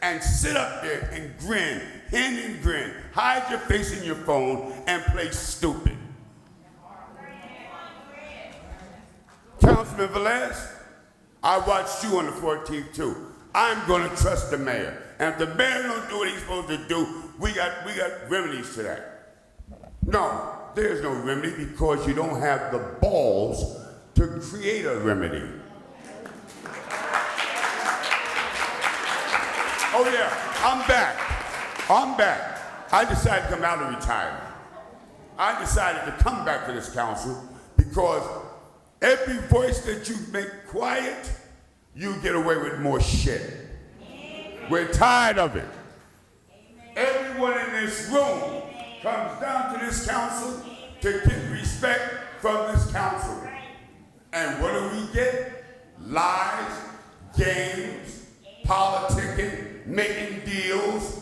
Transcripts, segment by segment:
and sit up there and grin, hen and grin, hide your face in your phone and play stupid. Councilman Velez, I watched you on the 14th too. I'm going to trust the mayor. And if the mayor don't do what he's supposed to do, we got remedies to that. No, there's no remedy because you don't have the balls to create a remedy. Oh yeah, I'm back. I decided to come out of retirement. I decided to come back to this council because every voice that you make quiet, you get away with more shit. We're tired of it. Everyone in this room comes down to this council to get respect from this council. And what do we get? Lies, games, politicking, making deals,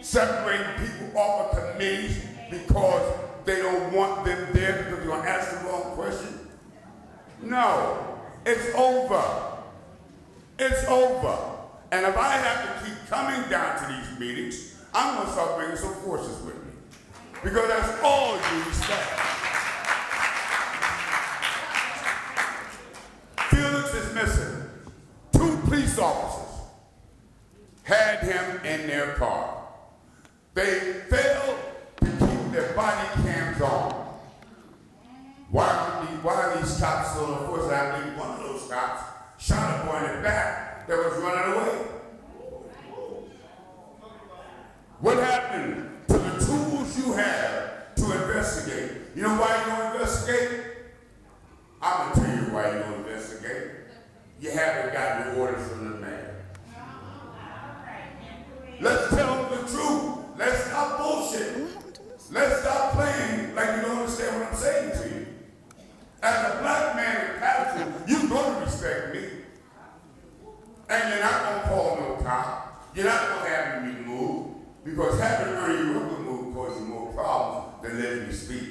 separating people off of committees because they don't want them there because they're going to ask the wrong question. No, it's over. It's over. And if I have to keep coming down to these meetings, I'm going to start bringing some forces with me. Because that's all you respect. Felix is missing. 2 police officers had him in their car. They failed to keep their body cams on. Why are these cops still on force? I believe one of those cops shot a boy in the back that was running away. What happened to the tools you have to investigate? You know why you don't investigate? I'm gonna tell you why you don't investigate. You haven't gotten the orders from the mayor. Let's tell them the truth. Let's stop bullshit. Let's stop playing like you don't understand what I'm saying to you. As a black man in Paterson, you're going to respect me. And you're not going to call no cop. You're not going to have me removed. Because having her you removed causes more problems than letting me speak.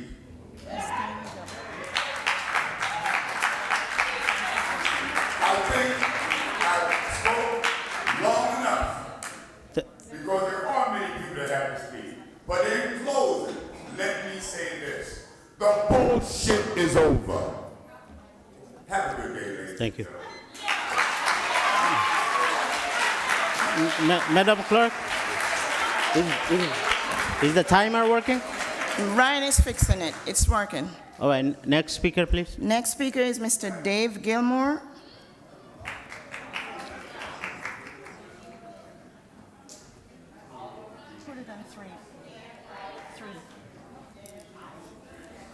I think I spoke long enough. Because there are many people that have to speak. But in closing, let me say this. The bullshit is over. Have a good day, ladies. Thank you. Madam Clerk, is the timer working? Ryan is fixing it. It's working. All right, next speaker, please. Next speaker is Mr. Dave Gilmore.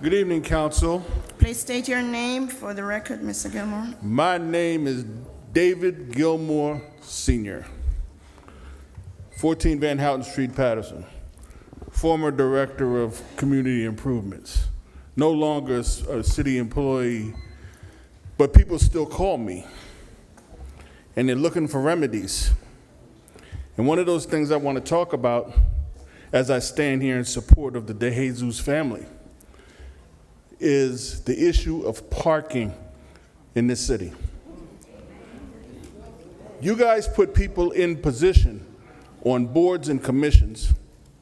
Good evening, Council. Please state your name for the record, Mr. Gilmore. My name is David Gilmore, Sr., 14 Van Houten Street, Paterson, former Director of Community Improvements, no longer a city employee, but people still call me, and they're looking for remedies. And one of those things I want to talk about as I stand here in support of the De Jesus family is the issue of parking in this city. You guys put people in position on boards and commissions.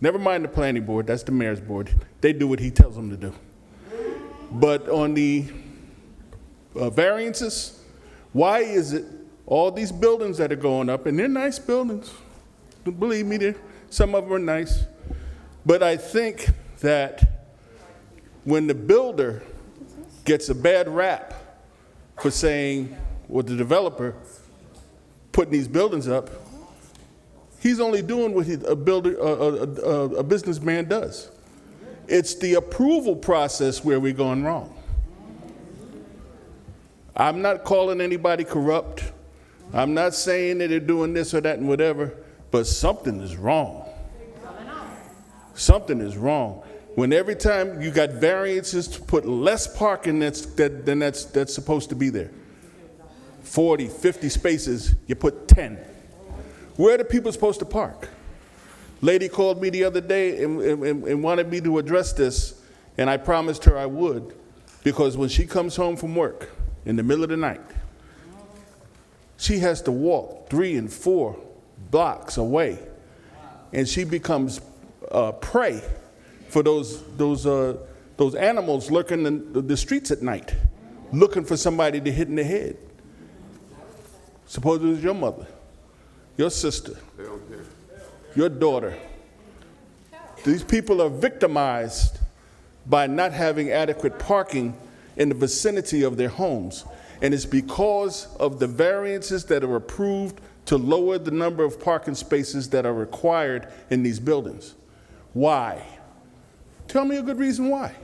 Never mind the planning board, that's the mayor's board. They do what he tells them to do. But on the variances, why is it all these buildings that are going up, and they're nice buildings, believe me, some of them are nice, but I think that when the builder gets a bad rap for saying, well, the developer putting these buildings up, he's only doing what a businessman does. It's the approval process where we're going wrong. I'm not calling anybody corrupt. I'm not saying that they're doing this or that and whatever, but something is wrong. Something is wrong. When every time you got variances to put less parking than that's supposed to be there. 40, 50 spaces, you put 10. Where are the people supposed to park? Lady called me the other day and wanted me to address this, and I promised her I would, because when she comes home from work in the middle of the night, she has to walk 3 and 4 blocks away, and she becomes prey for those animals lurking in the streets at night, looking for somebody to hit in the head. Suppose it was your mother, your sister, your daughter. These people are victimized by not having adequate parking in the vicinity of their homes. And it's because of the variances that are approved to lower the number of parking spaces that are required in these buildings. Why? Tell me a good reason why.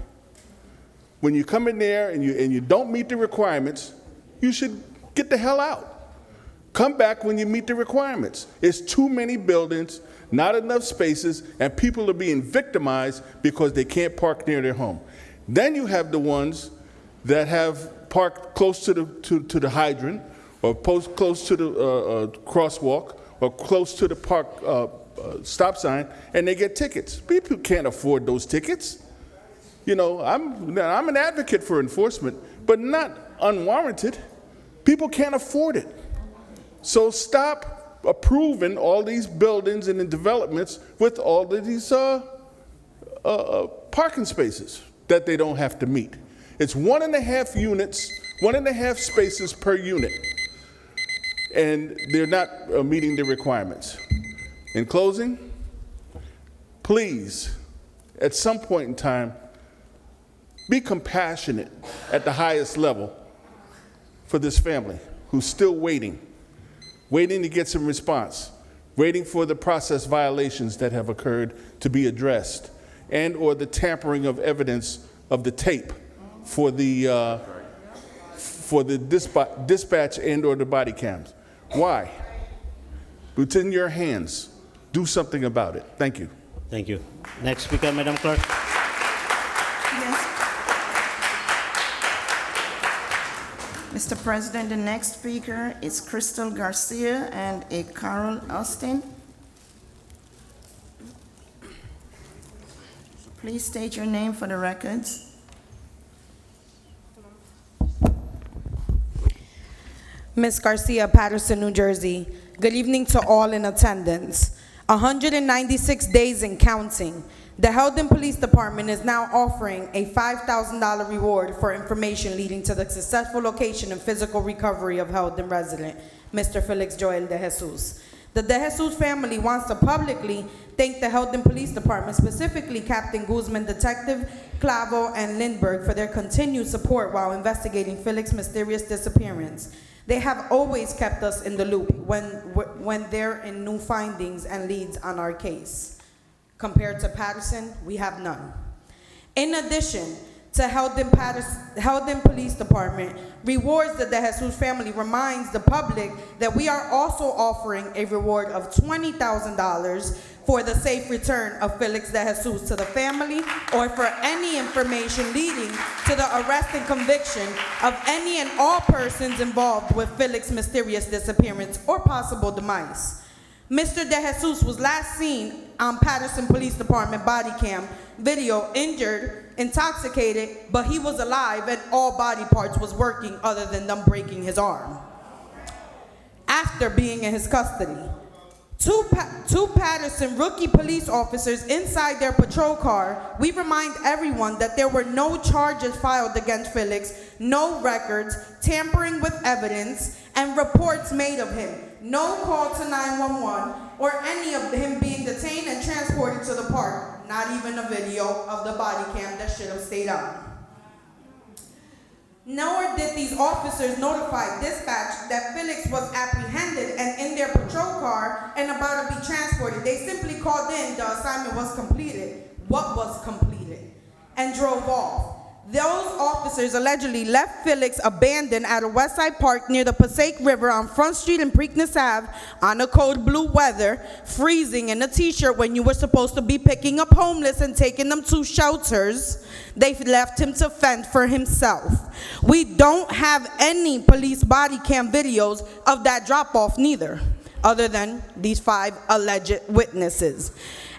When you come in there and you don't meet the requirements, you should get the hell out. Come back when you meet the requirements. It's too many buildings, not enough spaces, and people are being victimized because they can't park near their home. Then you have the ones that have parked close to the hydrant, or close to the crosswalk, or close to the park stop sign, and they get tickets. People can't afford those tickets. You know, I'm an advocate for enforcement, but not unwarranted. People can't afford it. So stop approving all these buildings and the developments with all of these parking spaces that they don't have to meet. It's 1.5 units, 1.5 spaces per unit, and they're not meeting the requirements. In closing, please, at some point in time, be compassionate at the highest level for this family who's still waiting to get some response, waiting for the process violations that have occurred to be addressed, and or the tampering of evidence of the tape for the dispatch and or the body cams. Why? It's in your hands. Do something about it. Thank you. Thank you. Next speaker, Madam Clerk. Yes. Mr. President, the next speaker is Crystal Garcia and a Carol Austin. Please state your name for the records. Ms. Garcia, Paterson, New Jersey. Good evening to all in attendance. 196 days and counting. The Heldon Police Department is now offering a $5,000 reward for information leading to the successful location and physical recovery of Heldon resident, Mr. Felix Joel De Jesus. The De Jesus family wants to publicly thank the Heldon Police Department, specifically Captain Guzman, Detective Clavo, and Lindbergh for their continued support while investigating Felix's mysterious disappearance. They have always kept us in the loop when there are new findings and leads on our case. Compared to Paterson, we have none. In addition to Heldon Police Department rewards the De Jesus family reminds the public that we are also offering a reward of $20,000 for the safe return of Felix De Jesus to the family, or for any information leading to the arrest and conviction of any and all persons involved with Felix's mysterious disappearance or possible demise. Mr. De Jesus was last seen on Paterson Police Department body cam video injured, intoxicated, but he was alive and all body parts was working other than them breaking his arm. After being in his custody, two Paterson rookie police officers inside their patrol car, we remind everyone that there were no charges filed against Felix, no records, tampering with evidence, and reports made of him. No call to 911 or any of him being detained and transported to the park. Not even a video of the body cam that should have stayed on. Nor did these officers notify dispatch that Felix was apprehended and in their patrol car and about to be transported. They simply called in, the assignment was completed, what was completed, and drove off. Those officers allegedly left Felix abandoned at a Westside Park near the Passaic River on Front Street and Preakness Ave on a cold blue weather, freezing in a t-shirt when you were supposed to be picking up homeless and taking them to shelters. They left him to fend for himself. We don't have any police body cam videos of that drop-off neither, other than these 5 alleged witnesses.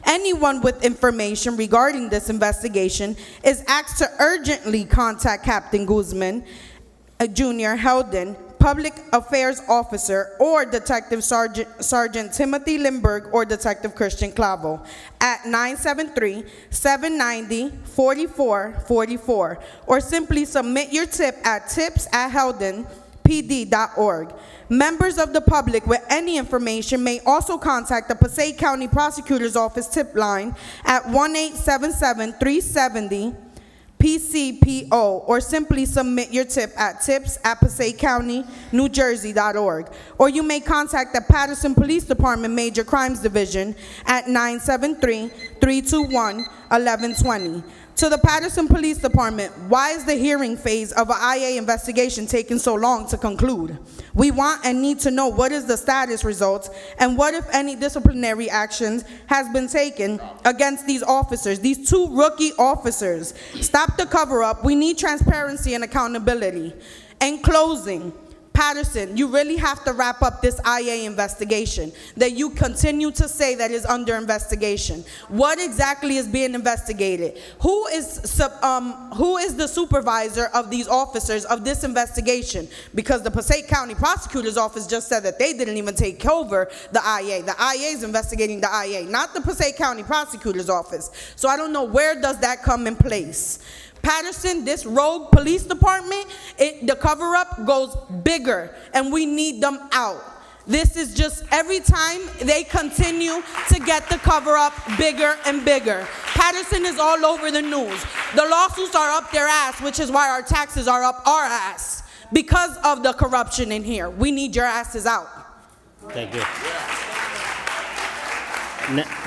Anyone with information regarding this investigation is asked to urgently contact Captain Guzman, Jr. Heldon Public Affairs Officer or Detective Sergeant Timothy Lindbergh or Detective Christian Clavo at 973-790-4444, or simply submit your tip at tips@heldonpd.org. Members of the public with any information may also contact the Passaic County Prosecutor's Office tip line at 1-877-370-PCPO, or simply submit your tip at tips@PassaiCountyNewJersey.org. Or you may contact the Paterson Police Department Major Crimes Division at 973-321-1120. To the Paterson Police Department, why is the hearing phase of an IA investigation taking so long to conclude? We want and need to know what is the status results and what, if any, disciplinary actions has been taken against these officers, these two rookie officers. Stop the cover-up. We need transparency and accountability. In closing, Paterson, you really have to wrap up this IA investigation that you continue to say that is under investigation. What exactly is being investigated? Who is the supervisor of these officers of this investigation? Because the Passaic County Prosecutor's Office just said that they didn't even take over the IA. The IA is investigating the IA, not the Passaic County Prosecutor's Office. So I don't know, where does that come in place? Paterson, this rogue police department, the cover-up goes bigger, and we need them out. This is just, every time they continue to get the cover-up bigger and bigger. Paterson is all over the news. The lawsuits are up their ass, which is why our taxes are up our ass, because of the corruption in here. We need your asses out. Thank you.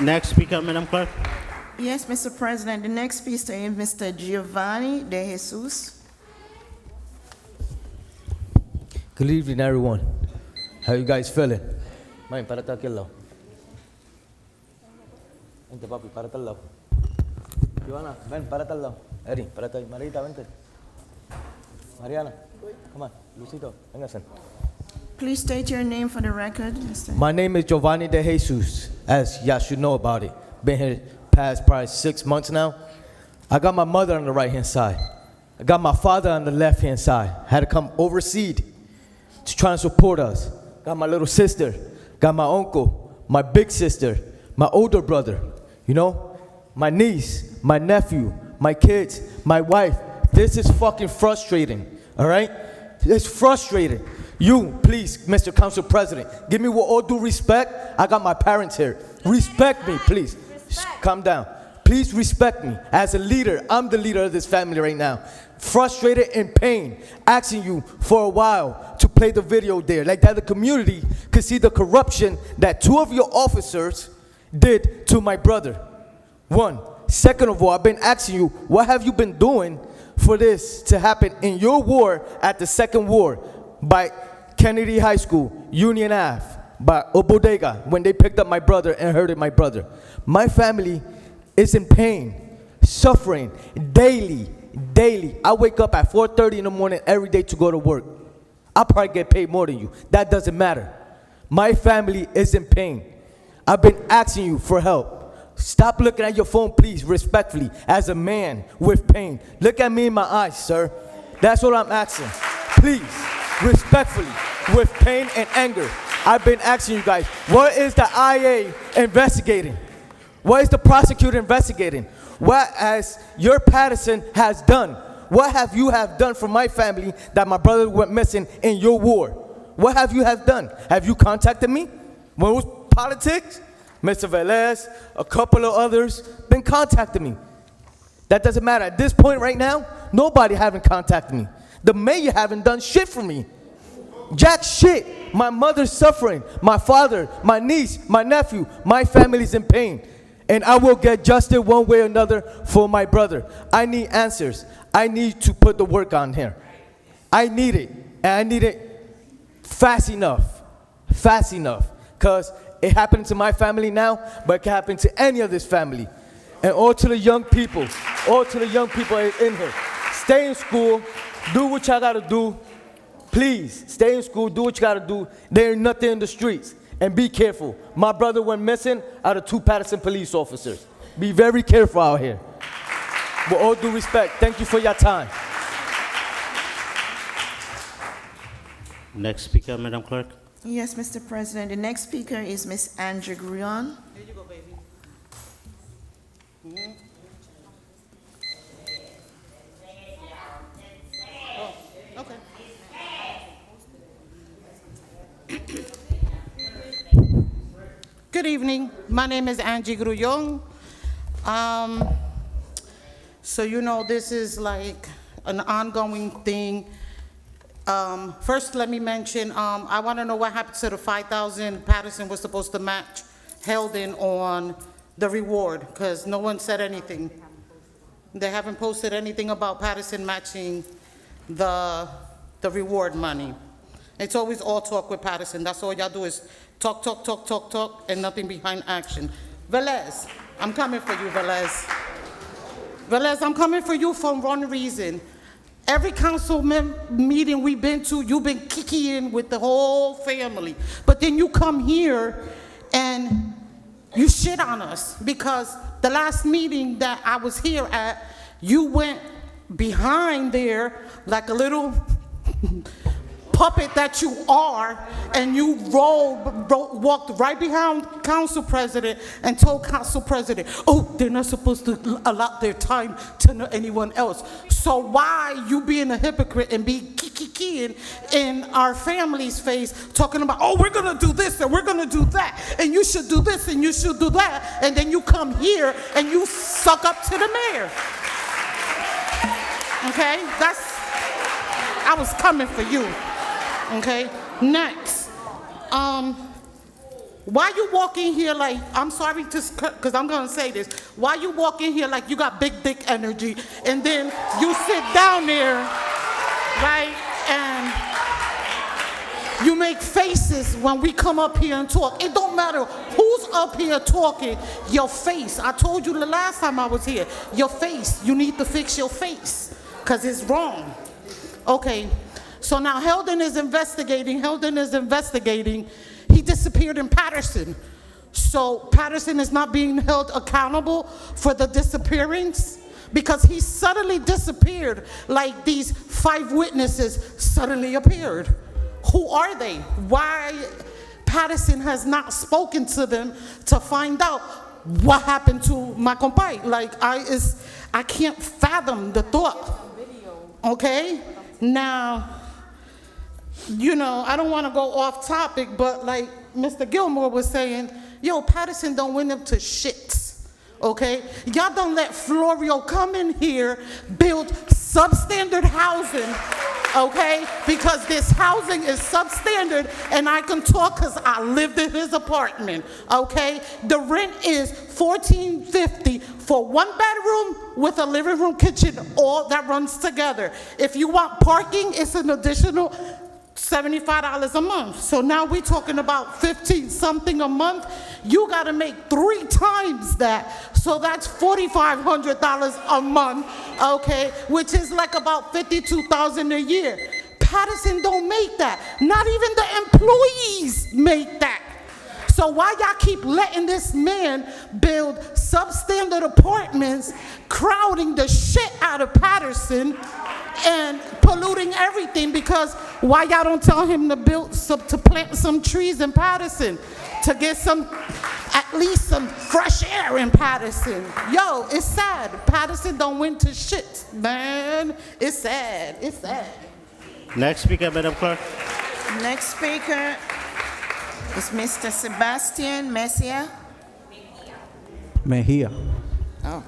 Next speaker, Madam Clerk. Yes, Mr. President, the next speaker is Mr. Giovanni De Jesus. Good evening, everyone. How you guys feeling? Man, párate aquí al lado. Vente, papi, párate al lado. Giovanna, ven, párate al lado. Eddie, párate ahí. Marita, vente. Mariana, come on. Luisito, véngase. Please state your name for the record, Mr. My name is Giovanni De Jesus, as y'all should know about it. Been here past probably 6 months now. I got my mother on the right-hand side. I got my father on the left-hand side. Had to come overseas to try and support us. Got my little sister, got my uncle, my big sister, my older brother, you know, my niece, my nephew, my kids, my wife. This is fucking frustrating, all right? It's frustrating. You, please, Mr. Council President, give me with all due respect. I got my parents here. Respect me, please. Calm down. Please respect me. As a leader, I'm the leader of this family right now. Frustrated and pain, asking you for a while to play the video there, like that the community could see the corruption that two of your officers did to my brother. One. Second of all, I've been asking you, what have you been doing for this to happen in your ward at the second ward by Kennedy High School, Union Ave, by Bodega, when they picked up my brother and hurted my brother? My family is in pain, suffering daily. I wake up at 4:30 in the morning every day to go to work. I probably get paid more than you. That doesn't matter. My family is in pain. I've been asking you for help. Stop looking at your phone, please, respectfully, as a man with pain. Look at me in my eyes, sir. That's what I'm asking. Please, respectfully, with pain and anger, I've been asking you guys, what is the IA investigating? What is the prosecutor investigating? What has your Paterson has done? What have you have done for my family that my brother went missing in your ward? What have you have done? Have you contacted me? When it was politics, Mr. Velez, a couple of others been contacting me. That doesn't matter. At this point right now, nobody haven't contacted me. The mayor haven't done shit for me. Jack shit. My mother's suffering. My father, my niece, my nephew, my family's in pain. And I will get justice one way or another for my brother. I need answers. I need to put the work on here. I need it. And I need it fast enough. Fast enough. Because it happened to my family now, but it can happen to any of this family. And all to the young people in here. Stay in school. Do what y'all got to do. Please, stay in school. Do what you got to do. There ain't nothing in the streets. And be careful. My brother went missing out of 2 Paterson police officers. Be very careful out here. With all due respect, thank you for your time. Next speaker, Madam Clerk. Yes, Mr. President. The next speaker is Ms. Angie Gruyon. Here you go, baby. Oh, okay. Good evening. My name is Angie Gruyon. So you know this is like an ongoing thing. First, let me mention, I want to know what happened to the 5,000 Paterson was supposed to match held in on the reward, because no one said anything. They haven't posted anything about Paterson matching the reward money. It's always all talk with Paterson. That's all y'all do is talk, talk, talk, talk, talk, and nothing behind action. Velez, I'm coming for you, Velez. Velez, I'm coming for you for one reason. Every council meeting we've been to, you've been kicking with the whole family. But then you come here and you shit on us, because the last meeting that I was here at, you went behind there like a little puppet that you are, and you walked right behind council president and told council president, oh, they're not supposed to allot their time to anyone else. So why you being a hypocrite and be kicking in our family's face, talking about, oh, we're gonna do this and we're gonna do that, and you should do this and you should do that, and then you come here and you suck up to the mayor. Okay, I was coming for you. Okay, next, why you walk in here like, I'm sorry to, because I'm gonna say this, why you walk in here like you got big dick energy, and then you sit down there, right, and you make faces when we come up here and talk. It don't matter who's up here talking, your face, I told you the last time I was here, your face, you need to fix your face, because it's wrong. Okay. So now Heldon is investigating. He disappeared in Paterson. So Paterson is not being held accountable for the disappearance, because he suddenly disappeared like these 5 witnesses suddenly appeared. Who are they? Why Paterson has not spoken to them to find out what happened to my compay? Like, I can't fathom the thought. Okay? Now, you know, I don't want to go off topic, but like Mr. Gilmore was saying, yo, Paterson don't win them to shits, okay? Y'all don't let Florio come in here, build substandard housing, okay? Because this housing is substandard, and I can talk because I lived in his apartment, okay? The rent is $14.50 for 1 bedroom with a living room, kitchen, all that runs together. If you want parking, it's an additional $75 a month. So now we're talking about 15 something a month. You got to make 3 times that. So that's $4,500 a month, okay, which is like about $52,000 a year. Paterson don't make that. Not even the employees make that. So why y'all keep letting this man build substandard apartments, crowding the shit out of Paterson and polluting everything? Because why y'all don't tell him to plant some trees in Paterson, to get at least some fresh air in Paterson? Yo, it's sad. Paterson don't win to shit, man. It's sad. It's sad. Next speaker, Madam Clerk. Next speaker is Mr. Sebastian Mejia. Mejia. Oh.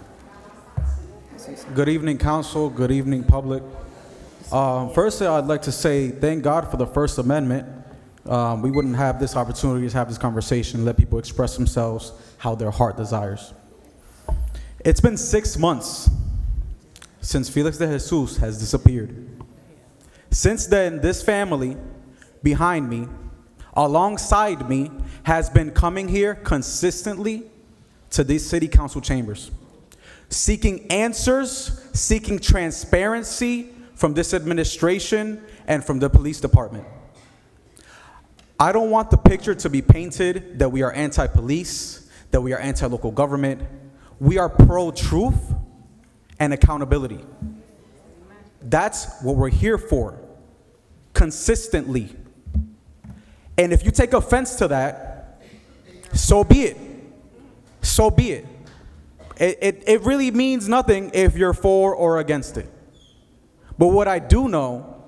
Good evening, council. Good evening, public. Firstly, I'd like to say thank God for the First Amendment. We wouldn't have this opportunity to have this conversation, let people express themselves how their heart desires. It's been 6 months since Felix de Jesus has disappeared. Since then, this family behind me, alongside me, has been coming here consistently to these city council chambers, seeking answers, seeking transparency from this administration and from the police department. I don't want the picture to be painted that we are anti-police, that we are anti-local government. We are pro-truth and accountability. That's what we're here for, consistently. And if you take offense to that, so be it. So be it. It really means nothing if you're for or against it. But what I do know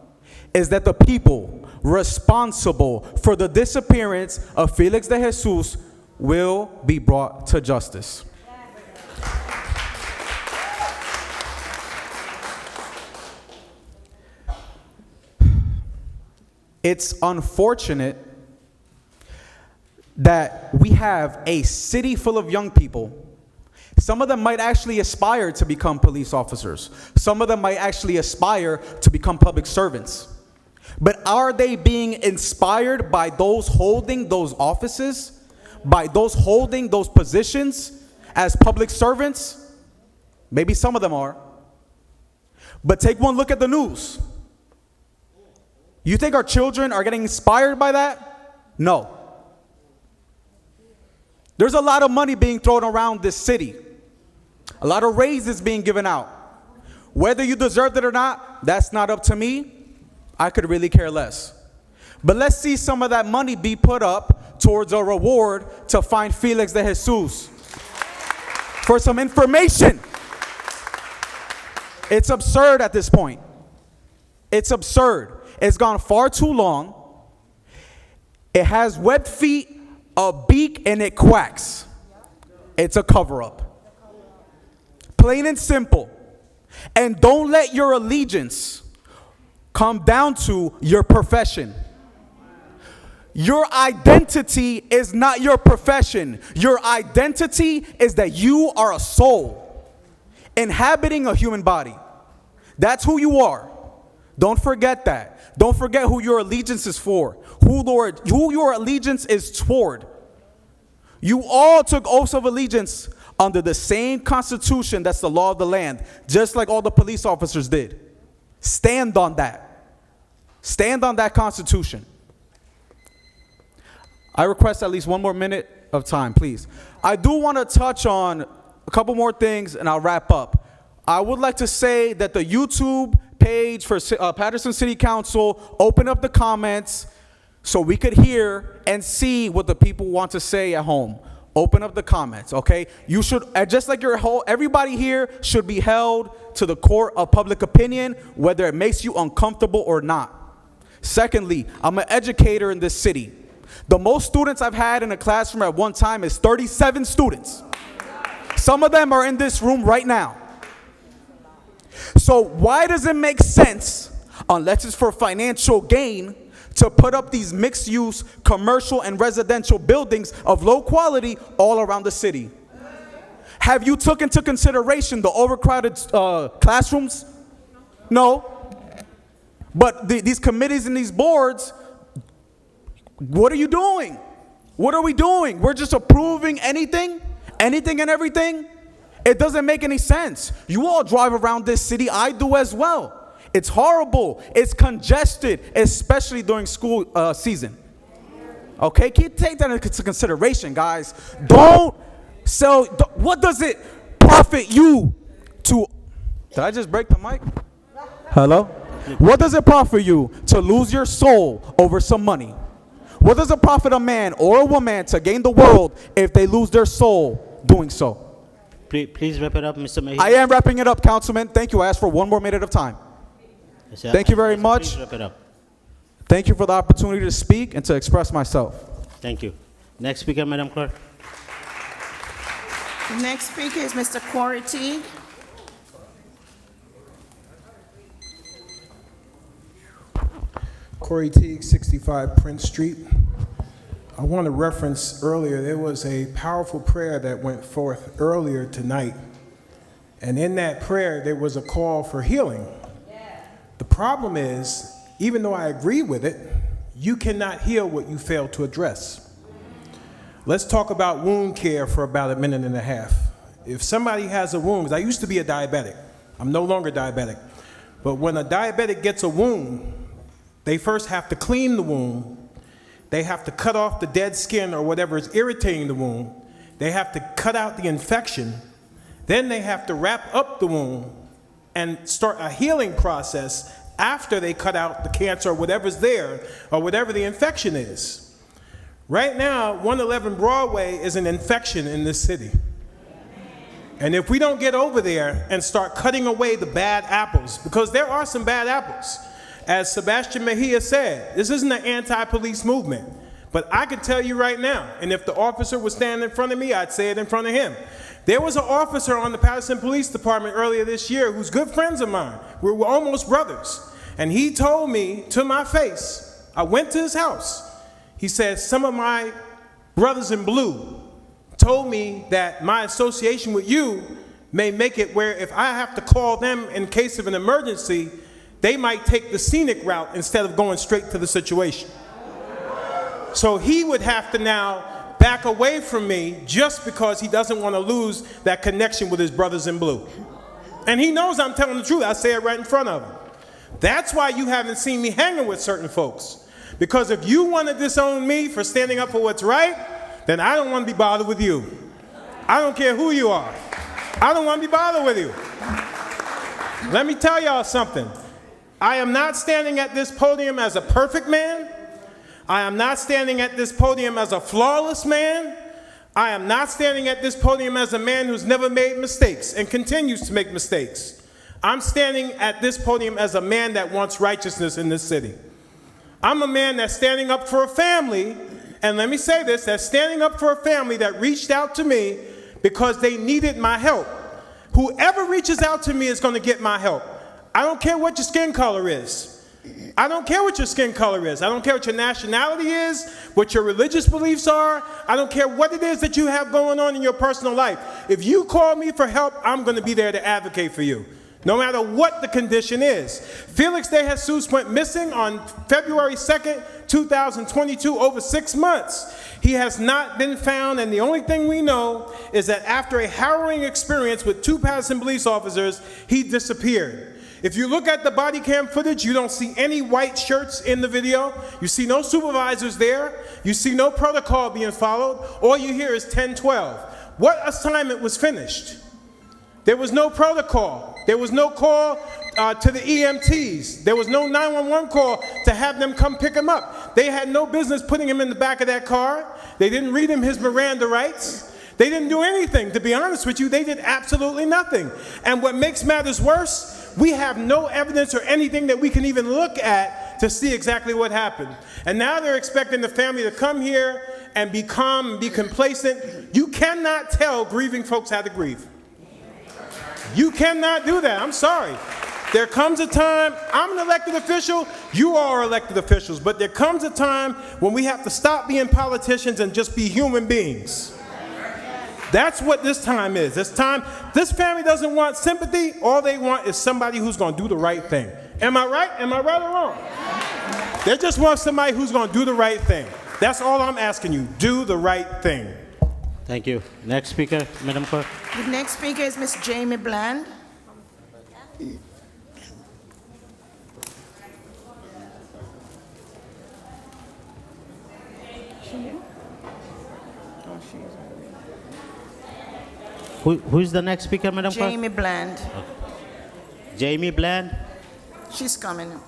is that the people responsible for the disappearance of Felix de Jesus will be brought to justice. It's unfortunate that we have a city full of young people. Some of them might actually aspire to become police officers. Some of them might actually aspire to become public servants. But are they being inspired by those holding those offices, by those holding those positions as public servants? Maybe some of them are. But take one look at the news. You think our children are getting inspired by that? No. There's a lot of money being thrown around this city. A lot of raises being given out. Whether you deserved it or not, that's not up to me. I could really care less. But let's see some of that money be put up towards a reward to find Felix de Jesus. For some information. It's absurd at this point. It's absurd. It's gone far too long. It has webbed feet, a beak, and it quacks. It's a cover-up. Plain and simple. And don't let your allegiance come down to your profession. Your identity is not your profession. Your identity is that you are a soul inhabiting a human body. That's who you are. Don't forget that. Don't forget who your allegiance is for, who your allegiance is toward. You all took oaths of allegiance under the same constitution that's the law of the land, just like all the police officers did. Stand on that. Stand on that constitution. I request at least one more minute of time, please. I do want to touch on a couple more things and I'll wrap up. I would like to say that the YouTube page for Paterson City Council, open up the comments so we could hear and see what the people want to say at home. Open up the comments, okay? You should, just like everybody here should be held to the court of public opinion, whether it makes you uncomfortable or not. Secondly, I'm an educator in this city. The most students I've had in a classroom at one time is 37 students. Some of them are in this room right now. So why does it make sense, unless it's for financial gain, to put up these mixed-use commercial and residential buildings of low quality all around the city? Have you took into consideration the overcrowded classrooms? No. But these committees and these boards, what are you doing? What are we doing? We're just approving anything and everything? It doesn't make any sense. You all drive around this city. I do as well. It's horrible. It's congested, especially during school season. Okay, take that into consideration, guys. Don't sell. What does it profit you to? Did I just break the mic? Hello? What does it profit you to lose your soul over some money? What does it profit a man or a woman to gain the world if they lose their soul doing so? Please wrap it up, Mr. Mayor. I am wrapping it up, Councilman. Thank you. I asked for one more minute of time. Thank you very much. Please wrap it up. Thank you for the opportunity to speak and to express myself. Thank you. Next speaker, Madam Clerk. The next speaker is Mr. Corey Teague. Corey Teague, 65 Prince Street. I want to reference earlier, there was a powerful prayer that went forth earlier tonight. And in that prayer, there was a call for healing. The problem is, even though I agree with it, you cannot heal what you fail to address. Let's talk about wound care for about a minute and a half. If somebody has a wound, 'cause I used to be a diabetic. I'm no longer diabetic. But when a diabetic gets a wound, they first have to clean the wound. They have to cut off the dead skin or whatever is irritating the wound. They have to cut out the infection. Then they have to wrap up the wound and start a healing process after they cut out the cancer or whatever's there or whatever the infection is. Right now, 111 Broadway is an infection in this city. And if we don't get over there and start cutting away the bad apples, because there are some bad apples, as Sebastian Mejia said, this isn't an anti-police movement. But I can tell you right now, and if the officer was standing in front of me, I'd say it in front of him. There was an officer on the Paterson Police Department earlier this year who's good friends of mine. We were almost brothers. And he told me to my face, I went to his house. He said, some of my brothers in blue told me that my association with you may make it where if I have to call them in case of an emergency, they might take the scenic route instead of going straight to the situation. So he would have to now back away from me just because he doesn't want to lose that connection with his brothers in blue. And he knows I'm telling the truth. I say it right in front of him. That's why you haven't seen me hanging with certain folks. Because if you want to disown me for standing up for what's right, then I don't want to be bothered with you. I don't care who you are. I don't want to be bothered with you. Let me tell y'all something. I am not standing at this podium as a perfect man. I am not standing at this podium as a flawless man. I am not standing at this podium as a man who's never made mistakes and continues to make mistakes. I'm standing at this podium as a man that wants righteousness in this city. I'm a man that's standing up for a family, and let me say this, that's standing up for a family that reached out to me because they needed my help. Whoever reaches out to me is going to get my help. I don't care what your skin color is. I don't care what your skin color is. I don't care what your nationality is, what your religious beliefs are. I don't care what it is that you have going on in your personal life. If you call me for help, I'm going to be there to advocate for you, no matter what the condition is. Felix de Jesus went missing on February 2nd, 2022, over 6 months. He has not been found, and the only thing we know is that after a harrowing experience with 2 Paterson police officers, he disappeared. If you look at the body cam footage, you don't see any white shirts in the video. You see no supervisors there. You see no protocol being followed. All you hear is 10-12. What assignment was finished? There was no protocol. There was no call to the EMTs. There was no 911 call to have them come pick him up. They had no business putting him in the back of that car. They didn't read him his Miranda rights. They didn't do anything. To be honest with you, they did absolutely nothing. And what makes matters worse, we have no evidence or anything that we can even look at to see exactly what happened. And now they're expecting the family to come here and be calm and be complacent. You cannot tell grieving folks how to grieve. You cannot do that. I'm sorry. There comes a time, I'm an elected official, you are elected officials, but there comes a time when we have to stop being politicians and just be human beings. That's what this time is. This family doesn't want sympathy. All they want is somebody who's going to do the right thing. Am I right? Am I right or wrong? They just want somebody who's going to do the right thing. That's all I'm asking you. Do the right thing. Thank you. Next speaker, Madam Clerk. The next speaker is Miss Jamie Bland. Who's the next speaker, Madam Clerk? Jamie Bland. Jamie Bland. She's coming.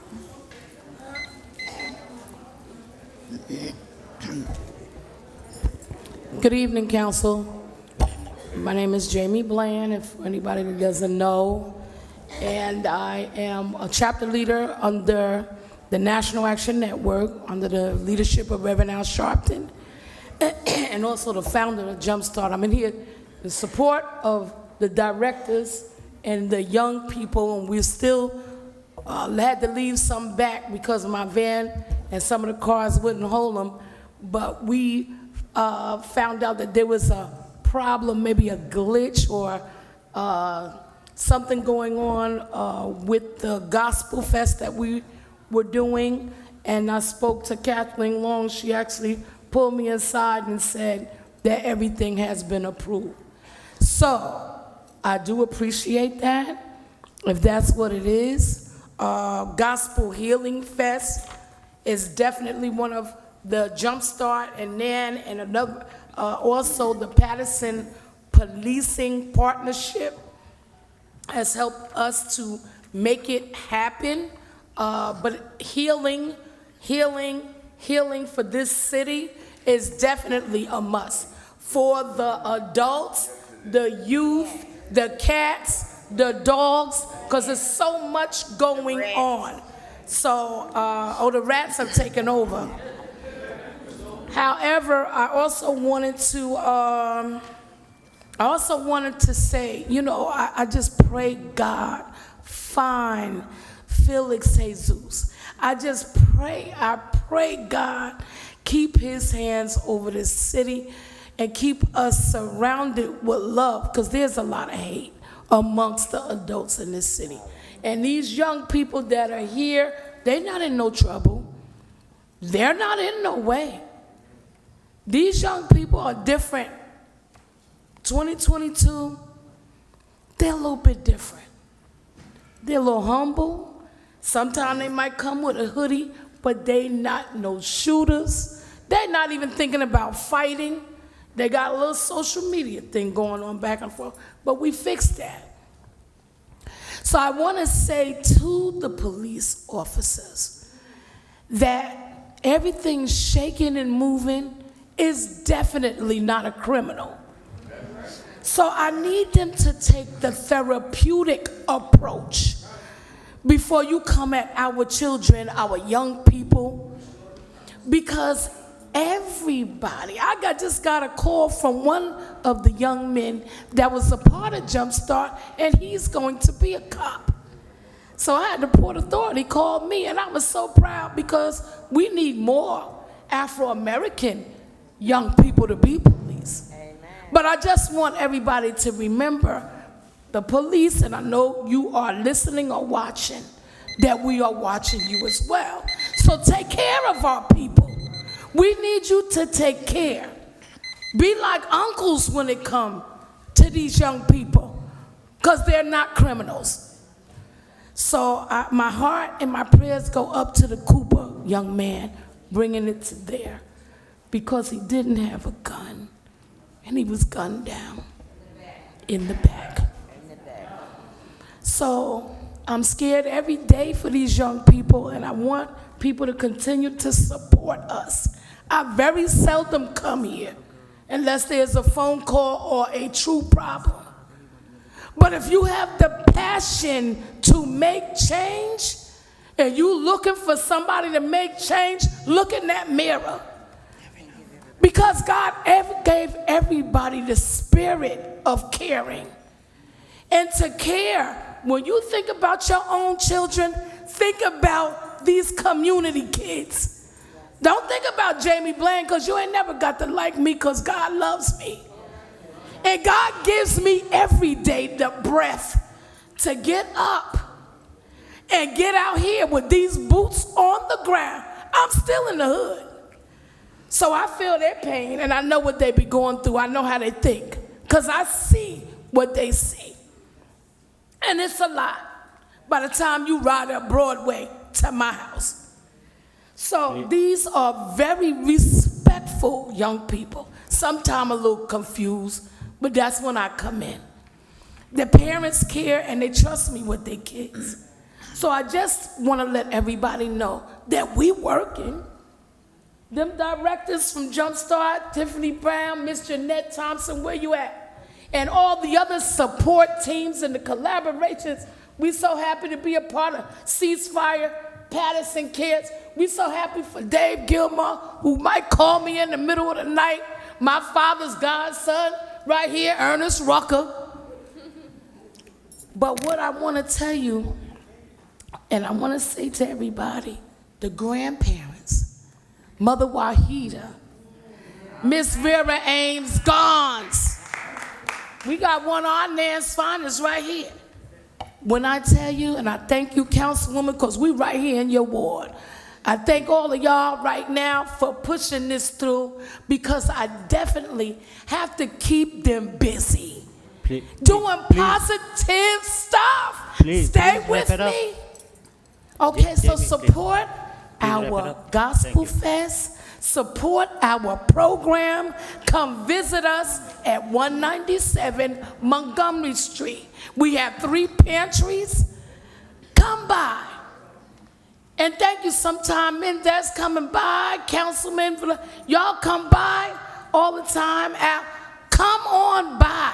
Good evening, Council. My name is Jamie Bland, if anybody that doesn't know, and I am a chapter leader under the National Action Network, under the leadership of Reverend Al Sharpton, and also the founder of Jumpstart. I'm in here in support of the directors and the young people, and we still had to leave some back because my van and some of the cars wouldn't hold them, but we found out that there was a problem, maybe a glitch or something going on with the Gospel Fest that we were doing, and I spoke to Kathleen Long. She actually pulled me aside and said that everything has been approved. So I do appreciate that, if that's what it is. Gospel Healing Fest is definitely one of the Jumpstart, and then and another, also the Paterson Policing Partnership has helped us to make it happen. But healing for this city is definitely a must for the adults, the youth, the cats, the dogs, because there's so much going on. So, the rats have taken over. However, I also wanted to say, you know, I just pray God find Felix Jesus. I pray God keep his hands over this city and keep us surrounded with love, because there's a lot of hate amongst the adults in this city. And these young people that are here, they're not in no trouble. They're not in no way. These young people are different. 2022, they're a little bit different. They're a little humble. Sometimes they might come with a hoodie, but they not no shooters. They're not even thinking about fighting. They got a little social media thing going on back and forth, but we fixed that. So I want to say to the police officers that everything shaking and moving is definitely not a criminal. So I need them to take the therapeutic approach before you come at our children, our young people, because everybody, just got a call from one of the young men that was a part of Jumpstart, and he's going to be a cop. So I had the Port Authority call me, and I was so proud because we need more Afro-American young people to be police. Amen. But I just want everybody to remember the police, and I know you are listening or watching, that we are watching you as well. So take care of our people. We need you to take care. Be like uncles when it comes to these young people, because they're not criminals. So my heart and my prayers go up to the Cooper young man, bringing it to there, because he didn't have a gun, and he was gunned down in the back. So I'm scared every day for these young people, and I want people to continue to support us. I very seldom come here unless there's a phone call or a true problem. But if you have the passion to make change, and you looking for somebody to make change, look in that mirror. Because God gave everybody the spirit of caring. And to care, when you think about your own children, think about these community kids. Don't think about Jamie Bland, because you ain't never got to like me, because God loves me. And God gives me every day the breath to get up and get out here with these boots on the ground. I'm still in the hood. So I feel their pain, and I know what they be going through. I know how they think, because I see what they see. And it's a lot by the time you ride up Broadway to my house. So these are very respectful young people. Sometimes a little confused, but that's when I come in. The parents care, and they trust me with their kids. So I just want to let everybody know that we working. Them directors from Jumpstart, Tiffany Brown, Miss Jeanette Thompson, where you at? And all the other support teams and the collaborations. We so happy to be a part of Ceasefire, Paterson Kids. We so happy for Dave Gilmore, who might call me in the middle of the night. My father's godson, right here, Ernest Rucker. But what I want to tell you, and I want to say to everybody, the grandparents, Mother Wahida, Miss Vera Ames Gons. We got one of our Nan's finest right here. When I tell you, and I thank you, Councilwoman, because we right here in your ward. I thank all of y'all right now for pushing this through, because I definitely have to keep them busy. Doing positive stuff. Stay with me. Okay, so support our Gospel Fest. Support our program. Come visit us at 197 Montgomery Street. We have 3 pantries. Come by. And thank you, sometime Mendez coming by, Councilman, y'all come by all the time. Come on by.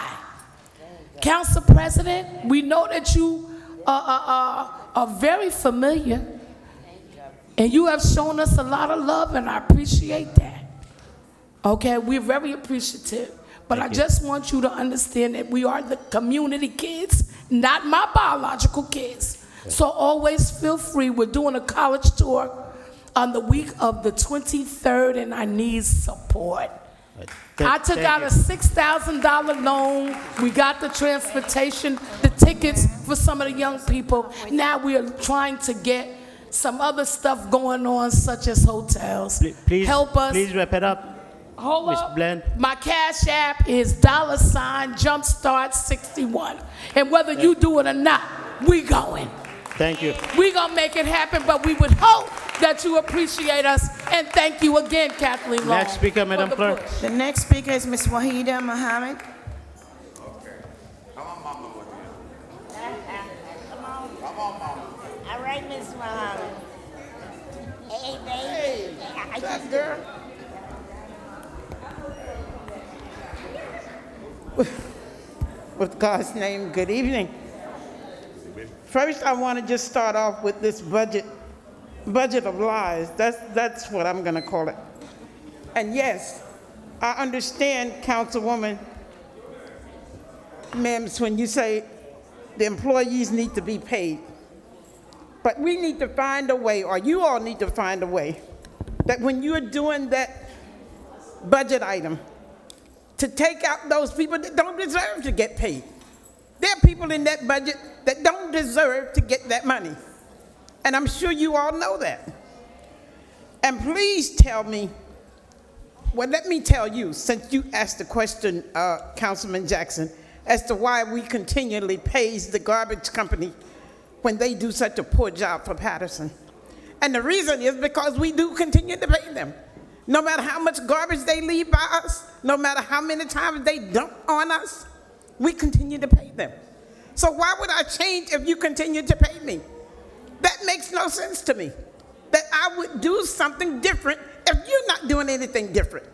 Council President, we know that you are very familiar, and you have shown us a lot of love, and I appreciate that. Okay, we're very appreciative. But I just want you to understand that we are the community kids, not my biological kids. So always feel free. We're doing a college tour on the week of the 23rd, and I need support. I took out a $6,000 loan. We got the transportation, the tickets for some of the young people. Now we are trying to get some other stuff going on, such as hotels. Please, help us. Please wrap it up. Hold Ms. up. Bland. My Cash App is $Jumpstart61. And whether you do it or not, we going. Thank you. We gonna make it happen, but we would hope that you appreciate us. And thank you again, Kathleen Long. Next speaker, Madam Clerk. The next speaker is Ms. Wahida Mohammed. All right, Miss Muhammad. Hey, baby. Hey, that girl. With God's name, good evening. First, I want to just start off with this budget of lies. That's what I'm going to call it. And yes, I understand, Councilwoman Mims, when you say the employees need to be paid. But we need to find a way, or you all need to find a way, that when you're doing that budget item, to take out those people that don't deserve to get paid. There are people in that budget that don't deserve to get that money. And I'm sure you all know that. And please tell me, well, let me tell you, since you asked the question, Councilman Jackson, as to why we continually pays the garbage company when they do such a poor job for Paterson. And the reason is because we do continue to pay them. No matter how much garbage they leave by us, no matter how many times they dump on us, we continue to pay them. So why would I change if you continue to pay me? That makes no sense to me, that I would do something different if you're not doing anything different.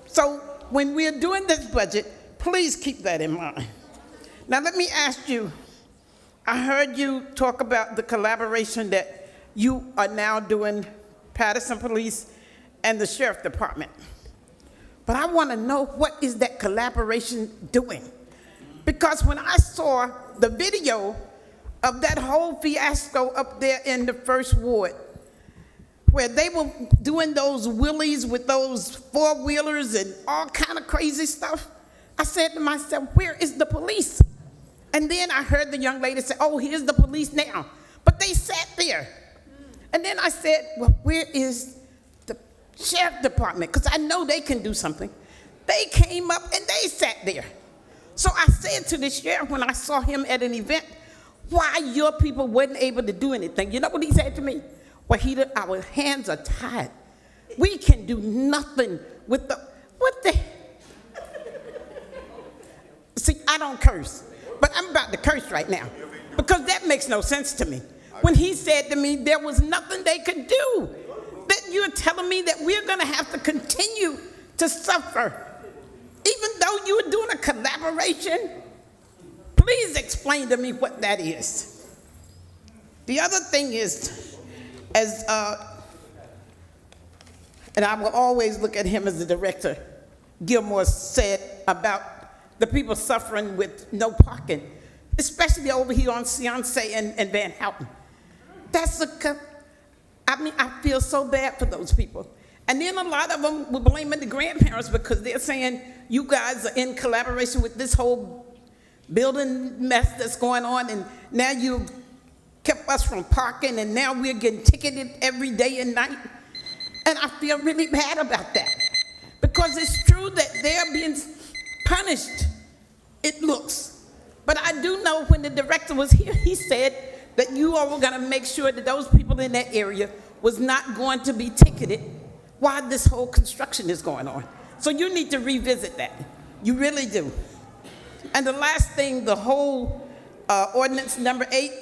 So when we're doing this budget, please keep that in mind. Now let me ask you, I heard you talk about the collaboration that you are now doing, Paterson Police and the Sheriff Department. But I want to know, what is that collaboration doing? Because when I saw the video of that whole fiasco up there in the First Ward, where they were doing those wheelies with those four-wheelers and all kind of crazy stuff, I said to myself, where is the police? And then I heard the young lady say, oh, here's the police now. But they sat there. And then I said, well, where is the Sheriff Department? Because I know they can do something. They came up and they sat there. So I said to the sheriff when I saw him at an event, why your people weren't able to do anything? You know what he said to me? Well, our hands are tied. We can do nothing with the, what the? See, I don't curse, but I'm about to curse right now because that makes no sense to me. When he said to me there was nothing they could do, that you're telling me that we're gonna have to continue to suffer, even though you're doing a collaboration. Please explain to me what that is. The other thing is, as, and I will always look at him as the director, Gilmore said about the people suffering with no parking, especially over here on Ciance and Van Houten. That's I feel so bad for those people. And then a lot of them were blaming the grandparents because they're saying, you guys are in collaboration with this whole building mess that's going on, and now you kept us from parking, and now we're getting ticketed every day and night. And I feel really bad about that because it's true that they're being punished, it looks. But I do know when the director was here, he said that you all were going to make sure that those people in that area was not going to be ticketed while this whole construction is going on. So you need to revisit that. You really do. And the last thing, the whole ordinance number 8,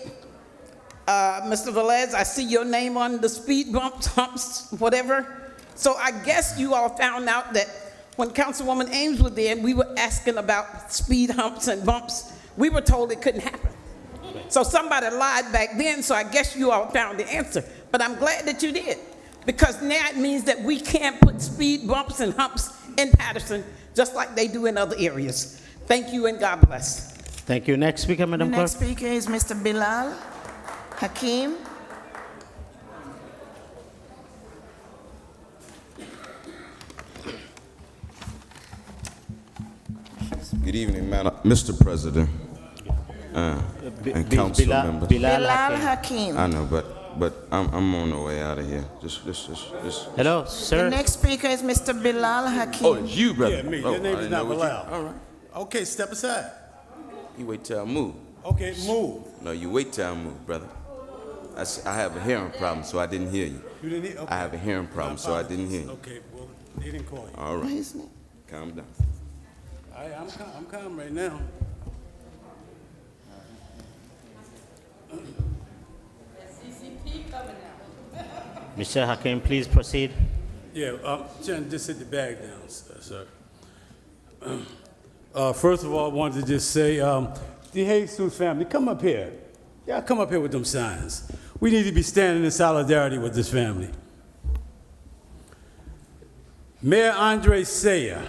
Mr. Velez, I see your name on the speed bumps, humps, whatever. So I guess you all found out that when Councilwoman Ames was there, we were asking about speed humps and bumps. We were told it couldn't happen. So somebody lied back then, so I guess you all found the answer. But I'm glad that you did, because now it means that we can't put speed bumps and humps in Paterson just like they do in other areas. Thank you and God bless. Thank you. Next speaker, The Madam Clerk. next speaker is Mr. Bilal Hakim. Good evening, Mr. President, and council members. Bilal Hakim. I know, but I'm on the way out of here. Just. Hello, The sir. next speaker is Mr. Bilal Hakim. Oh, it's you, brother. Yeah, me. Oh, Your name I is didn't not know what Bilal. you- All right. Okay, step aside. You wait till I move. Okay, move. No, you wait till I move, brother. I have a hearing problem, so I didn't hear you. You didn't hear? Okay. I have a hearing problem, so I didn't hear you. Okay, well, they didn't call you. All What right, is it? calm down. I'm calm right now. Mr. Hakim, please proceed. Yeah, Jen, just sit the bag down, sir. First of all, I wanted to just say, the Jesus family, come up here. Yeah, come up here with them signs. We need to be standing in solidarity with this family. Mayor Andre Sayer,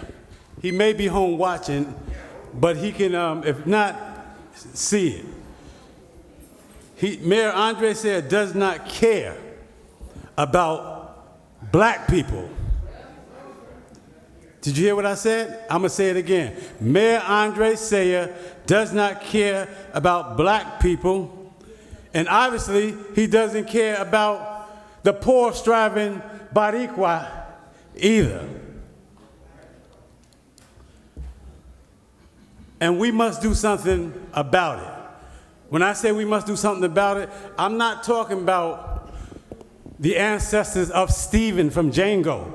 he may be home watching, but he can, if not, see it. Mayor Andre Sayer does not care about black people. Did you hear what I said? I'm gonna say it again. Mayor Andre Sayer does not care about black people, and obviously he doesn't care about the poor striving Boricua either. And we must do something about it. When I say we must do something about it, I'm not talking about the ancestors of Stephen from Django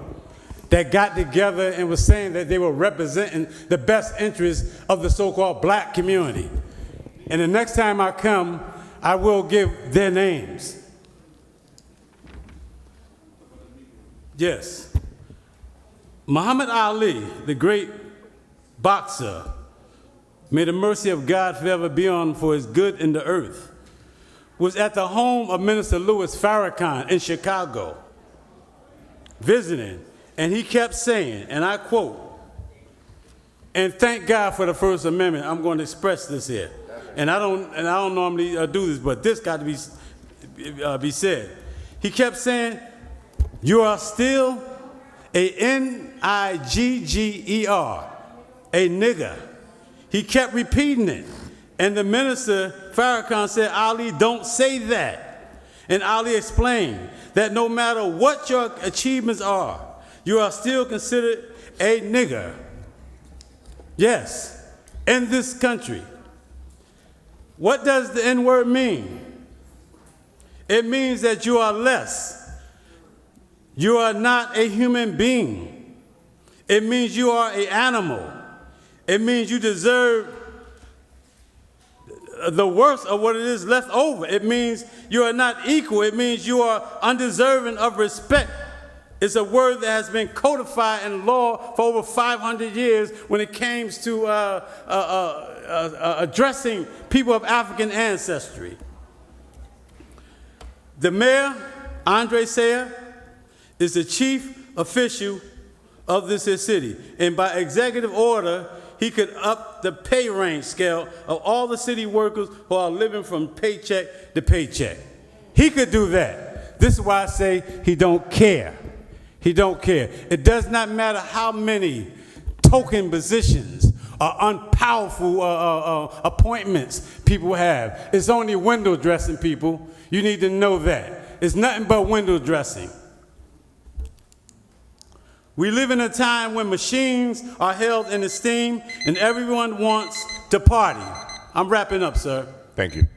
that got together and was saying that they were representing the best interests of the so-called black community. And the next time I come, I will give their names. Yes. Muhammad Ali, the great boxer, may the mercy of God forever be on for his good in the earth, was at the home of Minister Louis Farrakhan in Chicago, visiting, and he kept saying, and I quote, and thank God for the First Amendment. I'm going to express this here, and I don't normally do this, but this got to be said. He kept saying, "You are still a N-I-G-G-E-R, a nigger." He kept repeating it. And the minister, Farrakhan, said, "Ali, don't say that." And Ali explained that no matter what your achievements are, you are still considered a nigger. Yes, in this country. What does the N-word mean? It means that you are less. You are not a human being. It means you are an animal. It means you deserve the worst of what it is left over. It means you are not equal. It means you are undeserving of respect. It's a word that has been codified in law for over 500 years when it came to addressing people of African ancestry. The mayor, Andre Sayer, is the chief official of this here city. And by executive order, he could up the pay range scale of all the city workers who are living from paycheck to paycheck. He could do that. This is why I say he don't care. He don't care. It does not matter how many token positions or unpowerful appointments people have. It's only window dressing, people. You need to know that. It's nothing but window dressing. We live in a time when machines are held in esteem and everyone wants to party. I'm wrapping up, sir. Thank you.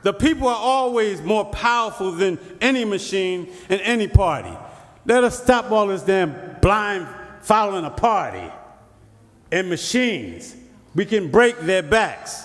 The people are always more powerful than any machine and any party. Let us stop all this damn blind following a party and machines. We can break their backs.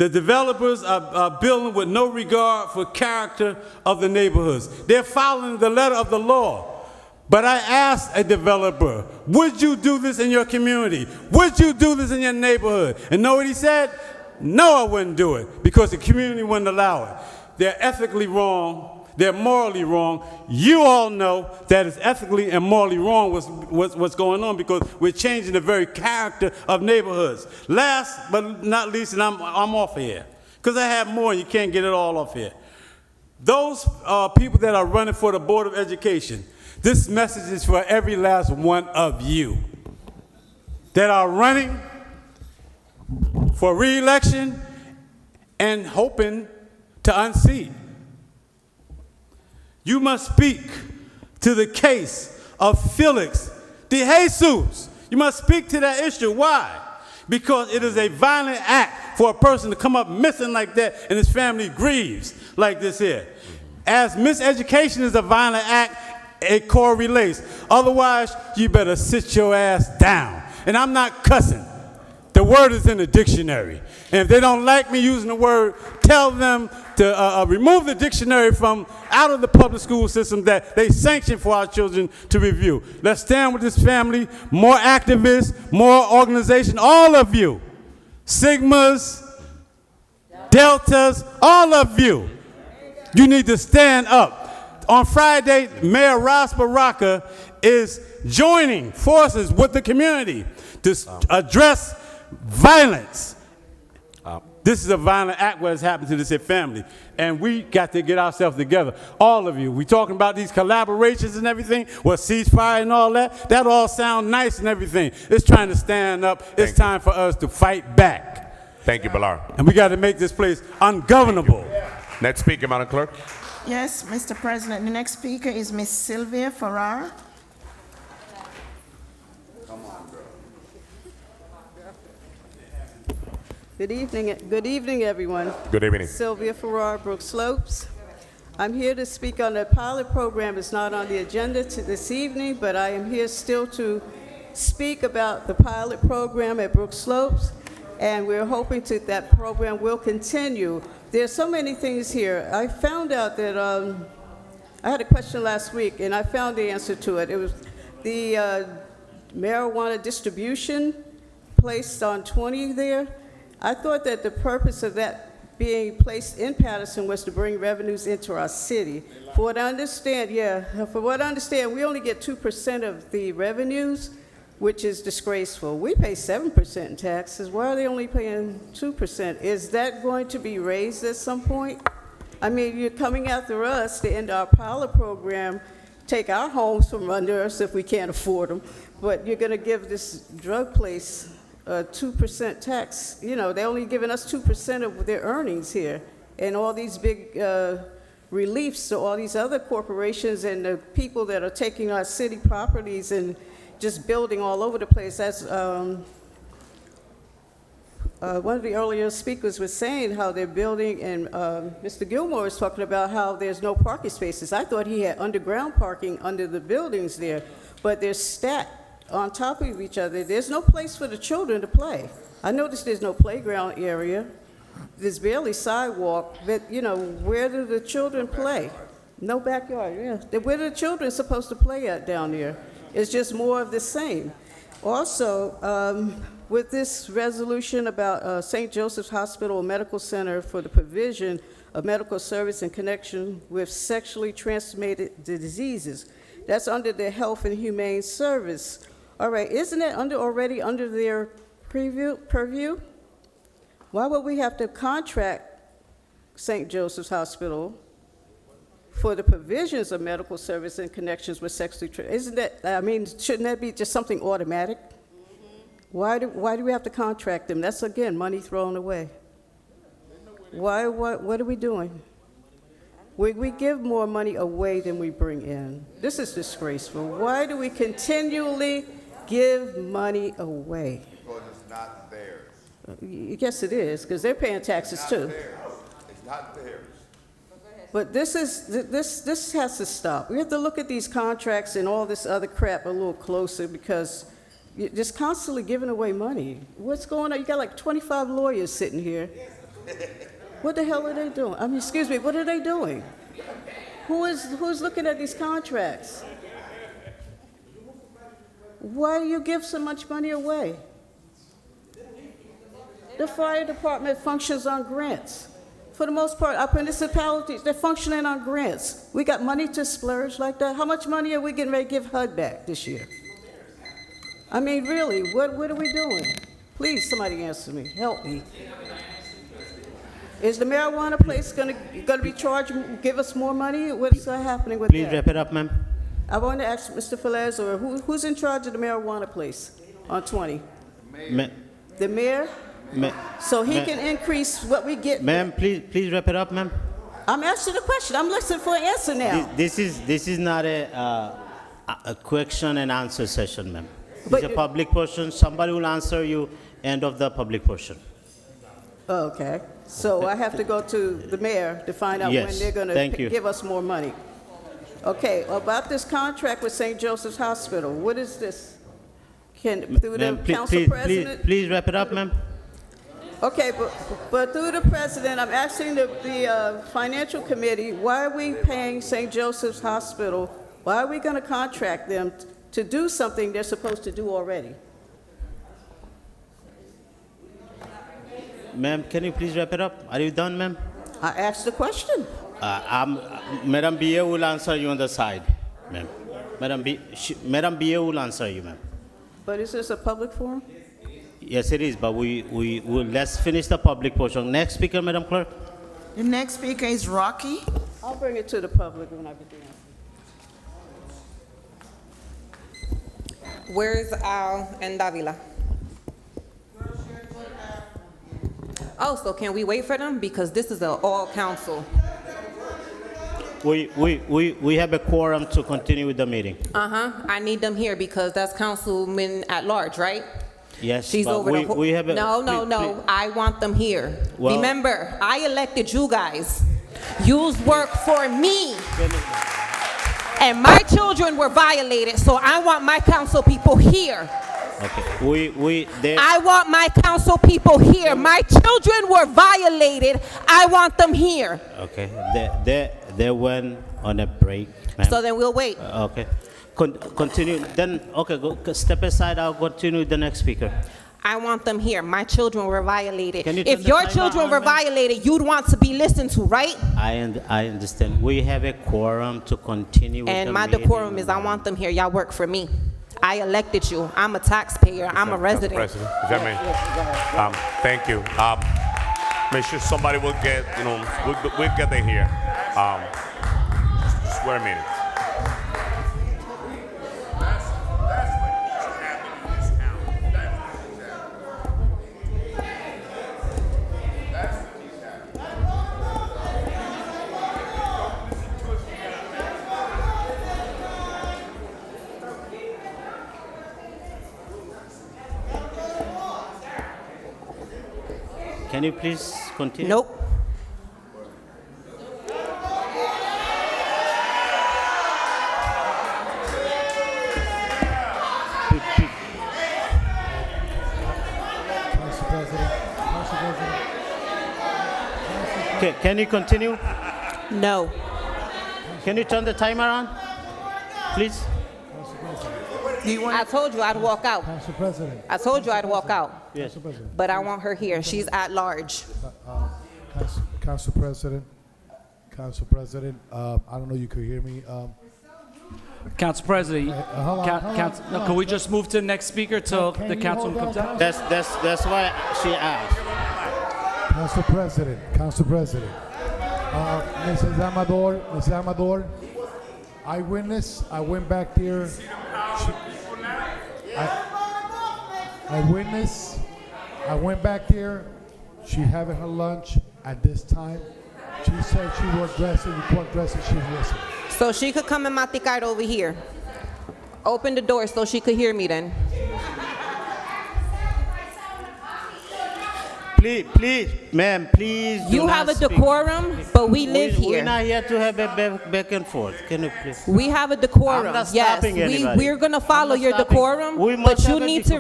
The developers are building with no regard for character of the neighborhoods. They're following the letter of the law. But I asked a developer, would you do this in your community? Would you do this in your neighborhood? And know what he said? No, I wouldn't do it because the community wouldn't allow it. They're ethically wrong. They're morally wrong. You all know that it's ethically and morally wrong what's going on because we're changing the very character of neighborhoods. Last but not least, and I'm off of here because I have more and you can't get it all off here. Those people that are running for the Board of Education, this message is for every last one of you that are running for re-election and hoping to unseat. You must speak to the case of Felix de Jesus. You must speak to that issue. Why? Because it is a violent act for a person to come up missing like that and his family grieves like this here. As miseducation is a violent act, it correlates. Otherwise, you better sit your ass down. And I'm not cussing. The word is in the dictionary. And if they don't like me using the word, tell them to remove the dictionary from out of the public school system that they sanction for our children to review. Let's stand with this family, more activists, more organization, all of you, Sigmas, Deltas, all of you. You need to stand up. On Friday, Mayor Ras Baraka is joining forces with the community to address violence. This is a violent act what has happened to this here family. And we got to get ourselves together. All of you. We talking about these collaborations and everything, ceasefire and all that. That all sound nice and everything. It's trying to stand up. It's time for us to fight back. Thank you, Bilar. And we got to make this place ungovernable. Next speaker, Madam Clerk. Yes, Mr. President. The next speaker is Miss Sylvia Farrar. Good evening, everyone. Good evening. Sylvia Farrar, Brook Slopes. I'm here to speak on the pilot program. It's not on the agenda this evening, but I am here still to speak about the pilot program at Brook Slopes, and we're hoping that program will continue. There's so many things here. I found out that I had a question last week, and I found the answer to it. It was the marijuana distribution placed on 20 there. I thought that the purpose of that being placed in Paterson was to bring revenues into our city. For what I understand, we only get 2% of the revenues, which is disgraceful. We pay 7% in taxes. Why are they only paying 2%? Is that going to be raised at some point? I mean, you're coming after us to end our pilot program, take our homes from under us if we can't afford them, but you're going to give this drug place 2% tax. You know, they're only giving us 2% of their earnings here. And all these big reliefs to all these other corporations and the people that are taking our city properties and just building all over the place. That's one of the earlier speakers was saying how they're building, and Mr. Gilmore was talking about how there's no parking spaces. I thought he had underground parking under the buildings there, but they're stacked on top of each other. There's no place for the children to play. I noticed there's no playground area. There's barely sidewalk, but you know, where do the children play? No backyard, yeah. Where are the children supposed to play at down there? It's just more of the same. Also, with this resolution about St. Joseph's Hospital Medical Center for the provision of medical service in connection with sexually transmitted diseases, that's under the Health and Humane Service. All right, isn't it already under their purview? Why would we have to contract St. Joseph's Hospital for the provisions of medical service in connections with sexually isn't that, I mean, shouldn't that be just something automatic? Why do we have to contract them? That's, again, money thrown away. What are we doing? We give more money away than we bring in. This is disgraceful. Why do we continually give money away? Because it's not theirs. Yes, it is, because they're paying taxes too. It's not theirs. But this has to stop. We have to look at these contracts and all this other crap a little closer, because you're just constantly giving away money. What's going on? You got like 25 lawyers sitting here. What the hell are they doing? I mean, excuse me, what are they doing? Who's looking at these contracts? Why do you give so much money away? The fire department functions on grants. For the most part, our municipalities, they're functioning on grants. We got money to splurge like that? How much money are we getting ready to give HUD back this year? I mean, really, what are we doing? Please, somebody answer me, help me. Is the marijuana place gonna be charged, give us more money? What's happening with Please that? wrap it up, ma'am. I want to ask Mr. Falez, or who's in charge of the marijuana place on 20? The mayor? So he can increase what we get. Ma'am, please wrap it up, ma'am. I'm asking the question. I'm listening for an answer now. This is not a question and answer session, ma'am. But It's a public portion. Somebody will answer you. End of the public portion. Okay. So I have to go to the mayor to find out when Yes, they're going thank you. to give us more money. Okay. About this contract with St. Joseph's Hospital, what is this? Through the Ma'am, council president? please wrap it up, ma'am. Okay, but through the president, I'm asking the financial committee, why are we paying St. Joseph's Hospital? Why are we going to contract them to do something they're supposed to do already? Ma'am, can you please wrap it up? Are you done, ma'am? I asked the question. Madam BA will answer you on the side, ma'am. Madam BA will answer you, ma'am. But is this a public forum? Yes, it is, but we will, let's finish the public portion. Next speaker, Madam Clerk. The next speaker is Rocky. I'll bring it to the public when I get the answer. Where's Al and Davila? Oh, so can we wait for them? Because this is an all council. We have a quorum to continue with the meeting. I need them here because that's councilman at large, right? Yes, She's but over the whole. we have a. No. I want them here. Well- Remember, I elected you guys. Yous work for me. And my children were violated, so I want my council people here. Okay, I want my council people here. My children were violated. I want them here. Okay, they went on a break, ma'am. So then we'll wait. Okay, continue. Then okay, step aside. I'll continue with the next speaker. I want them here. My children were violated. Can you turn If the your timer children on, were ma'am? violated, you'd want to be listened to, right? I understand. We have a quorum to continue with And the my meeting. decorum is I want them here. Y'all work for me. I elected you. I'm a taxpayer. I'm a resident. President, is that me? Thank you. Make sure somebody will get, we'll get them here. Just wait a minute. Can you please continue? Nope. Okay, can you continue? No. Can you turn the timer on, please? I told you I'd walk out. Council President. I told you I'd walk out. Yes. But I want her here. She's at large. Council President. Council President. I don't know. You could hear me. Council President, hold on, no, can we just move to the next speaker till Can the you council hold comes on, out? That's why she asked. Council President. Council President. Mrs. Amador. Eyewitness. I went back there. Eyewitness. I went back there. She having her lunch at this time. She said she was dressing. You weren't dressing. She was listening. So she could come and maticar over here. Open the door so she could hear me then. Please, ma'am, please. do You not have a speak. decorum, but we live We're here. not here to have a back and forth. Can you please? We have a decorum. I'm not Yes, stopping anybody. we're going to follow I'm not your stopping. decorum, We but must you have a need to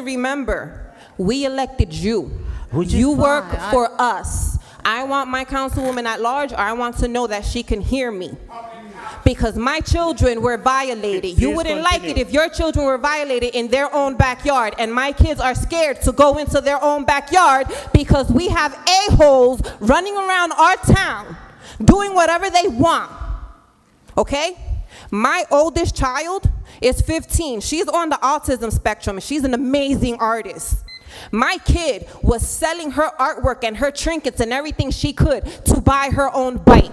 remember, we elected you. You work for us. I want my councilwoman at large, or I want to know that she can hear me. Because my children were violated. You wouldn't like it if your children were violated in their own backyard, and my kids are scared to go into their own backyard because we have a-holes running around our town doing whatever they want. Okay? My oldest child is 15. She's on the autism spectrum, and she's an amazing artist. My kid was selling her artwork and her trinkets and everything she could to buy her own bike.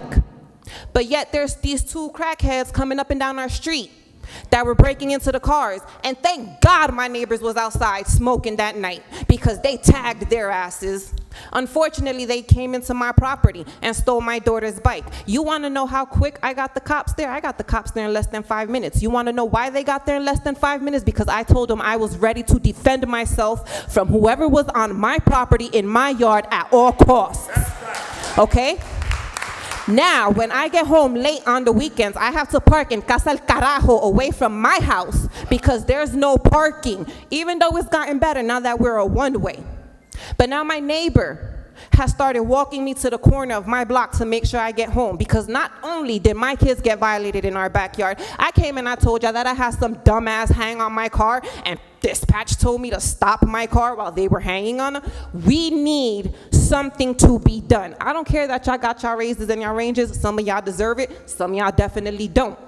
But yet there's these two crackheads coming up and down our street that were breaking into the cars. And thank God my neighbors was outside smoking that night because they tagged their asses. Unfortunately, they came into my property and stole my daughter's bike. You want to know how quick I got the cops there? I got the cops there in less than 5 minutes. You want to know why they got there in less than 5 minutes? Because I told them I was ready to defend myself from whoever was on my property in my yard at all costs. Okay? Now, when I get home late on the weekends, I have to park in Casa El Carajo away from my house because there's no parking, even though it's gotten better now that we're a one-way. But now my neighbor has started walking me to the corner of my block to make sure I get home, because not only did my kids get violated in our backyard, I came and I told y'all that I had some dumbass hang on my car, and dispatch told me to stop my car while they were hanging on them. We need something to be done. I don't care that y'all got y'all raises and y'all ranges. Some of y'all deserve it. Some of y'all definitely don't.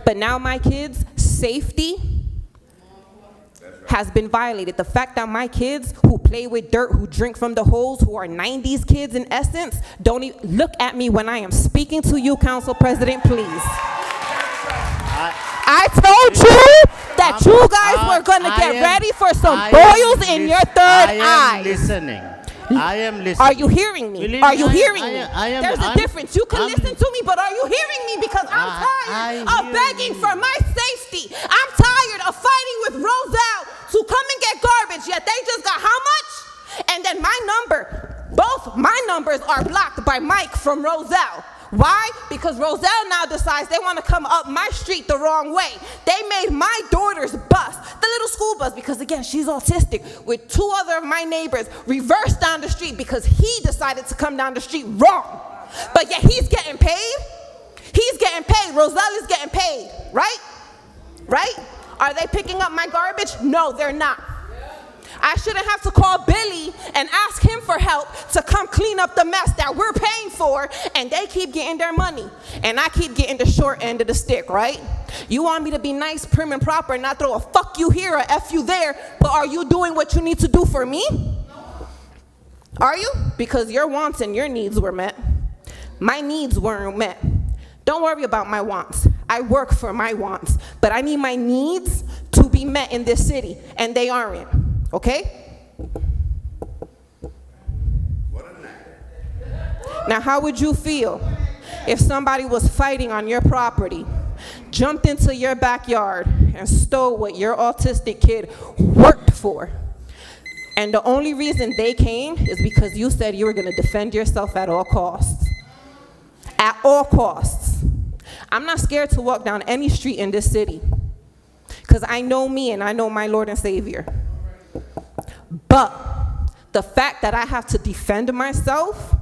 But now my kids' safety has been violated. The fact that my kids who play with dirt, who drink from the hose, who are 90s kids in essence, don't even look at me when I am speaking to you, Council President, please. I told you that you guys were going to get ready for some boils in your third eye. I am listening. I am listening. Are you hearing me? Are you hearing me? There's a difference. You can listen to me, but are you hearing me? Because I'm tired of begging for my safety. I'm tired of fighting with Roselle to come and get garbage, yet they just got how much? And then my number, both my numbers are blocked by Mike from Roselle. Why? Because Roselle now decides they want to come up my street the wrong way. They made my daughter's bus, the little school bus, because again, she's autistic, with two other of my neighbors, reverse down the street because he decided to come down the street wrong. But yet he's getting paid. He's getting paid. Roselle is getting paid, right? Right? Are they picking up my garbage? No, they're not. I shouldn't have to call Billy and ask him for help to come clean up the mess that we're paying for, and they keep getting their money, and I keep getting the short end of the stick, right? You want me to be nice, prim, and proper, and not throw a fuck you here or F you there, but are you doing what you need to do for me? Are you? Because your wants and your needs were met. My needs weren't met. Don't worry about my wants. I work for my wants, but I need my needs to be met in this city, and they aren't. Okay? Now, how would you feel if somebody was fighting on your property, jumped into your backyard, and stole what your autistic kid worked for? And the only reason they came is because you said you were going to defend yourself at all costs. At all costs. I'm not scared to walk down any street in this city because I know me and I know my Lord and Savior. But the fact that I have to defend myself,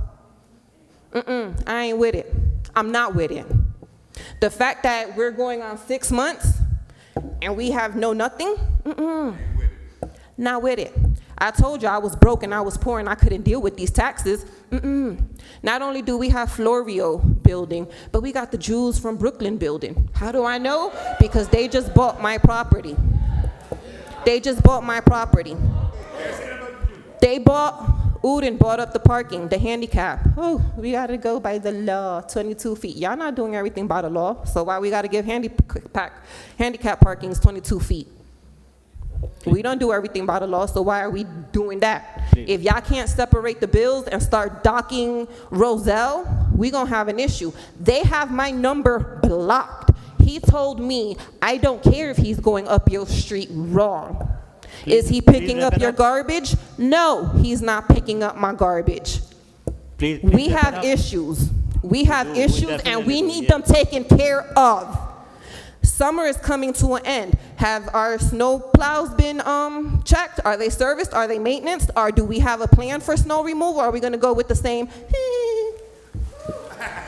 I ain't with it. I'm not with it. The fact that we're going on 6 months and we have nothing, not with it. I told you I was broke and I was poor and I couldn't deal with these taxes. Not only do we have Florio building, but we got the Jews from Brooklyn building. How do I know? Because they just bought my property. They just bought my property. They Uden bought up the parking, the handicap. Oh, we gotta go by the law, 22 feet. Y'all not doing everything by the law, so why we gotta give handicap parkings 22 feet? We don't do everything by the law, so why are we doing that? If y'all can't separate the bills and start docking Roselle, we gonna have an issue. They have my number blocked. He told me, I don't care if he's going up your street wrong. Is he picking up your garbage? No, he's not picking up my garbage. We have issues. We have issues and we need them taken care of. Summer is coming to an end. Have our snow plows been checked? Are they serviced? Are they maintenance? Or do we have a plan for snow removal? Or are we going to go with the same?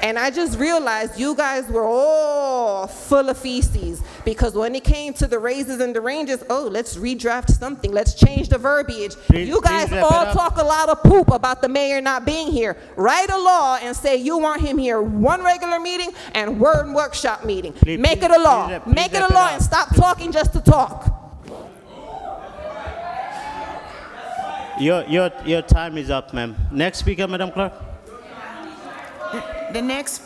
And I just realized you guys were all full of feces, because when it came to the raises and the ranges, oh, let's redraft something. Let's change the verbiage. You guys please wrap all it up. talk a lot of poop about the mayor not being here. Write a law and say you want him here one regular meeting and one workshop meeting. Make it a law. Make it a law and stop talking just to talk. Your time is up, ma'am. Next speaker, Madam Clerk. The next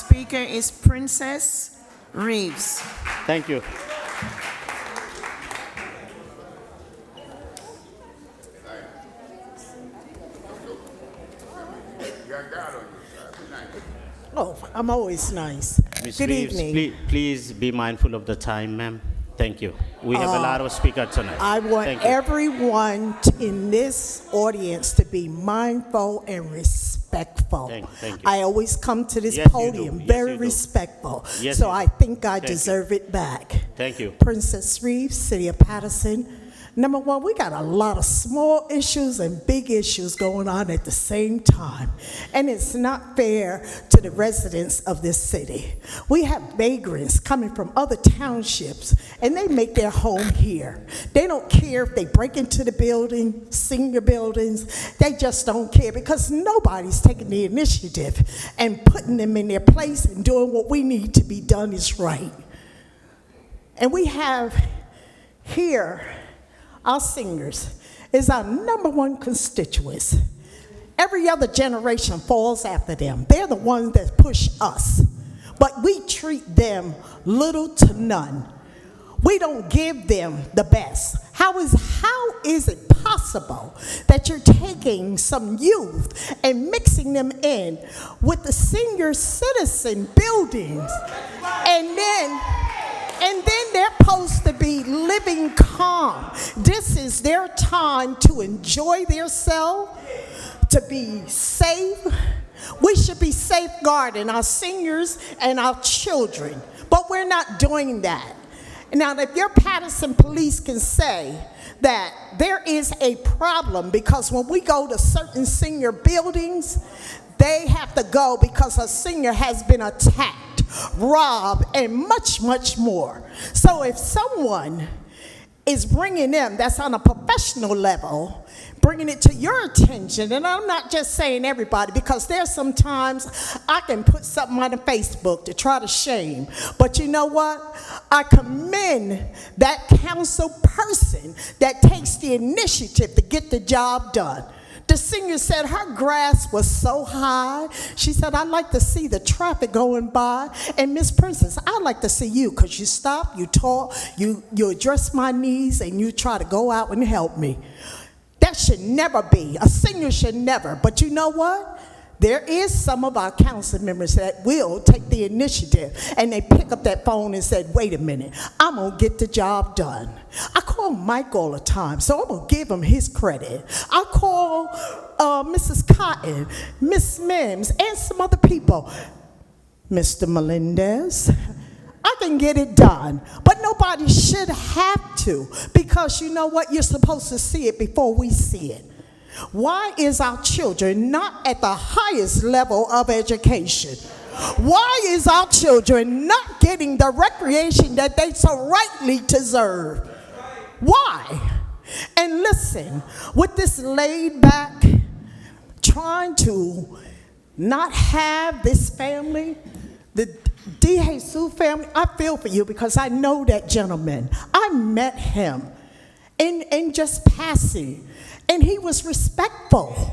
speaker is Princess Reeves. Thank you. Oh, I'm always nice. Ms. Good Reeves, evening. please be mindful of the time, ma'am. Thank you. We have a lot of speakers tonight. I want Thank you. everyone in this audience to be mindful and respectful. Thank you. I always come to this Yes, you podium do. Yes, very you do. respectful. Yes, so you I do. think I Thank you. deserve it back. Thank you. Princess Reeves, City of Paterson. Number one, we got a lot of small issues and big issues going on at the same time. And it's not fair to the residents of this city. We have vagrants coming from other townships, and they make their home here. They don't care if they break into the building, senior buildings. They just don't care, because nobody's taking the initiative and putting them in their place and doing what we need to be done is right. And we have here, our seniors is our number one constituents. Every other generation falls after them. They're the ones that push us, but we treat them little to none. We don't give them the best. How is it possible that you're taking some youth and mixing them in with the senior citizen buildings, and then they're supposed to be living calm? This is their time to enjoy themselves, to be safe. We should be safeguarding our seniors and our children, but we're not doing that. Now, if your Paterson police can say that there is a problem because when we go to certain senior buildings, they have to go because a senior has been attacked, robbed, and much, much more. So if someone is bringing them, that's on a professional level, bringing it to your attention, and I'm not just saying everybody, because there's sometimes I can put something on Facebook to try to shame, but you know what? I commend that council person that takes the initiative to get the job done. The senior said her grass was so high. She said, I'd like to see the traffic going by. And Miss Princess, I'd like to see you, because you stop, you talk, you address my needs, and you try to go out and help me. That should never be. A senior should never. But you know what? There is some of our council members that will take the initiative, and they pick up that phone and said, wait a minute, I'm going to get the job done. I call Mike all the time, so I'm going to give him his credit. I call Mrs. Cotton, Miss Mims, and some other people. Mr. Melendez, I can get it done, but nobody should have to, because you know what? You're supposed to see it before we see it. Why is our children not at the highest level of education? Why is our children not getting the recreation that they so rightly deserve? Why? And listen, with this laid back, trying to not have this family, the DeJesus family, I feel for you, because I know that gentleman. I met him in just passing, and he was respectful.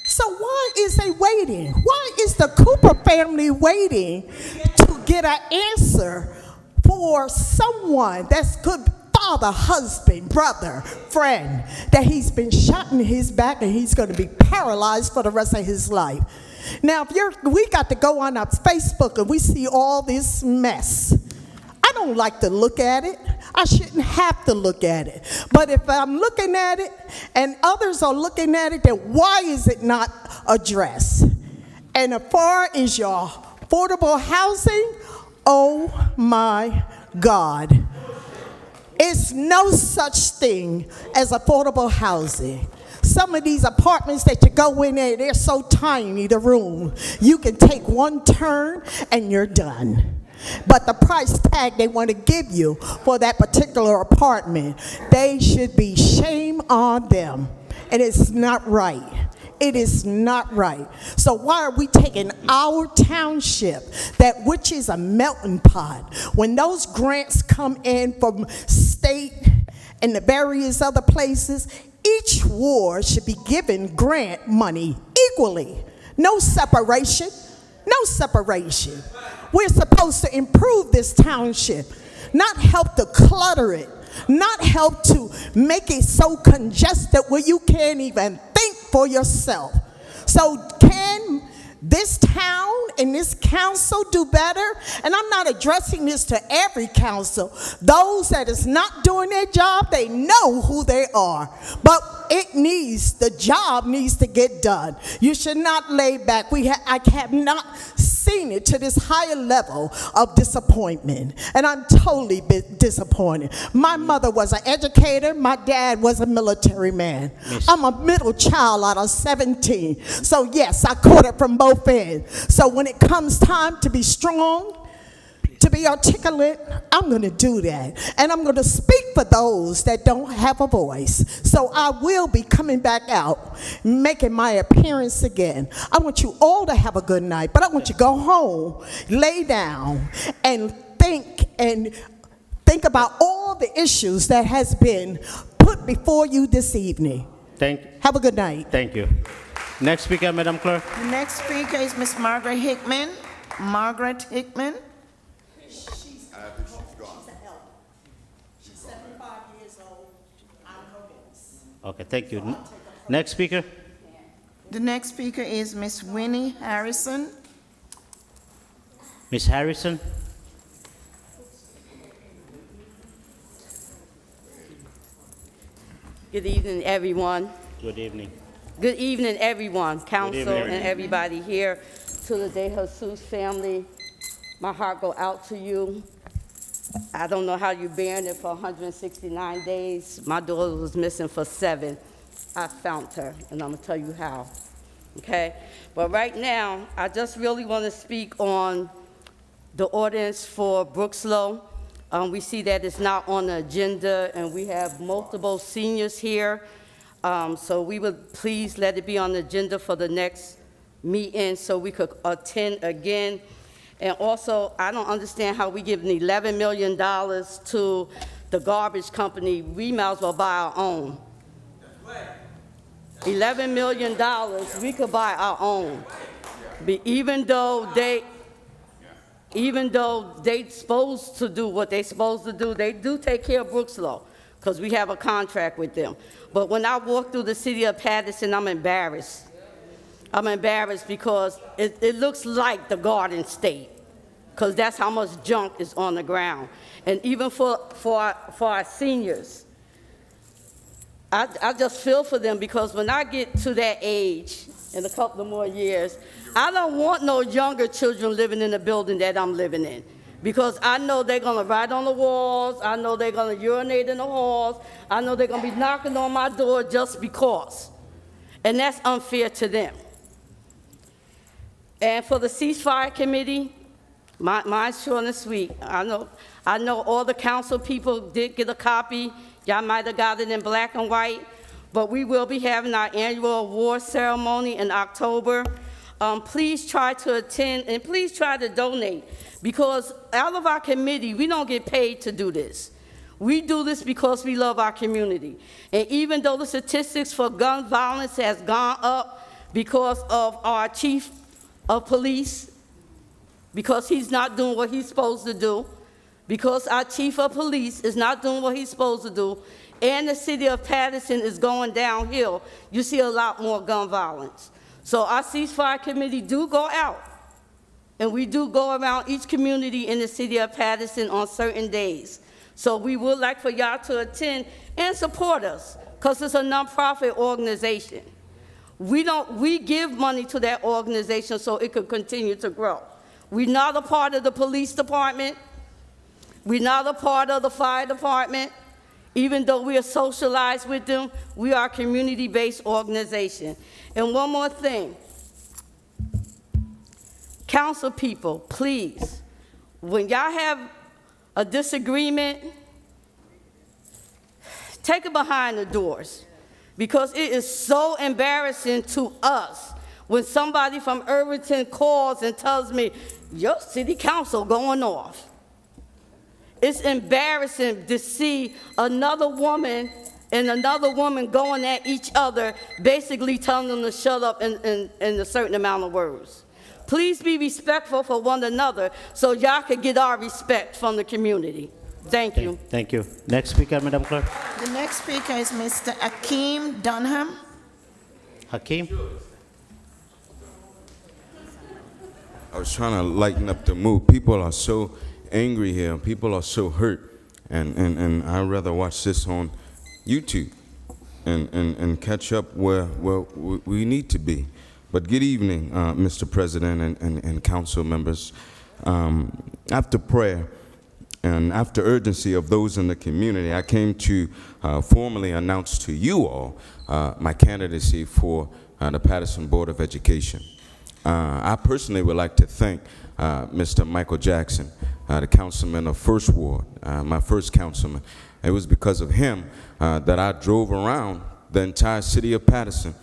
So why is they waiting? Why is the Cooper family waiting to get an answer for someone that's good father, husband, brother, friend, that he's been shot in his back and he's going to be paralyzed for the rest of his life? Now, we got to go on our Facebook and we see all this mess. I don't like to look at it. I shouldn't have to look at it. But if I'm looking at it and others are looking at it, then why is it not addressed? And as far as your affordable housing, oh my God. It's no such thing as affordable housing. Some of these apartments that you go in there, they're so tiny, the room. You can take one turn and you're done. But the price tag they want to give you for that particular apartment, they should be shame on them. And it's not right. It is not right. So why are we taking our township, that which is a melting pot, when those grants come in from state and the various other places, each ward should be given grant money equally. No separation. No separation. We're supposed to improve this township, not help to clutter it, not help to make it so congested where you can't even think for yourself. So can this town and this council do better? And I'm not addressing this to every council. Those that is not doing their job, they know who they are. But the job needs to get done. You should not lay back. I have not seen it to this higher level of disappointment. And I'm totally disappointed. My mother was an educator. My dad was a military man. I'm a middle child out of 17. So yes, I caught it from both ends. So when it comes time to be strong, to be articulate, I'm going to do that. And I'm going to speak for those that don't have a voice. So I will be coming back out, making my appearance again. I want you all to have a good night, but I want you to go home, lay down, and think about all the issues that has been put before you this evening. Have a good night. Thank you. Next speaker, Madam Clerk. The next speaker is Miss Margaret Hickman. Margaret Hickman. Okay, thank you. Next speaker. The next speaker is Miss Winnie Harrison. Miss Harrison. Good evening, everyone. Good evening. Good evening, everyone, council evening. and everybody here. To the De Jesus family, my heart go out to you. I don't know how you bearing it for 169 days. My daughter was missing for 7. I found her, and I'm gonna tell you how, okay? But right now, I just really wanna speak on the ordinance for Brookslow. We see that it's not on the agenda, and we have multiple seniors here. So we would please let it be on the agenda for the next meeting so we could attend again. And also, I don't understand how we give $11 million to the garbage company. We might as well buy our own. $11 million, we could buy our own. Even though they supposed to do what they supposed to do, they do take care of Brookslow because we have a contract with them. But when I walk through the city of Paterson, I'm embarrassed. I'm embarrassed because it looks like the Garden State, because that's how much junk is on the ground. And even for our seniors, I just feel for them, because when I get to that age, in a couple of more years, I don't want no younger children living in the building that I'm living in, because I know they're gonna write on the walls, I know they're gonna urinate in the halls, I know they're gonna be knocking on my door just because. And that's unfair to them. And for the Ceasefire Committee, mine's short and sweet. I know all the council people did get a copy. Y'all might have got it in black and white, but we will be having our annual award ceremony in October. Please try to attend, and please try to donate, because out of our committee, we don't get paid to do this. We do this because we love our community. And even though the statistics for gun violence has gone up because of our chief of police, because he's not doing what he's supposed to do, because our chief of police is not doing what he's supposed to do, and the city of Paterson is going downhill, you see a lot more gun violence. So our Ceasefire Committee do go out, and we do go around each community in the city of Paterson on certain days. So we would like for y'all to attend and support us, because it's a nonprofit organization. We give money to that organization so it could continue to grow. We're not a part of the police department. We're not a part of the fire department. Even though we are socialized with them, we are a community-based organization. And one more thing. Council people, please, when y'all have a disagreement, take it behind the doors, because it is so embarrassing to us when somebody from Irvington calls and tells me, your city council going off. It's embarrassing to see another woman and another woman going at each other, basically telling them to shut up in a certain amount of words. Please be respectful for one another so y'all can get our respect from the community. Thank you. Thank you. Next speaker, Madam Clerk. The next speaker is Mr. Akeem Dunham. Hakeem. I was trying to lighten up the mood. People are so angry here. People are so hurt. And I'd rather watch this on YouTube and catch up where we need to be. But good evening, Mr. President and council members. After prayer and after urgency of those in the community, I came to formally announce to you all my candidacy for the Paterson Board of Education. I personally would like to thank Mr. Michael Jackson, the councilman of First Ward, my first councilman. It was because of him that I drove around the entire city of Paterson.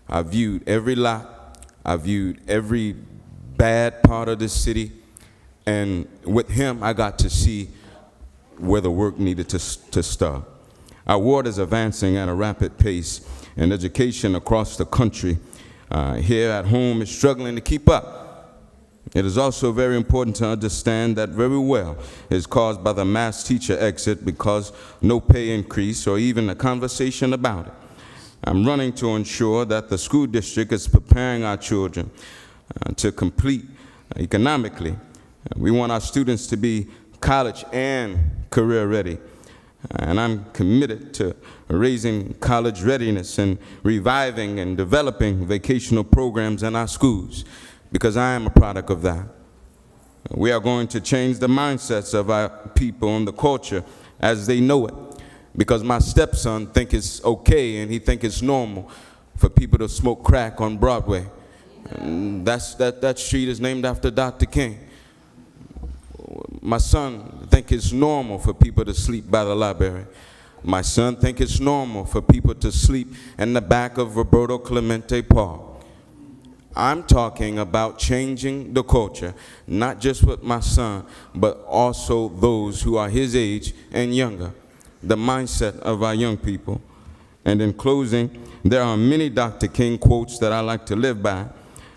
I viewed every lot, I viewed every bad part of the city, and with him I got to see where the work needed to start. Our ward is advancing at a rapid pace, and education across the country here at home is struggling to keep up. It is also very important to understand that very well is caused by the mass teacher exit because no pay increase or even a conversation about it. I'm running to ensure that the school district is preparing our children to complete economically. We want our students to be college and career ready. And I'm committed to raising college readiness and reviving and developing vocational programs in our schools, because I am a product of that. We are going to change the mindsets of our people and the culture as they know it, because my stepson think it's okay and he think it's normal for people to smoke crack on Broadway. And that street is named after Dr. King. My son think it's normal for people to sleep by the library. My son think it's normal for people to sleep in the back of Roberto Clemente Park. I'm talking about changing the culture, not just with my son, but also those who are his age and younger, the mindset of our young people. And in closing, there are many Dr. King quotes that I like to live by,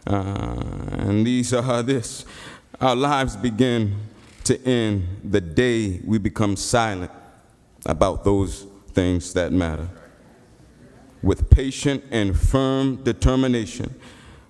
and these are this: our lives begin to end the day we become silent about those things that matter. With patient and firm determination,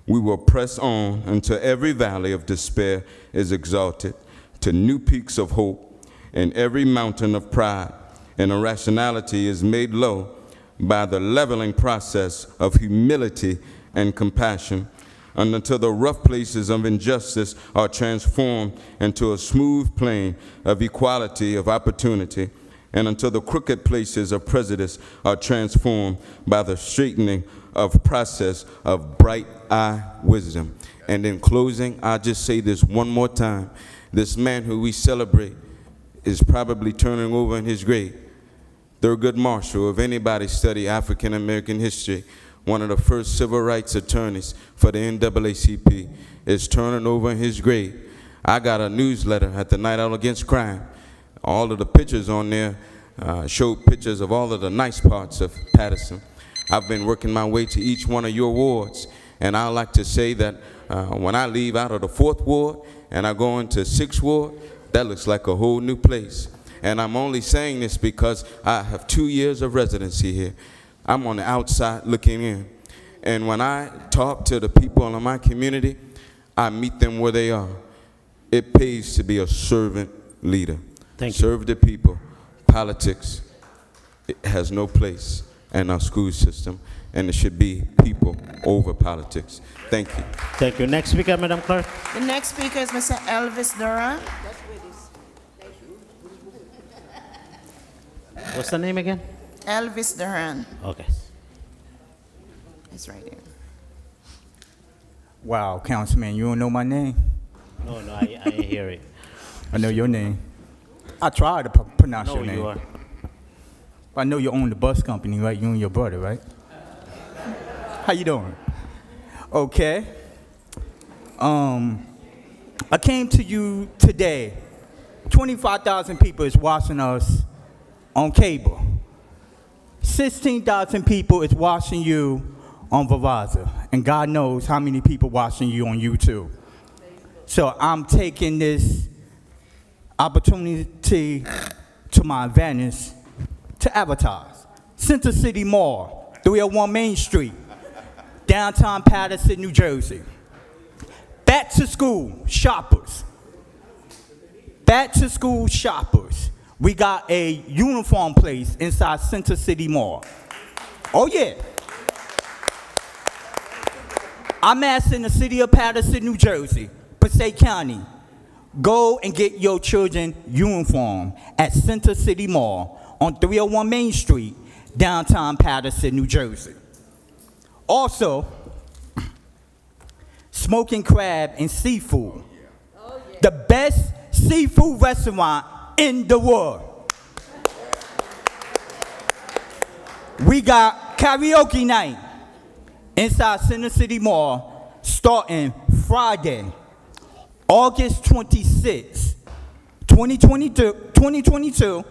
we will press on until every valley of despair is exalted to new peaks of hope, and every mountain of pride and irrationality is made low by the leveling process of humility and compassion, and until the rough places of injustice are transformed into a smooth plain of equality of opportunity, and until the crooked places of prejudice are transformed by the straightening of process of bright eye wisdom. And in closing, I'll just say this one more time. This man who we celebrate is probably turning over in his grave. Thurgood Marshall, if anybody study African American history, one of the first civil rights attorneys for the NAACP, is turning over in his grave. I got a newsletter at the Night Out Against Crime. All of the pictures on there showed pictures of all of the nice parts of Paterson. I've been working my way to each one of your wards, and I like to say that when I leave out of the 4th ward and I go into 6th ward, that looks like a whole new place. And I'm only saying this because I have 2 years of residency here. I'm on the outside looking in. And when I talk to the people in my community, I meet them where they are. It pays to be a servant leader. Thank you. Serve the people, politics has no place in our school system, and it should be people over politics. Thank you. Thank you. Next speaker, Madam Clerk. The next speaker is Mr. Elvis Duran. What's the name again? Elvis Duran. Okay. It's right here. Wow, Councilman, you don't know my name? No, I hear it. I know your name. I tried to pronounce No, your name. you are. I know you own the bus company, right? You and your brother, right? How you doing? Okay. I came to you today. 25,000 people is watching us on cable. 16,000 people is watching you on Verizon. And God knows how many people watching you on YouTube. So I'm taking this opportunity to my advantage to advertise. Center City Mall, 301 Main Street, downtown Paterson, New Jersey. Back to school shoppers. Back to school shoppers. We got a uniform place inside Center City Mall. Oh yeah. I'm asking the city of Paterson, New Jersey, Passaic County, go and get your children uniform at Center City Mall on 301 Main Street, downtown Paterson, New Jersey. Also, Smoking Crab and Seafood, the best seafood restaurant in the world. We got karaoke night inside Center City Mall starting Friday, August 26, 2022,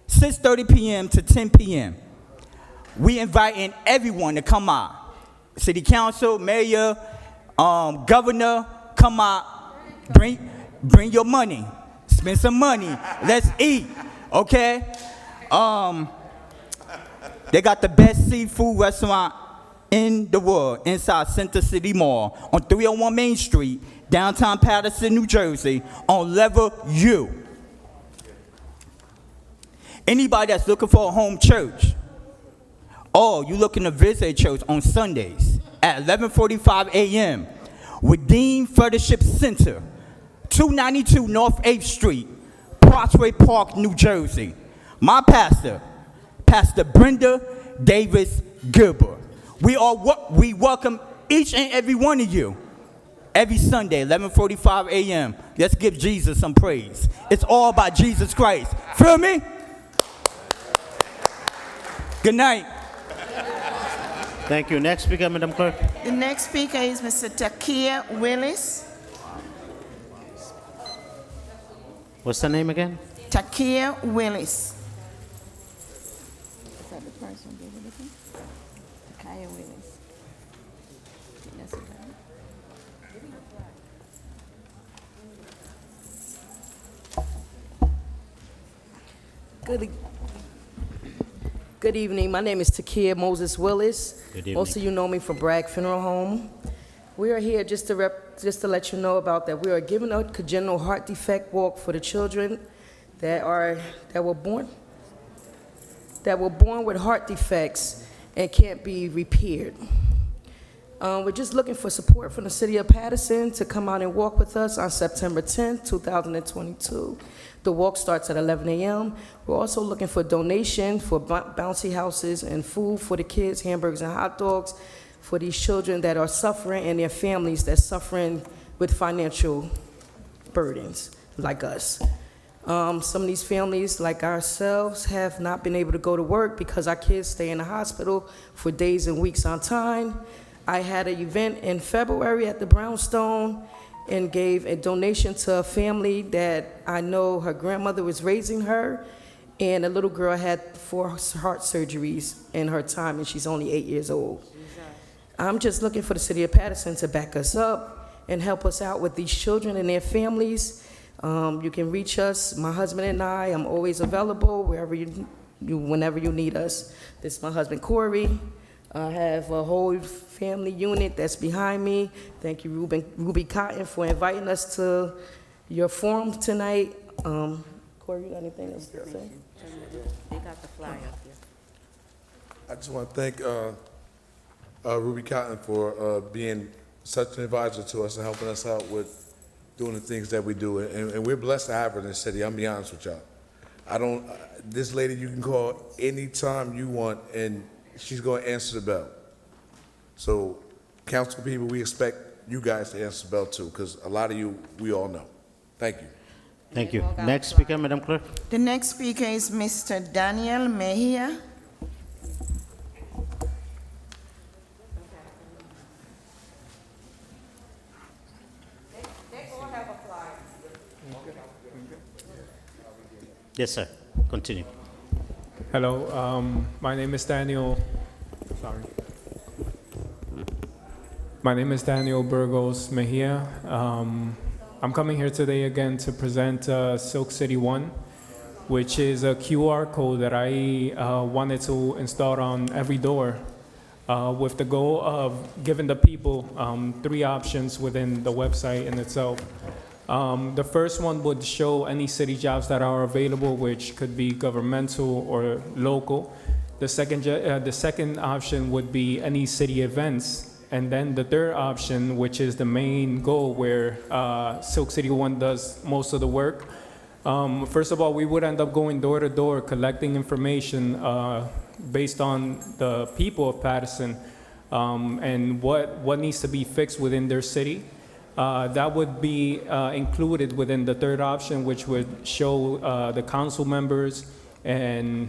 6:30 p.m. to 10 p.m. We inviting everyone to come out. City Council, Mayor, Governor, come out. Bring your money. Spend some money. Let's eat. Okay? They got the best seafood restaurant in the world inside Center City Mall on 301 Main Street, downtown Paterson, New Jersey, on level U. Anybody that's looking for a home church, or you looking to visit a church on Sundays at 11:45 a.m. Redeem Fellowship Center, 292 North 8th Street, Prospect Park, New Jersey. My pastor, Pastor Brenda Davis Gilbert. We welcome each and every one of you every Sunday, 11:45 a.m. Let's give Jesus some praise. It's all about Jesus Christ. Feel me? Good night. Thank you. Next speaker, Madam Clerk. The next speaker is Mr. Takia Willis. What's the name again? Takia Willis. Is that the person we were looking? Takia Willis. Yes, Good evening. My name is Takia Moses Willis. Good evening. Most of you know me from Bragg Funeral Home. We are here just to let you know about that. We are giving a congenital heart defect walk for the children that were born with heart defects and can't be repaired. We're just looking for support from the city of Paterson to come out and walk with us on September 10th, 2022. The walk starts at 11 a.m. We're also looking for donation for bouncy houses and food for the kids, hamburgers and hot dogs for these children that are suffering and their families that's suffering with financial burdens like us. Some of these families, like ourselves, have not been able to go to work because our kids stay in the hospital for days and weeks on time. I had an event in February at the Brownstone and gave a donation to a family that I know her grandmother was raising her, and a little girl had 4 heart surgeries in her time, and she's only 8 years old. I'm just looking for the city of Paterson to back us up and help us out with these children and their families. You can reach us, my husband and I'm always available whenever you need us. This is my husband, Corey. I have a whole family unit that's behind me. Thank you, Ruby Cotton, for inviting us to your forum tonight. Corey, you got anything else to say? They got the flyer up here. I just want to thank Ruby Cotton for being such an advisor to us and helping us out with doing the things that we do. And we're blessed to have her in the city. I'm be honest with y'all. This lady you can call anytime you want, and she's going to answer the bell. So, council people, we expect you guys to answer the bell too, because a lot of you, we all know. Thank you. Thank you. Next speaker, Madam Clerk. The next speaker is Mr. Daniel Mejia. Yes, sir. Continue. Hello, my name is Daniel. Sorry. My name is Daniel Burgos Mejia. I'm coming here today again to present Silk City 1, which is a QR code that I wanted to install on every door with the goal of giving the people 3 options within the website in itself. The first one would show any city jobs that are available, which could be governmental or local. The second option would be any city events. And then the third option, which is the main goal where Silk City 1 does most of the work. First of all, we would end up going door to door, collecting information based on the people of Paterson and what needs to be fixed within their city. That would be included within the third option, which would show the council members, and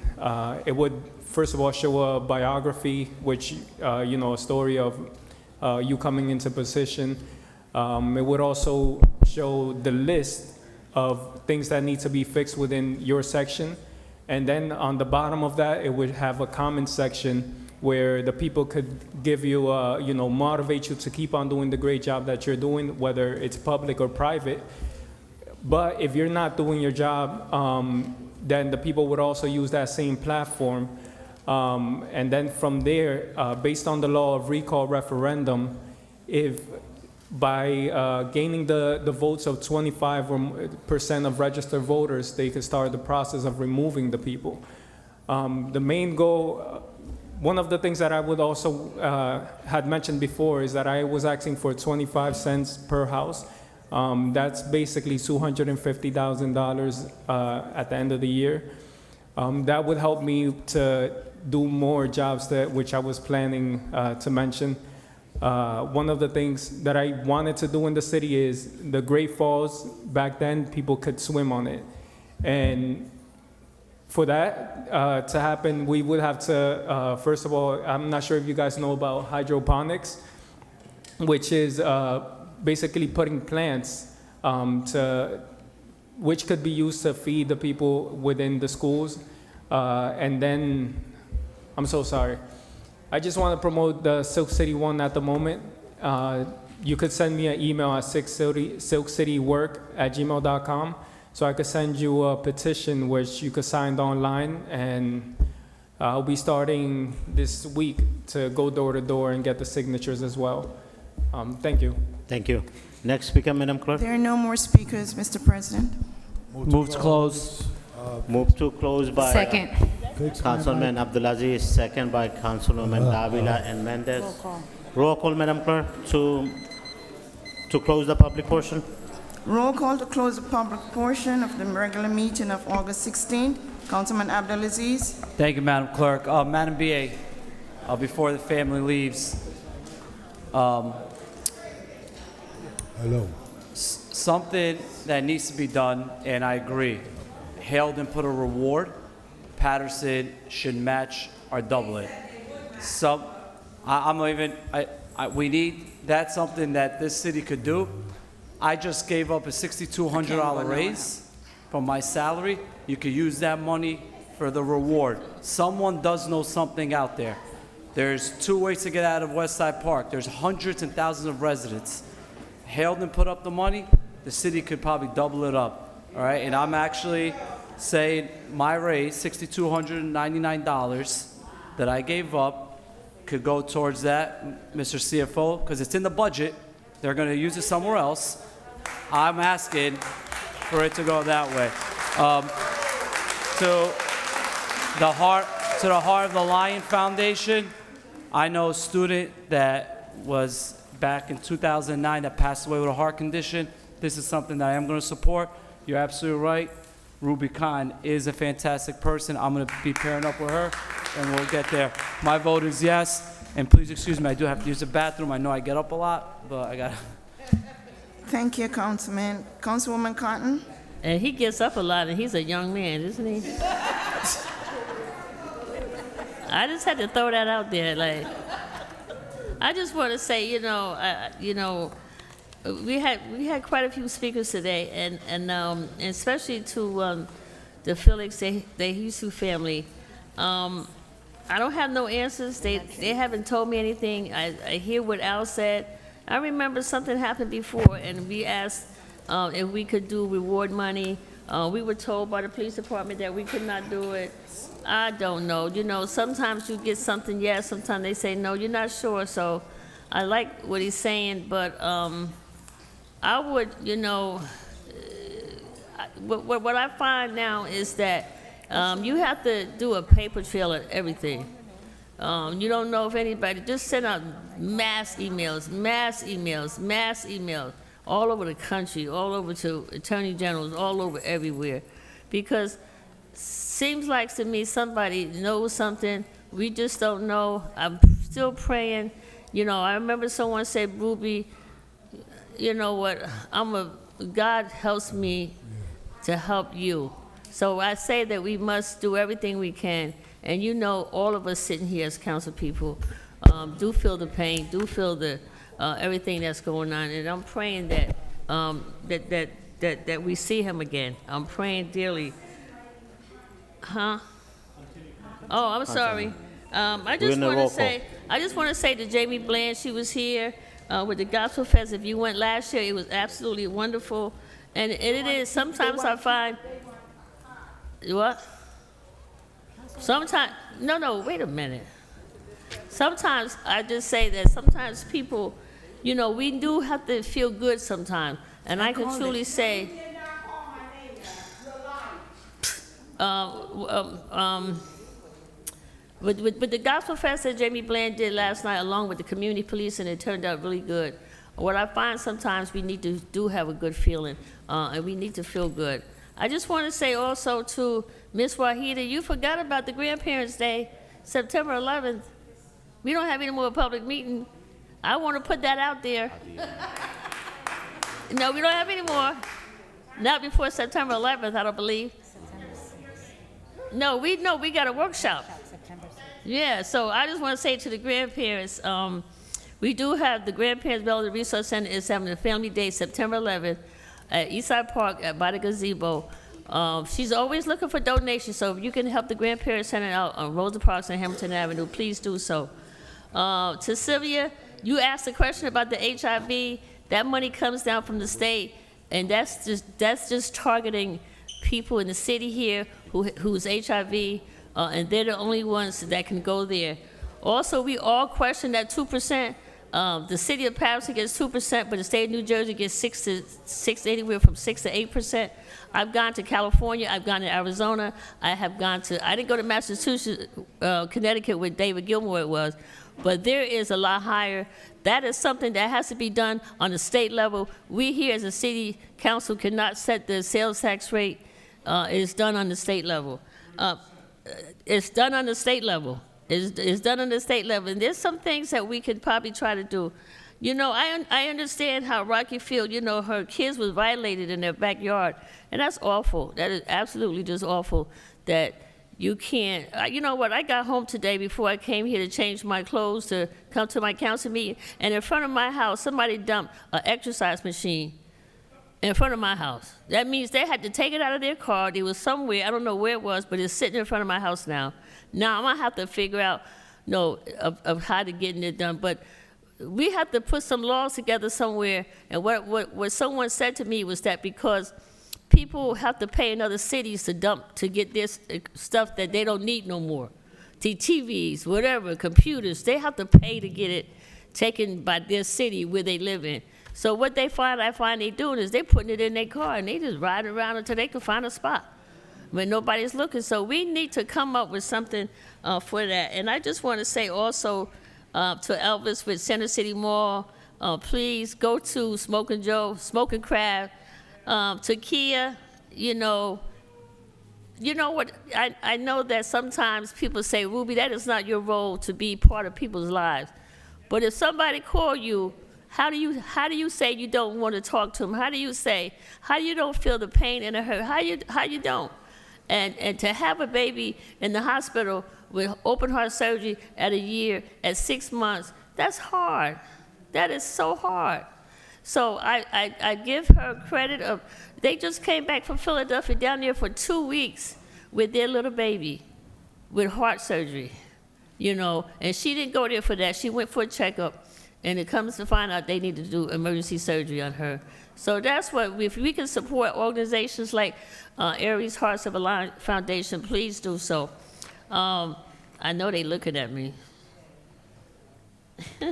it would, first of all, show a biography, which, a story of you coming into position. It would also show the list of things that need to be fixed within your section. And then on the bottom of that, it would have a comment section where the people could give you, motivate you to keep on doing the great job that you're doing, whether it's public or private. But if you're not doing your job, then the people would also use that same platform. And then from there, based on the law of recall referendum, if by gaining the votes of 25% of registered voters, they could start the process of removing the people. The main goal, one of the things that I would also had mentioned before is that I was asking for 25 cents per house. That's basically $250,000 at the end of the year. That would help me to do more jobs which I was planning to mention. One of the things that I wanted to do in the city is the Great Falls. Back then, people could swim on it. And for that to happen, we would have to, first of all, I'm not sure if you guys know about hydroponics, which is basically putting plants which could be used to feed the people within the schools. And then, I'm so sorry. I just want to promote the Silk City 1 at the moment. You could send me an email at silkcitywork@gmail.com. So I could send you a petition which you could sign online, and I'll be starting this week to go door to door and get the signatures as well. Thank you. Thank you. Next speaker, Madam Clerk. There are no more speakers, Mr. President. Move to close. Move to close by Second. Councilman Abdulaziz, second by Councilwoman Davila and Mendez. Roll call, Madam Clerk, to close the public portion. Roll call to close the public portion of the regular meeting of August 16th. Councilman Abdulaziz. Thank you, Madam Clerk. Madam BA, before the family leaves, Hello. something that needs to be done, and I agree. Hailden put a reward. Paterson should match or double it. We need, that's something that this city could do. I just gave up a $6,200 raise from my salary. You could use that money for the reward. Someone does know something out there. There's 2 ways to get out of West Side Park. There's hundreds and thousands of residents. Hailden put up the money, the city could probably double it up, all right? And I'm actually saying my raise, $6,299 that I gave up, could go towards that, Mr. CFO, because it's in the budget. They're going to use it somewhere else. I'm asking for it to go that way. to the Heart of the Lion Foundation. I know a student that was back in 2009 that passed away with a heart condition. This is something that I am going to support. You're absolutely right. Ruby Khan is a fantastic person. I'm going to be pairing up with her, and we'll get there. My vote is yes. And please excuse me, I do have to use the bathroom. I know I get up a lot, but I got to. Thank you, Councilman. Councilwoman Cotton? And he gets up a lot, and he's a young man, isn't he? I just had to throw that out there. Like, I just want to say, we had quite a few speakers today, and especially to the Felix Dehisu family. I don't have no answers. They haven't told me anything. I hear what Al said. I remember something happened before, and we asked if we could do reward money. We were told by the police department that we could not do it. I don't know. Sometimes you get something yes, sometimes they say no. You're not sure. So I like what he's saying, but I would, what I find now is that you have to do a paper trail of everything. You don't know if anybody, just send out mass emails, all over the country, all over to attorney generals, all over everywhere. Because seems like to me somebody knows something, we just don't know. I'm still praying. I remember someone said, Ruby, you know what, God helps me to help you. So I say that we must do everything we can. And all of us sitting here as council people do feel the pain, do feel the everything that's going on. And I'm praying that that we see him again. I'm praying dearly. Huh? Oh, I'm sorry. I just want to say to Jamie Bland, she was here with the Gospel Fest. If you went last year, it was absolutely wonderful. And it is. Sometimes I find. What? Sometimes, no, wait a minute. Sometimes I just say that sometimes people, we do have to feel good sometimes. And I can truly say, with the Gospel Fest that Jamie Bland did last night, along with the community police, and it turned out really good. What I find sometimes we need to do have a good feeling, and we need to feel good. I just want to say also to Miss Wahida, you forgot about the Grandparents' Day, September 11th. We don't have any more public meeting. I want to put that out there. No, we don't have any more. Not before September 11th, I don't believe. No, we got a workshop. Yeah, so I just want to say to the grandparents, we do have the Grandparents Melody Resource Center is having a family day September 11th at Eastside Park by the gazebo. She's always looking for donations, so if you can help the Grandparents Center out on Rosa Parks and Hamilton Avenue, please do so. To Sylvia, you asked a question about the HIV. That money comes down from the state, and that's just targeting people in the city here who's HIV, and they're the only ones that can go there. Also, we all question that 2%. The city of Paterson gets 2%, but the state of New Jersey gets anywhere from 6 to 8%. I've gone to California, I've gone to Arizona, I didn't go to Massachusetts, Connecticut where David Gilmour it was, but there is a lot higher. That is something that has to be done on the state level. We here as a city council cannot set the sales tax rate. It's done on the state level. It's done on the state level. It's done on the state level. And there's some things that we could probably try to do. I understand how Rocky Field, her kids was violated in their backyard. And that's awful. That is absolutely just awful that you can't. You know what? I got home today before I came here to change my clothes to come to my council meeting. And in front of my house, somebody dumped an exercise machine in front of my house. That means they had to take it out of their car. It was somewhere, I don't know where it was, but it's sitting in front of my house now. Now I'm gonna have to figure out, of how to get it done. But we have to put some laws together somewhere. And what someone said to me was that because people have to pay in other cities to get this stuff that they don't need no more, TVs, whatever, computers, they have to pay to get it taken by their city where they live in. So what I find they doing is they putting it in their car and they just riding around until they can find a spot. when nobody's looking. So we need to come up with something for that. And I just want to say also to Elvis with Center City Mall, please go to Smoking Joe, Smoking Crab, to Kia, you know what, I know that sometimes people say, Ruby, that is not your role to be part of people's lives. But if somebody call you, how do you say you don't want to talk to them? How do you don't feel the pain and the hurt? How you don't? And to have a baby in the hospital with open heart surgery at a year, at 6 months, that's hard. That is so hard. So I give her credit of, they just came back from Philadelphia down there for 2 weeks with their little baby with heart surgery, and she didn't go there for that. She went for a checkup, and it comes to find out they need to do emergency surgery on her. So that's what, if we can support organizations like Aries Hearts of Alliance Foundation, please do so. I know they looking at me.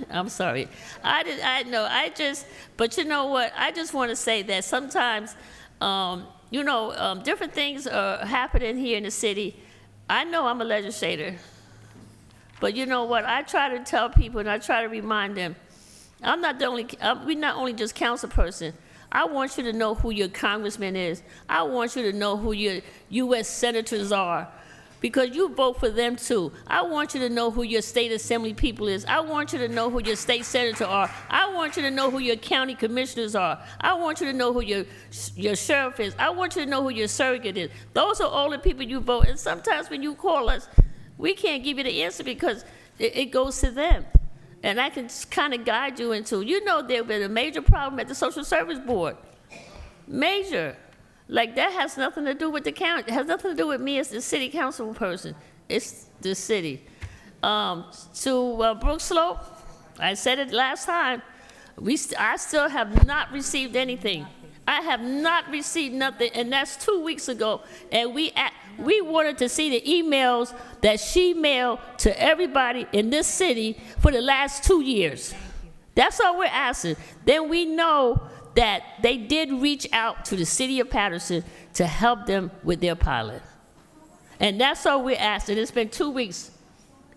I'm sorry. But you know what? I just want to say that sometimes, different things are happening here in the city. I know I'm a legislator, but you know what? I try to tell people and I try to remind them, we're not only just council person. I want you to know who your congressman is. I want you to know who your U.S. senators are, because you vote for them too. I want you to know who your state assembly people is. I want you to know who your state senator are. I want you to know who your county commissioners are. I want you to know who your sheriff is. I want you to know who your surrogate is. Those are all the people you vote. And sometimes when you call us, we can't give you the answer because it goes to them. And I can kind of guide you into, there's been a major problem at the Social Service Board. Major. Like, that has nothing to do with the county. It has nothing to do with me as the city council person. It's the city. To Brook Slope, I said it last time, I still have not received anything. I have not received nothing, and that's 2 weeks ago. And we wanted to see the emails that she mailed to everybody in this city for the last 2 years. That's all we're asking. Then we know that they did reach out to the city of Paterson to help them with their pilot. And that's all we're asking. It's been 2 weeks,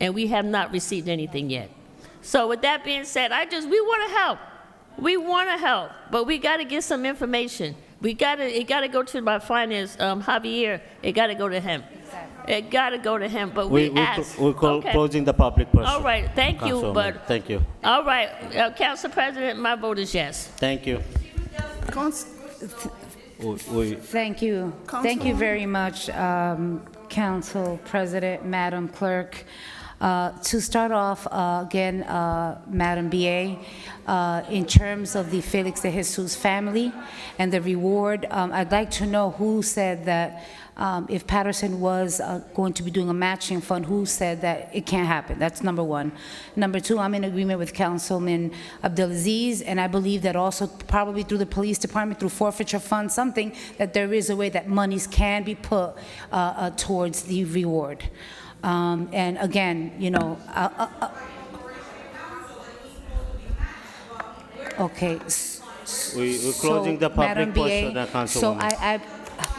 and we have not received anything yet. So with that being said, we want to help. We want to help, but we got to get some information. It got to go to my finance, Javier. It got to go to him. It got to go to him, but we asked. We're closing the public portion. All right, thank you, but. Thank you. All right, Council President, my vote is yes. Thank you. Thank you. Thank you very much, Council President, Madam Clerk. To start off, again, Madam BA, in terms of the Felix de Jesus family and the reward, I'd like to know who said that if Paterson was going to be doing a matching fund, who said that it can't happen? That's number one. Number two, I'm in agreement with Councilman Abdelaziz, and I believe that also probably through the police department, through forfeiture fund, something, that there is a way that monies can be put towards the reward. And again, okay. We're closing the public portion, Councilwoman.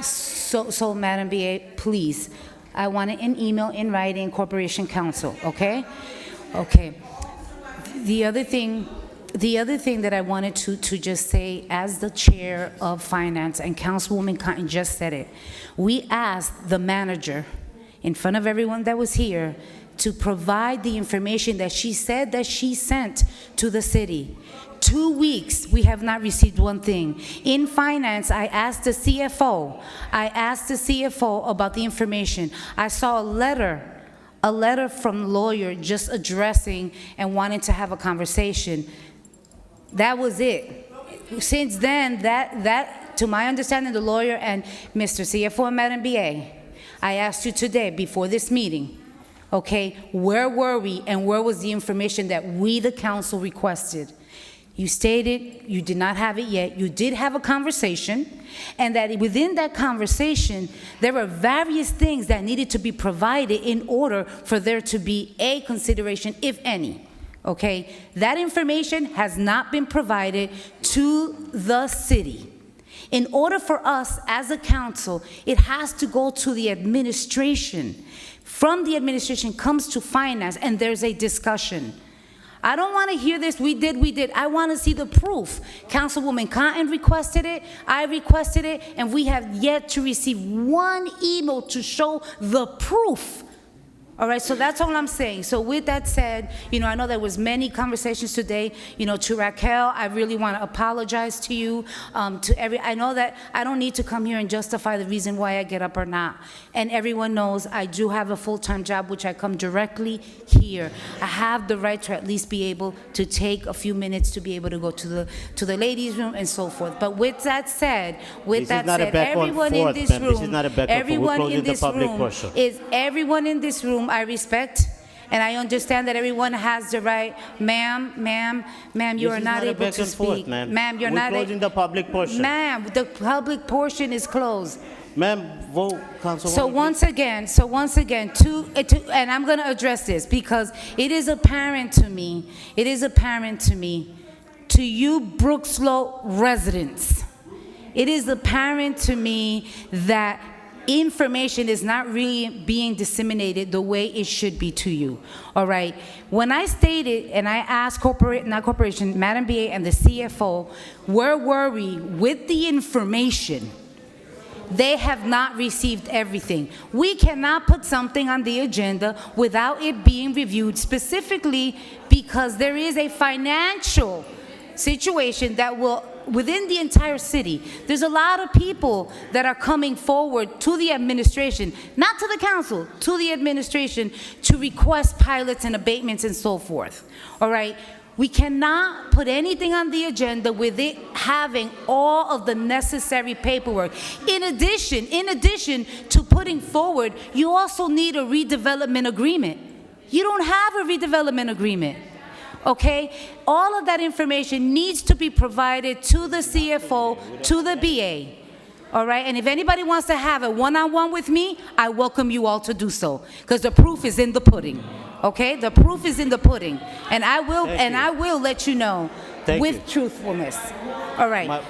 So, Madam BA, please, I want an email in writing, Corporation Council, okay? Okay. The other thing that I wanted to just say, as the chair of finance, and Councilwoman Cotton just said it, we asked the manager in front of everyone that was here to provide the information that she said that she sent to the city. 2 weeks, we have not received one thing. In finance, I asked the CFO about the information. I saw a letter from the lawyer just addressing and wanting to have a conversation. That was it. Since then, that to my understanding, the lawyer and Mr. CFO and Madam BA, I asked you today before this meeting, okay, where were we and where was the information that we, the council, requested? You stated you did not have it yet. You did have a conversation, and that within that conversation, there were various things that needed to be provided in order for there to be a consideration, if any. Okay? That information has not been provided to the city. In order for us as a council, it has to go to the administration. From the administration comes to finance, and there's a discussion. I don't want to hear this, we did. I want to see the proof. Councilwoman Cotton requested it, I requested it, and we have yet to receive one email to show the proof. All right, so that's all I'm saying. So with that said, I know there was many conversations today, to Raquel, I really want to apologize to you, I know that I don't need to come here and justify the reason why I get up or not. And everyone knows I do have a full-time job, which I come directly here. I have the right to at least be able to take a few minutes to be able to go to the ladies' room and so forth. But with that said, everyone in this room, I respect, and I understand that everyone has the right. Ma'am, you are not able to speak. Ma'am, you're not. We're closing the public portion. Ma'am, the public portion is closed. Ma'am, vote, Councilwoman. So once again, and I'm going to address this because it is apparent to me, to you Brookslow residents, it is apparent to me that information is not really being disseminated the way it should be to you, all right? When I stated, and I asked Madam BA and the CFO, where were we with the information? They have not received everything. We cannot put something on the agenda without it being reviewed, specifically because there is a financial situation that will, within the entire city, there's a lot of people that are coming forward to the administration, not to the council, to the administration, to request pilots and abatements and so forth, all right? We cannot put anything on the agenda with it having all of the necessary paperwork. In addition to putting forward, you also need a redevelopment agreement. You don't have a redevelopment agreement. Okay? All of that information needs to be provided to the CFO, to the BA. All right? And if anybody wants to have a one-on-one with me, I welcome you all to do so, because the proof is in the pudding. Okay? The proof is in the pudding. And I will let you know with truthfulness. All right.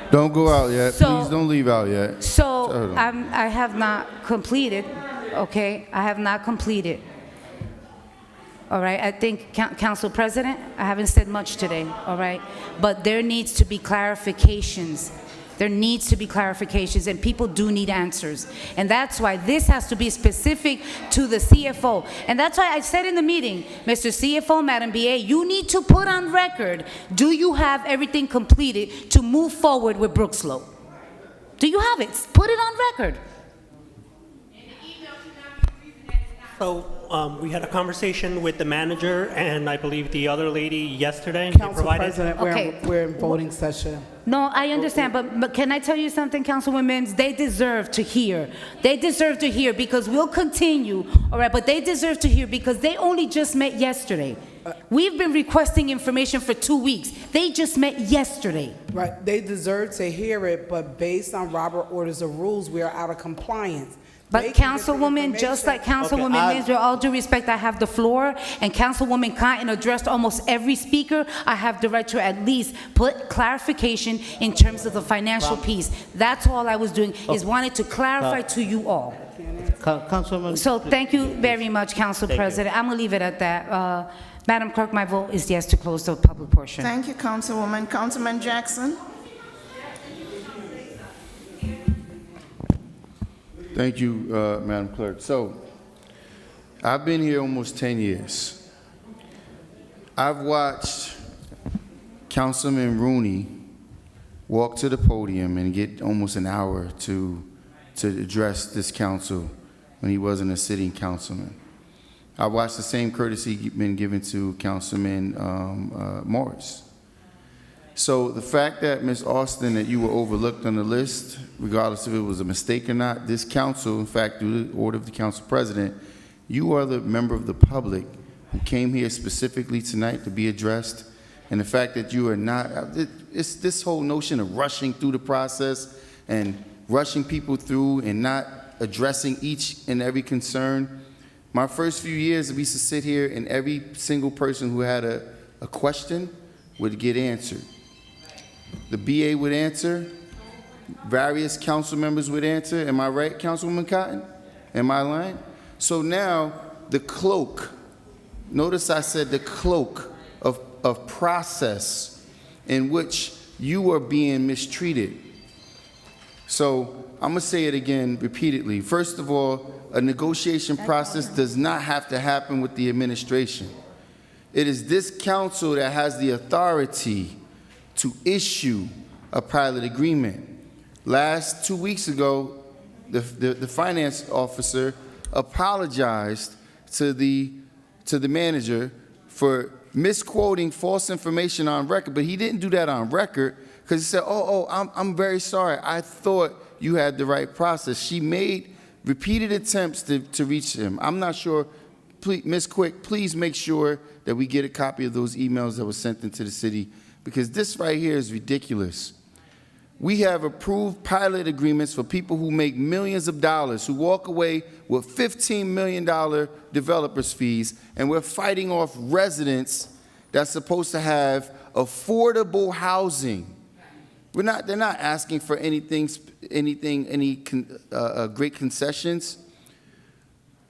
Don't go out yet. Please don't leave out yet. So I have not completed. Okay? I have not completed. All right, I think, Council President, I haven't said much today, all right? But there needs to be clarifications. There needs to be clarifications, and people do need answers. And that's why this has to be specific to the CFO. And that's why I said in the meeting, Mr. CFO, Madam BA, you need to put on record, do you have everything completed to move forward with Brookslow? Do you have it? Put it on record. So we had a conversation with the manager and I believe the other lady yesterday. Council President, we're in voting session. No, I understand, but can I tell you something, Councilwomen? They deserve to hear. They deserve to hear because we'll continue, all right? But they deserve to hear because they only just met yesterday. We've been requesting information for 2 weeks. They just met yesterday. Right, they deserve to hear it, but based on Robert Orders of Rules, we are out of compliance. But Councilwoman, just like Councilwoman Mims, with all due respect, I have the floor, and Councilwoman Cotton addressed almost every speaker. I have the right to at least put clarification in terms of the financial piece. That's all I was doing, is wanted to clarify to you all. Councilwoman. So thank you very much, Council President. I'm gonna leave it at that. Madam Clerk, my vote is yes to close the public portion. Thank you, Councilwoman. Councilman Jackson? Thank you, Madam Clerk. So, I've been here almost 10 years. I've watched Councilman Rooney walk to the podium and get almost an hour to address this council when he wasn't a sitting councilman. I watched the same courtesy been given to Councilman Morris. So the fact that, Ms. Austin, that you were overlooked on the list, regardless if it was a mistake or not, this council, in fact, through the order of the council president, you are the member of the public who came here specifically tonight to be addressed. And the fact that you are not, it's this whole notion of rushing through the process and rushing people through and not addressing each and every concern. My first few years, we used to sit here and every single person who had a question would get answered. The BA would answer. Various council members would answer. Am I right, Councilwoman Cotton? Am I lying? So now, the cloak, notice I said the cloak of process in which you are being mistreated. So I'm gonna say it again repeatedly. First of all, a negotiation process does not have to happen with the administration. It is this council that has the authority to issue a pilot agreement. 2 weeks ago, the finance officer apologized to the manager for misquoting false information on record, but he didn't do that on record because he said, I'm very sorry. I thought you had the right process. She made repeated attempts to reach him. I'm not sure. Please, Ms. Quick, please make sure that we get a copy of those emails that were sent into the city, because this right here is ridiculous. We have approved pilot agreements for people who make millions of dollars, who walk away with $15 million developers fees, and we're fighting off residents that's supposed to have affordable housing. They're not asking for any great concessions.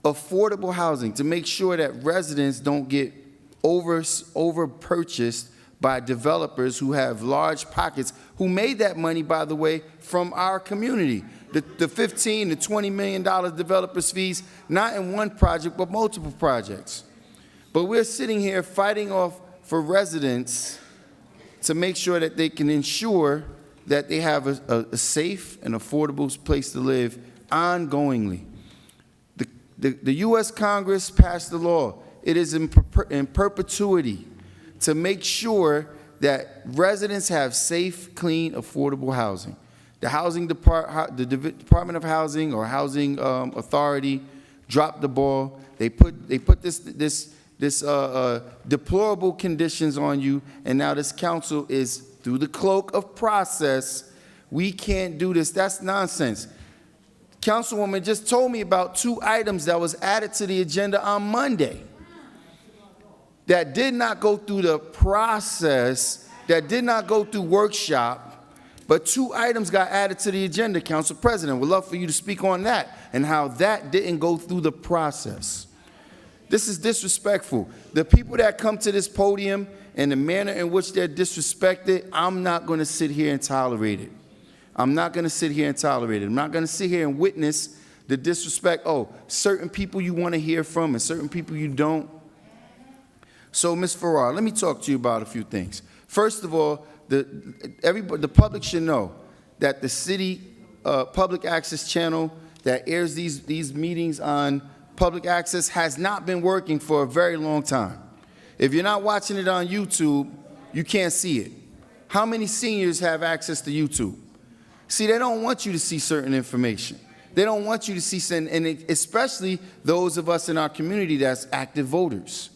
Affordable housing to make sure that residents don't get over purchased by developers who have large pockets, who made that money, by the way, from our community. The $15 to $20 million developers fees, not in one project, but multiple projects. But we're sitting here fighting off for residents to make sure that they can ensure that they have a safe and affordable place to live ongoingly. The U.S. Congress passed the law. It is in perpetuity to make sure that residents have safe, clean, affordable housing. The Department of Housing or Housing Authority dropped the ball. They put this deplorable conditions on you, and now this council is through the cloak of process. We can't do this. That's nonsense. Councilwoman just told me about 2 items that was added to the agenda on Monday that did not go through the process, that did not go through workshop, but 2 items got added to the agenda, Council President. We'd love for you to speak on that and how that didn't go through the process. This is disrespectful. The people that come to this podium and the manner in which they're disrespected, I'm not going to sit here and tolerate it. I'm not going to sit here and tolerate it. I'm not going to sit here and witness the disrespect. Certain people you want to hear from and certain people you don't. So, Ms. Farrar, let me talk to you about a few things. First of all, the public should know that the city public access channel that airs these meetings on public access has not been working for a very long time. If you're not watching it on YouTube, you can't see it. How many seniors have access to YouTube? See, they don't want you to see certain information. They don't want you to see, and especially those of us in our community that's active voters.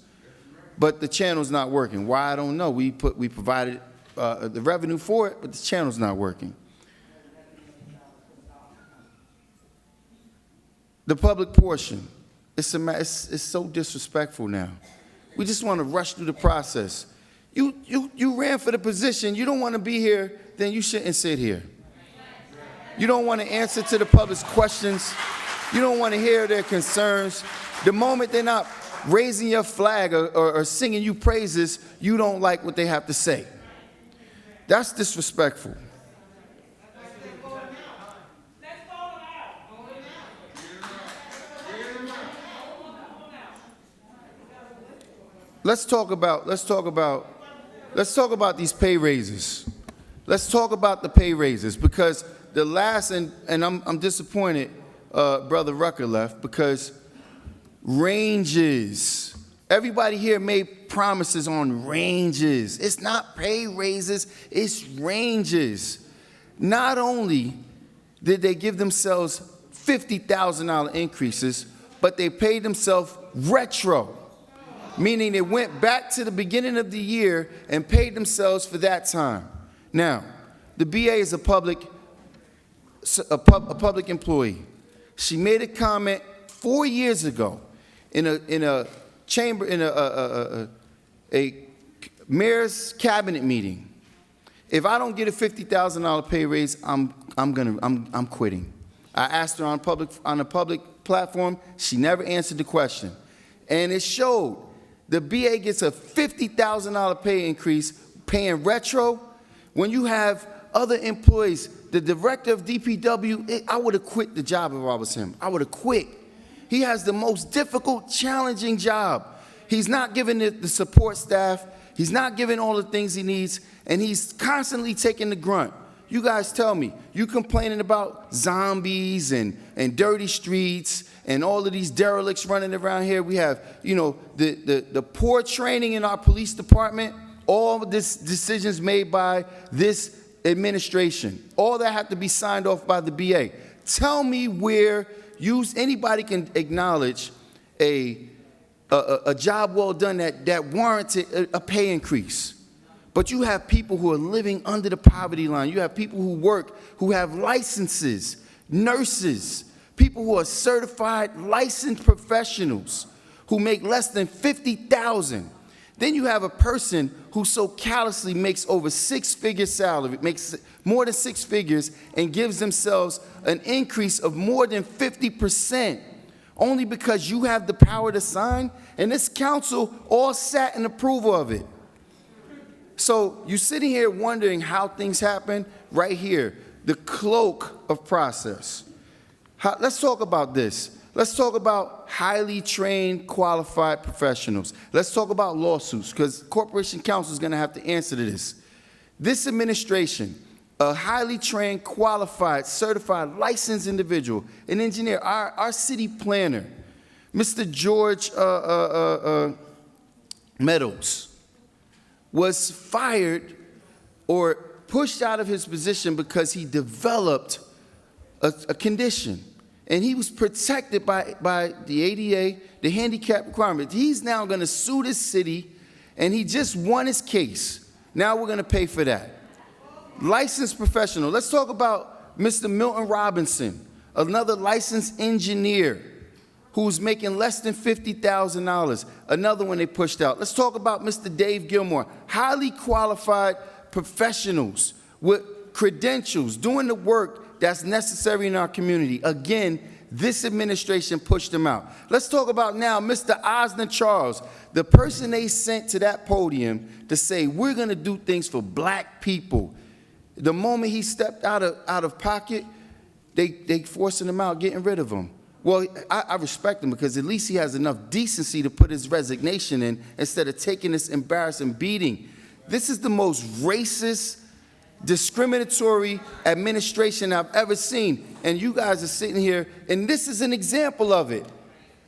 But the channel's not working. Why, I don't know. We provided the revenue for it, but the channel's not working. The public portion, it's so disrespectful now. We just want to rush through the process. You ran for the position. You don't want to be here, then you shouldn't sit here. You don't want to answer to the public's questions. You don't want to hear their concerns. The moment they're not raising your flag or singing you praises, you don't like what they have to say. That's disrespectful. Let's talk about these pay raises. Let's talk about the pay raises, because the last, and I'm disappointed Brother Rucker left, because ranges, everybody here made promises on ranges. It's not pay raises, it's ranges. Not only did they give themselves $50,000 increases, but they paid themselves retro, meaning they went back to the beginning of the year and paid themselves for that time. Now, the BA is a public employee. She made a comment 4 years ago in a mayor's cabinet meeting, If I don't get a $50,000 pay raise, I'm quitting. I asked her on a public platform. She never answered the question. And it showed the BA gets a $50,000 pay increase, paying retro. When you have other employees, the director of DPW, I would have quit the job if I was him. I would have quit. He has the most difficult, challenging job. He's not giving the support staff. He's not giving all the things he needs, and he's constantly taking the grunt. You guys tell me, you complaining about zombies and dirty streets and all of these derelicts running around here. We have, you know, the poor training in our police department, all of this decisions made by this administration. All that have to be signed off by the BA. Tell me where anybody can acknowledge a job well done that warranted a pay increase. But you have people who are living under the poverty line. You have people who work, who have licenses, nurses, people who are certified licensed professionals who make less than $50,000. Then you have a person who so callously makes over six-figure salary, makes more than six figures, and gives themselves an increase of more than 50%, only because you have the power to sign, and this council all sat in approval of it. So you're sitting here wondering how things happen. Right here, the cloak of process. Let's talk about this. Let's talk about highly trained, qualified professionals. Let's talk about lawsuits, because Corporation Counsel is going to have to answer to this. This administration, a highly trained, qualified, certified, licensed individual, an engineer, our city planner, Mr. George Meadows, was fired or pushed out of his position because he developed a condition. And he was protected by the ADA, the handicap requirement. He's now going to sue this city, and he just won his case. Now we're going to pay for that. Licensed professional. Let's talk about Mr. Milton Robinson, another licensed engineer who's making less than $50,000. Another one they pushed out. Let's talk about Mr. Dave Gilmore, highly qualified professionals with credentials, doing the work that's necessary in our community. Again, this administration pushed them out. Let's talk about now Mr. Osner Charles, the person they sent to that podium to say, we're going to do things for black people. The moment he stepped out of pocket, they forcing him out, getting rid of him. Well, I respect him because at least he has enough decency to put his resignation in instead of taking this embarrassing beating. This is the most racist, discriminatory administration I've ever seen. And you guys are sitting here, and this is an example of it.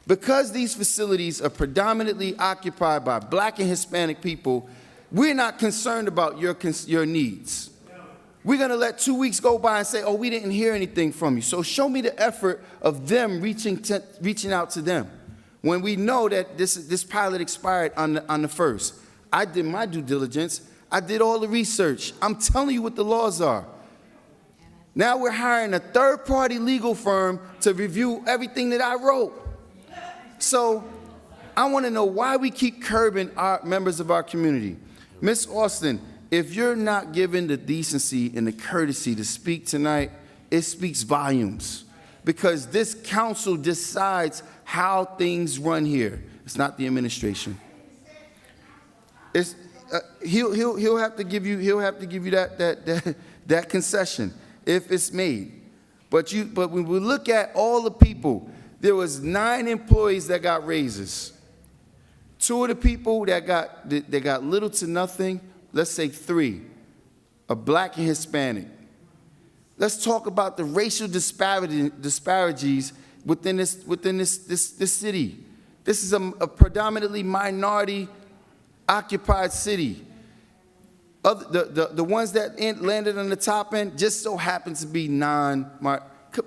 Because these facilities are predominantly occupied by black and Hispanic people, we're not concerned about your needs. We're going to let 2 weeks go by and say, oh, we didn't hear anything from you. So show me the effort of them reaching out to them. When we know that this pilot expired on the 1st. I did my due diligence. I did all the research. I'm telling you what the laws are. Now we're hiring a third-party legal firm to review everything that I wrote. So I want to know why we keep curbing our members of our community. Ms. Austin, if you're not given the decency and the courtesy to speak tonight, it speaks volumes. Because this council decides how things run here. It's not the administration. It's, he'll have to give you that concession if it's made. But when we look at all the people, there was 9 employees that got raises. 2 of the people that got little to nothing, let's say 3, are black and Hispanic. Let's talk about the racial disparities within this city. This is a predominantly minority occupied city. The ones that landed on the top end just so happen to be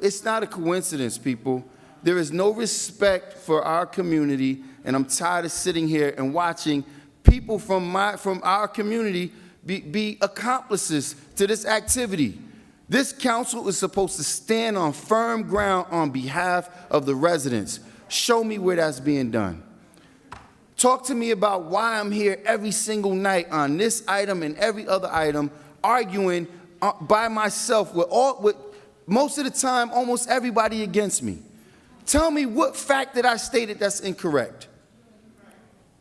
it's not a coincidence, people. There is no respect for our community, and I'm tired of sitting here and watching people from our community be accomplices to this activity. This council is supposed to stand on firm ground on behalf of the residents. Show me where that's being done. Talk to me about why I'm here every single night on this item and every other item arguing by myself with most of the time, almost everybody against me. Tell me what fact that I stated that's incorrect.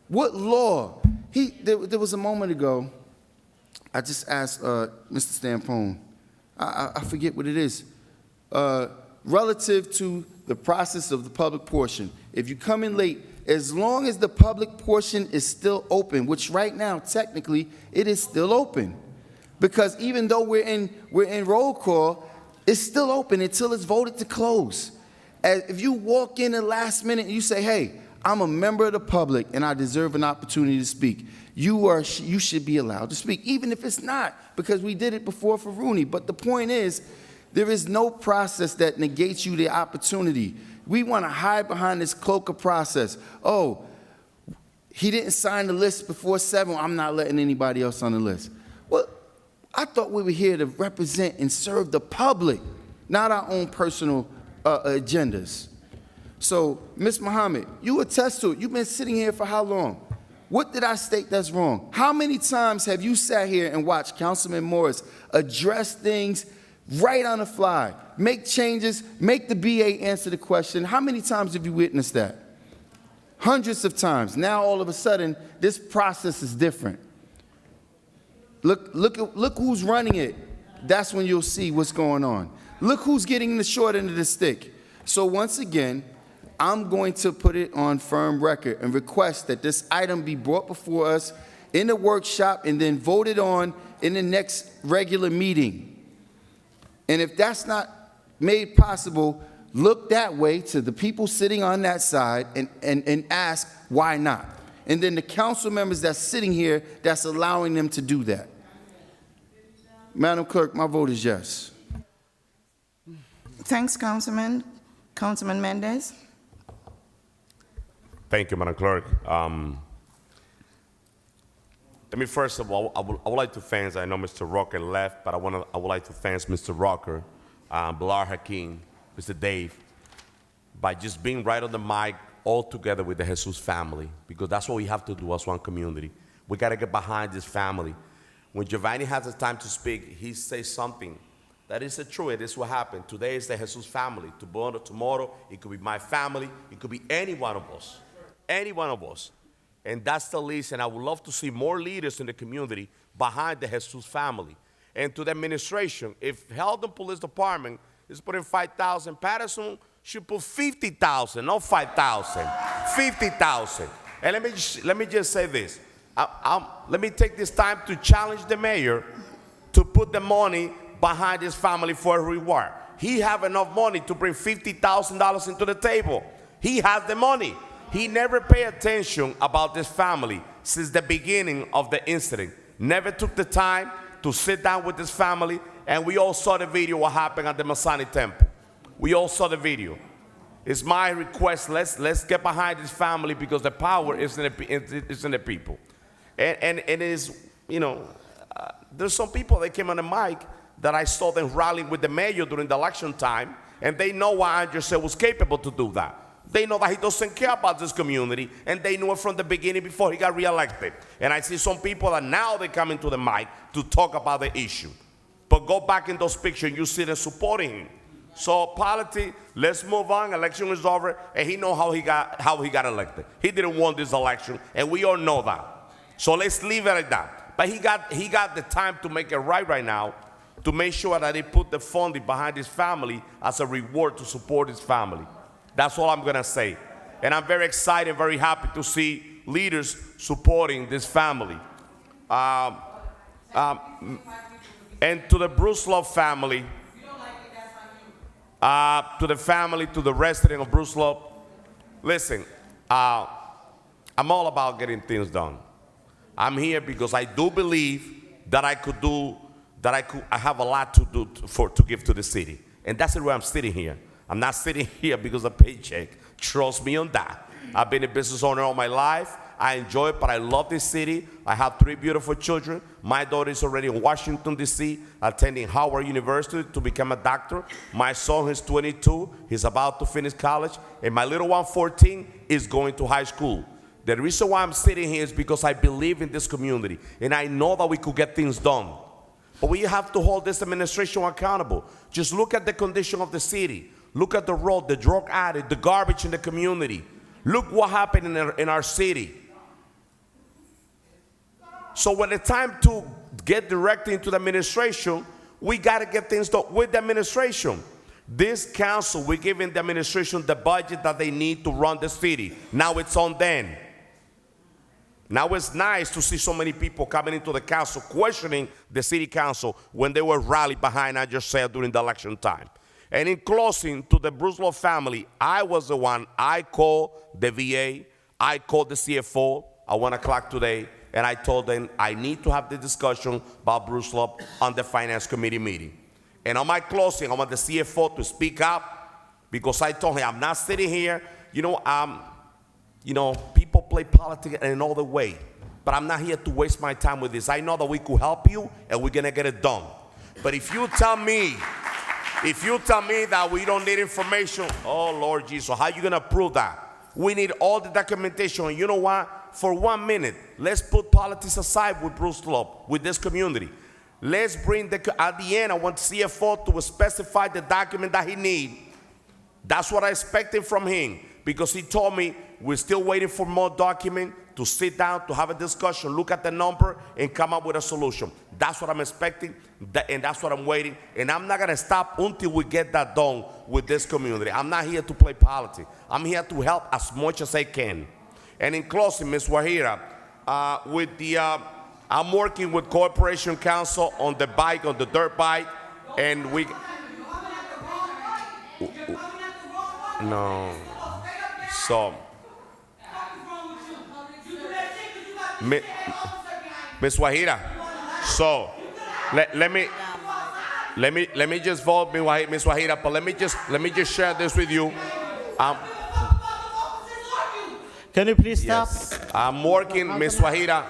What law? There was a moment ago, I just asked Mr. Stampone, I forget what it is, relative to the process of the public portion. If you come in late, as long as the public portion is still open, which right now, technically, it is still open. Because even though we're in roll call, it's still open until it's voted to close. If you walk in the last minute and you say, hey, I'm a member of the public and I deserve an opportunity to speak, you should be allowed to speak, even if it's not, because we did it before for Rooney. But the point is, there is no process that negates you the opportunity. We want to hide behind this cloak of process. Oh, he didn't sign the list before 7, I'm not letting anybody else on the list. Well, I thought we were here to represent and serve the public, not our own personal agendas. So, Ms. Muhammad, you attest to it. You've been sitting here for how long? What did I state that's wrong? How many times have you sat here and watched Councilman Morris address things right on the fly, make changes, make the BA answer the question? How many times have you witnessed that? Hundreds of times. Now, all of a sudden, this process is different. Look who's running it. That's when you'll see what's going on. Look who's getting the short end of the stick. So once again, I'm going to put it on firm record and request that this item be brought before us in the workshop and then voted on in the next regular meeting. And if that's not made possible, look that way to the people sitting on that side and ask why not. And then the council members that's sitting here that's allowing them to do that. Madam Clerk, my vote is yes. Thanks, Councilman. Councilman Mendez. Thank you, Madam Clerk. Let me first of all, I would like to thank, I know Mr. Rocker left, but I would like to thank Mr. Rocker, Bilal Hakeem, Mr. Dave, by just being right on the mic all together with the Jesus family, because that's what we have to do as one community. We got to get behind this family. When Giovanni has the time to speak, he says something that is true. It is what happened. Today is the Jesus family. Tomorrow, it could be my family. It could be any one of us. Any one of us. And that's the least. And I would love to see more leaders in the community behind the Jesus family. And to the administration, if Health and Police Department is putting 5,000, Paterson should put 50,000, not 5,000, 50,000. And let me just say this. Let me take this time to challenge the mayor to put the money behind his family for a reward. He have enough money to bring $50,000 into the table. He has the money. He never paid attention about this family since the beginning of the incident. Never took the time to sit down with his family, and we all saw the video what happened at the Masani Temple. We all saw the video. It's my request, let's get behind this family, because the power is in the people. And it is, you know, there's some people that came on the mic that I saw them rallying with the mayor during the election time, and they know why Andrew was capable to do that. They know that he doesn't care about this community, and they knew it from the beginning before he got reelected. And I see some people that now they come into the mic to talk about the issue. But go back in those pictures, you see them supporting him. So politics, let's move on. Election is over, and he know how he got elected. He didn't want this election, and we all know that. So let's leave it at that. But he got the time to make it right now, to make sure that he put the funding behind his family as a reward to support his family. That's all I'm gonna say. And I'm very excited, very happy to see leaders supporting this family. And to the Bruce Love family, to the family, to the resident of Bruce Love, listen, I'm all about getting things done. I'm here because I do believe that I have a lot to do to give to the city. And that's the way I'm sitting here. I'm not sitting here because of paycheck. Trust me on that. I've been a business owner all my life. I enjoy it, but I love this city. I have 3 beautiful children. My daughter is already in Washington, D.C., attending Howard University to become a doctor. My son is 22. He's about to finish college. And my little one, 14, is going to high school. The reason why I'm sitting here is because I believe in this community. And I know that we could get things done. But we have to hold this administration accountable. Just look at the condition of the city. Look at the road, the drug addict, the garbage in the community. Look what happened in our city. So when it's time to get directly into the administration, we got to get things done with the administration. This council, we're giving the administration the budget that they need to run the city. Now it's on them. Now it's nice to see so many people coming into the council questioning the city council when they were rallied behind, I just said, during the election time. And in closing, to the Bruce Love family, I was the one, I called the VA, I called the CFO at 1 o'clock today, and I told them I need to have the discussion about Bruce Love on the Finance Committee meeting. And on my closing, I want the CFO to speak up because I told him I'm not sitting here, people play politics in another way, but I'm not here to waste my time with this. I know that we could help you and we're gonna get it done. But if you tell me that we don't need information, oh Lord Jesus, how are you gonna prove that? We need all the documentation. And you know what? For 1 minute, let's put politics aside with Bruce Love, with this community. Let's bring at the end, I want CFO to specify the document that he needs. That's what I expected from him, because he told me we're still waiting for more document to sit down, to have a discussion, look at the number, and come up with a solution. That's what I'm expecting, and that's what I'm waiting. And I'm not going to stop until we get that done with this community. I'm not here to play politics. I'm here to help as much as I can. And in closing, Ms. Wahira, I'm working with Corporation Council on the bike, on the dirt bike, and we... No. So... Ms. Wahira, so let me just vote, Ms. Wahira, but let me just share this with you. Can you please stop? Yes. I'm working, Ms. Wahira.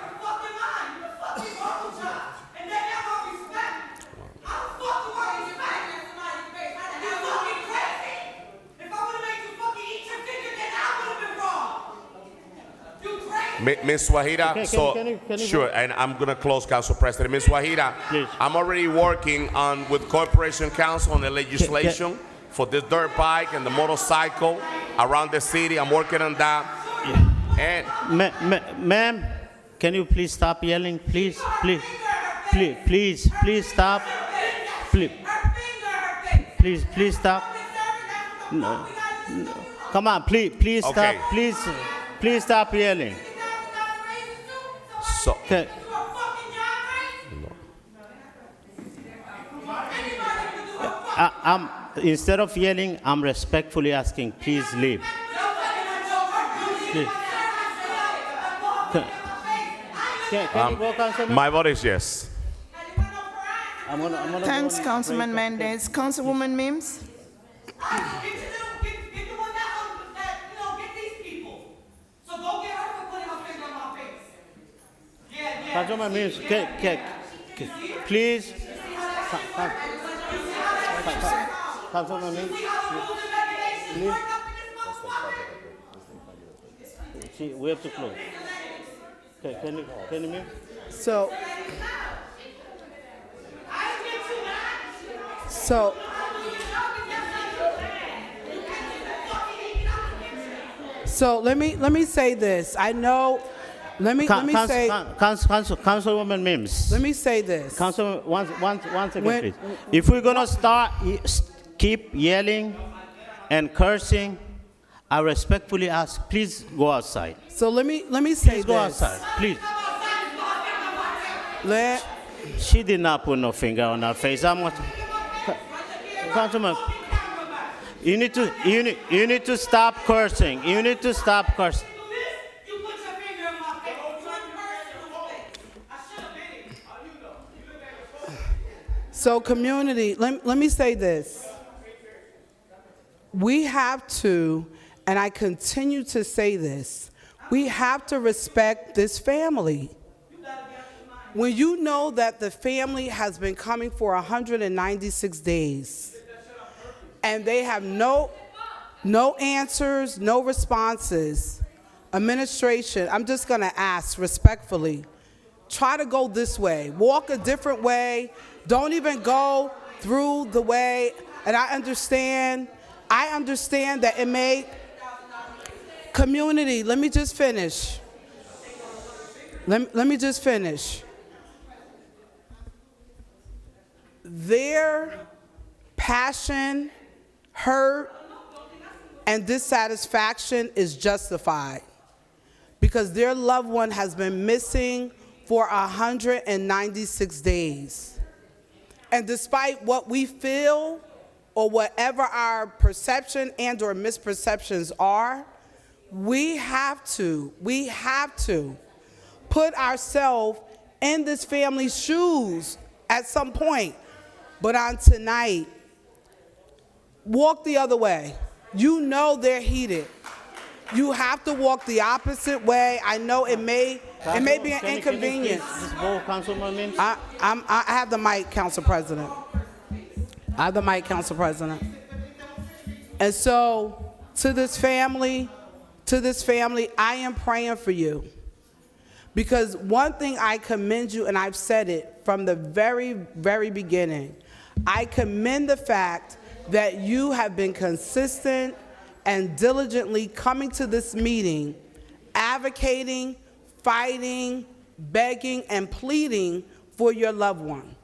Ms. Wahira, sure, and I'm going to close, Council President. Ms. Wahira, please. I'm already working with Corporation Council on the legislation for this dirt bike and the motorcycle around the city. I'm working on that. And ma'am, can you please stop yelling? Please stop. Please stop. No. Come on, please stop. Please stop yelling. So, instead of yelling, I'm respectfully asking, please leave. Please. Can you go, Councilman? My vote is yes. Thanks, Councilman Mendez. Councilwoman Mims? Councilman Mims, please. Councilman Mims, please. See, we have to close. Okay, can you move? So, let me say this. I know. Let me say. Councilwoman Mims. Let me say this. Councilwoman, one second, please. If we're gonna keep yelling and cursing, I respectfully ask, please go outside. So let me say please go outside, please. She did not put no finger on her face. Councilman, you need to stop cursing. You need to stop cursing. So community, let me say this. We have to, and I continue to say this, we have to respect this family. When you know that the family has been coming for 196 days, and they have no answers, no responses, administration, I'm just gonna ask respectfully, try to go this way. Walk a different way. Don't even go through the way. And I understand that it may, community, let me just finish. Let me just finish. Their passion, hurt, and dissatisfaction is justified because their loved one has been missing for 196 days. And despite what we feel or whatever our perception and or misperceptions are, we have to put ourselves in this family's shoes at some point. But on tonight, walk the other way. You know they're heated. You have to walk the opposite way. I know it may be an inconvenience. I have the mic, Council President. And so, to this family, I am praying for you. Because one thing I commend you, and I've said it from the very, very beginning, I commend the fact that you have been consistent and diligently coming to this meeting, advocating, fighting, begging, and pleading for your loved one.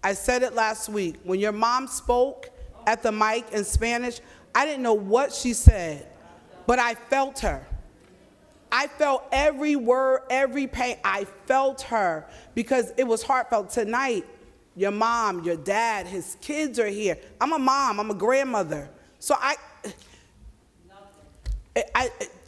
I said it last week. When your mom spoke at the mic in Spanish, I didn't know what she said, but I felt her. I felt every word, every pain. I felt her because it was heartfelt. Tonight, your mom, your dad, his kids are here. I'm a mom, I'm a grandmother. So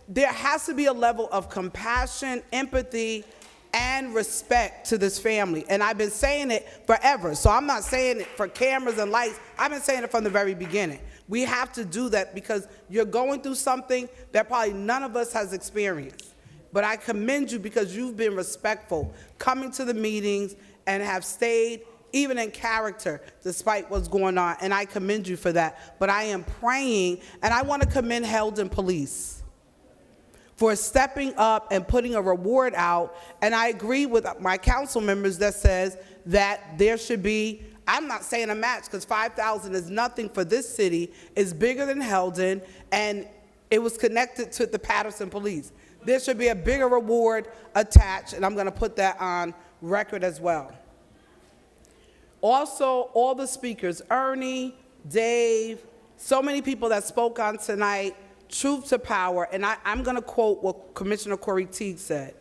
there has to be a level of compassion, empathy, and respect to this family. And I've been saying it forever. So I'm not saying it for cameras and lights. I've been saying it from the very beginning. We have to do that because you're going through something that probably none of us has experienced. But I commend you because you've been respectful, coming to the meetings and have stayed even in character despite what's going on. And I commend you for that. But I am praying, and I want to commend Heldon Police for stepping up and putting a reward out. And I agree with my council members that says that there should be, I'm not saying a match because $5,000 is nothing for this city. It's bigger than Heldon, and it was connected to the Paterson Police. There should be a bigger reward attached, and I'm going to put that on record as well. Also, all the speakers, Ernie, Dave, so many people that spoke on tonight, truth to power, and I'm going to quote what Commissioner Corey Teague said.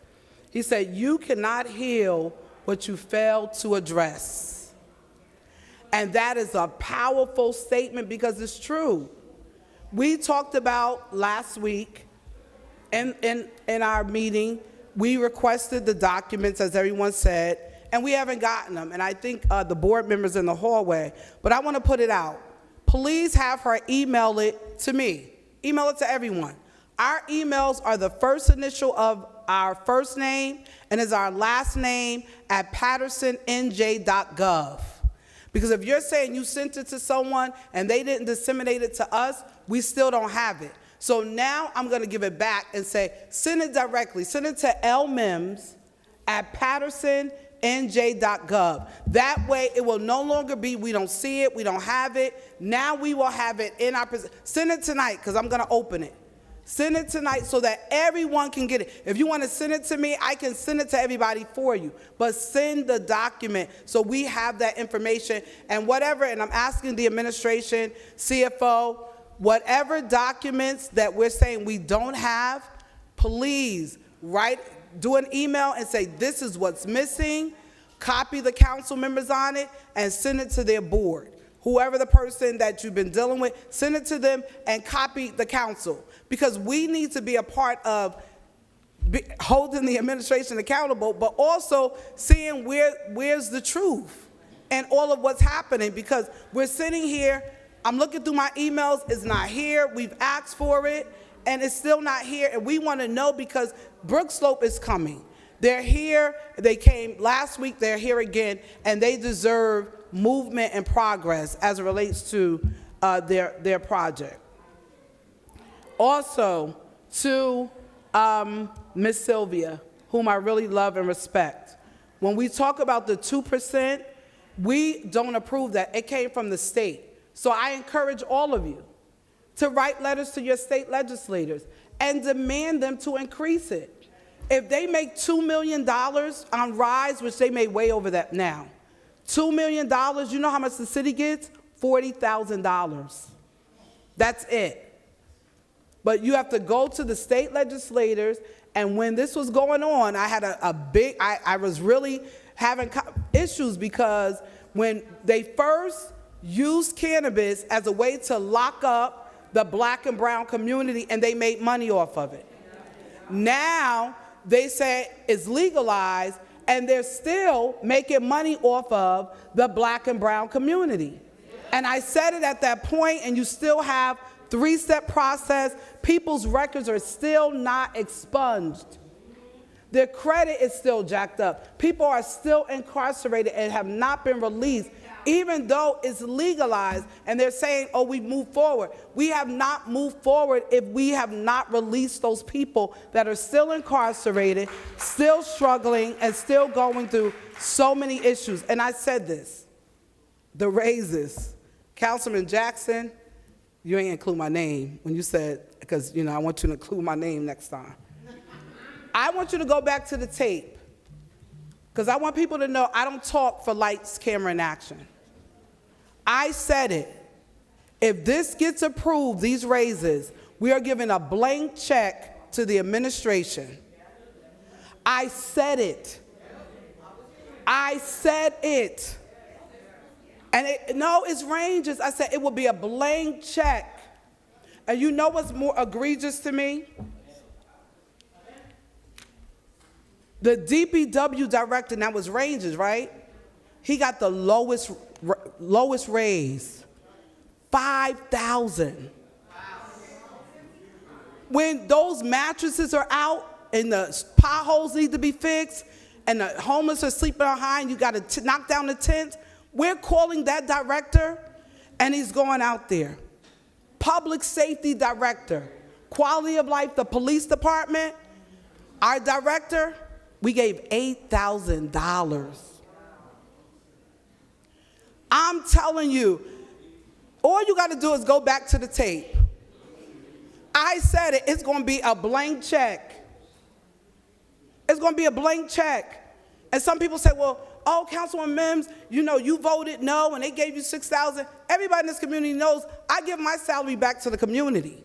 He said, "You cannot heal what you failed to address." And that is a powerful statement because it's true. We talked about last week in our meeting, we requested the documents, as everyone said, and we haven't gotten them. And I think the board members in the hallway, but I want to put it out. Please have her email it to me. Email it to everyone. Our emails are the first initial of our first name and is our last name at pattersonnj.gov. Because if you're saying you sent it to someone and they didn't disseminate it to us, we still don't have it. So now I'm going to give it back and say, send it directly. Send it to lmims@pattersonnj.gov. That way it will no longer be, we don't see it, we don't have it. Now we will have it in our possession. Send it tonight because I'm going to open it. Send it tonight so that everyone can get it. If you want to send it to me, I can send it to everybody for you. But send the document so we have that information and whatever, and I'm asking the administration, CFO, whatever documents that we're saying we don't have, please do an email and say, this is what's missing, copy the council members on it, and send it to their board. Whoever the person that you've been dealing with, send it to them and copy the council. Because we need to be a part of holding the administration accountable, but also seeing where's the truth and all of what's happening. Because we're sitting here, I'm looking through my emails, it's not here, we've asked for it, and it's still not here, and we want to know because Brook Slope is coming. They're here, they came last week, they're here again, and they deserve movement and progress as it relates to their project. Also, to Miss Sylvia, whom I really love and respect, When we talk about the 2%, we don't approve that. It came from the state. So I encourage all of you to write letters to your state legislators and demand them to increase it. If they make $2 million on RISE, which they made way over that now, $2 million, you know how much the city gets? $40,000. That's it. But you have to go to the state legislators, and when this was going on, I had I was really having issues because when they first used cannabis as a way to lock up the black and brown community, and they made money off of it. Now they say it's legalized, and they're still making money off of the black and brown community. And I said it at that point, and you still have three-step process. People's records are still not expunged. Their credit is still jacked up. People are still incarcerated and have not been released, even though it's legalized, and they're saying, oh, we moved forward. We have not moved forward if we have not released those people that are still incarcerated, still struggling, and still going through so many issues. And I said this, the raises. Councilman Jackson, you ain't include my name when you said, because, I want you to include my name next time. I want you to go back to the tape, because I want people to know I don't talk for lights, camera, and action. I said it. If this gets approved, these raises, we are giving a blank check to the administration. I said it. I said it. And it's ranges. I said it will be a blank check. And you know what's more egregious to me? The DPW director, that was ranges, right? He got the lowest raise, $5,000. When those mattresses are out and the potholes need to be fixed and the homeless are sleeping behind, you got to knock down the tents. We're calling that director, and he's going out there. Public safety director, quality of life, the police department, our director, we gave $8,000. I'm telling you, all you got to do is go back to the tape. I said it, it's going to be a blank check. It's going to be a blank check. And some people say, well, oh, Councilman Mims, you voted no and they gave you $6,000. Everybody in this community knows I give my salary back to the community.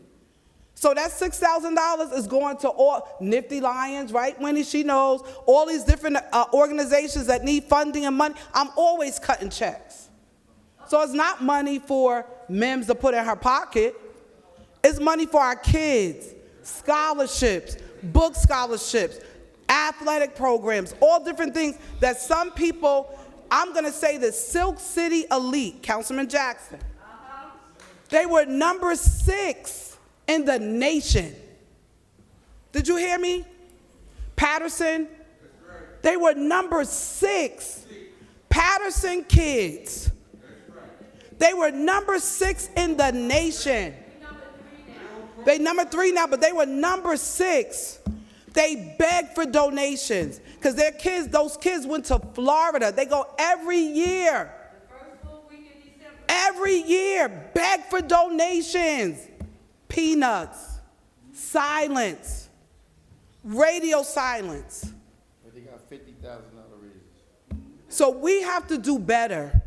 So that $6,000 is going to all Nifty Lions, right, Winnie? She knows all these different organizations that need funding and money. I'm always cutting checks. So it's not money for Mims to put in her pocket. It's money for our kids, scholarships, book scholarships, athletic programs, all different things that some people, I'm going to say the Silk City elite, Councilman Jackson, they were number 6 in the nation. Did you hear me? Paterson, they were number 6. Paterson kids, they were number 6 in the nation. They number 3 now, but they were number 6. They begged for donations because their kids, those kids went to Florida. They go every year. Every year, beg for donations. Peanuts, silence, radio silence. But they got $50,000 raises. So we have to do better.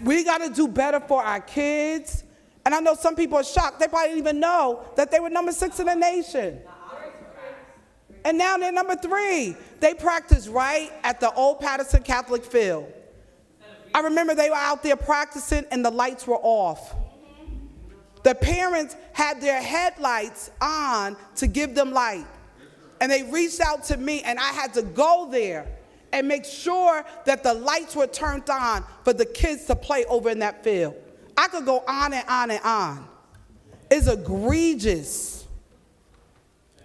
We got to do better for our kids. And I know some people are shocked. They probably didn't even know that they were number 6 in the nation. And now they're number 3. They practice right at the old Paterson Catholic field. I remember they were out there practicing and the lights were off. The parents had their headlights on to give them light. And they reached out to me and I had to go there and make sure that the lights were turned on for the kids to play over in that field. I could go on and on and on. It's egregious.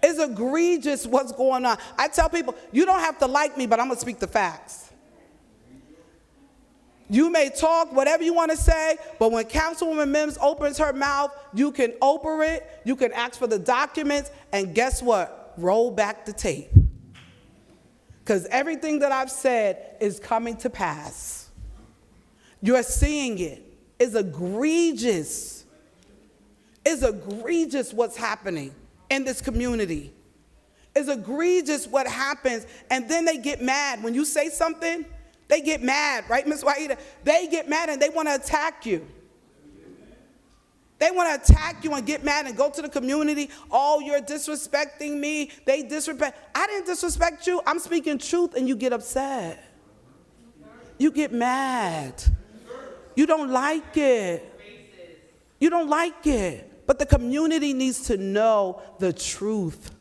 It's egregious what's going on. I tell people, you don't have to like me, but I'm going to speak the facts. You may talk whatever you want to say, but when Councilwoman Mims opens her mouth, you can open it, you can ask for the documents, and guess what? Roll back the tape. Because everything that I've said is coming to pass. You're seeing it. It's egregious. It's egregious what's happening in this community. It's egregious what happens, and then they get mad. When you say something, they get mad, right, Ms. Waida? They get mad and they want to attack you. They want to attack you and get mad and go to the community. Oh, you're disrespecting me. They disrespect. I didn't disrespect you. I'm speaking truth, and you get upset. You get mad. You don't like it. You don't like it. But the community needs to know the truth.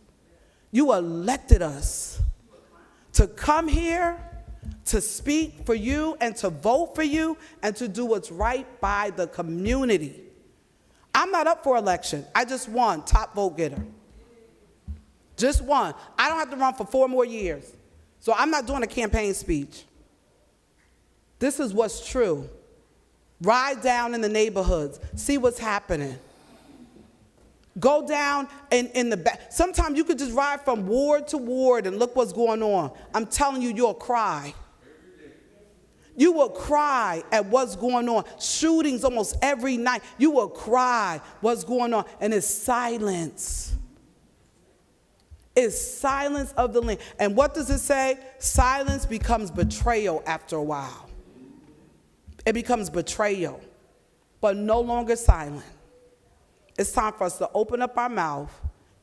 You elected us to come here, to speak for you, and to vote for you, and to do what's right by the community. I'm not up for election. I just won, top vote getter. Just won. I don't have to run for 4 more years. So I'm not doing a campaign speech. This is what's true. Ride down in the neighborhoods. See what's happening. Go down in the back. Sometimes you could just ride from ward to ward and look what's going on. I'm telling you, you'll cry. You will cry at what's going on. Shootings almost every night. You will cry what's going on. And it's silence. It's silence of the land. And what does it say? Silence becomes betrayal after a while. It becomes betrayal, but no longer silent. It's time for us to open up our mouth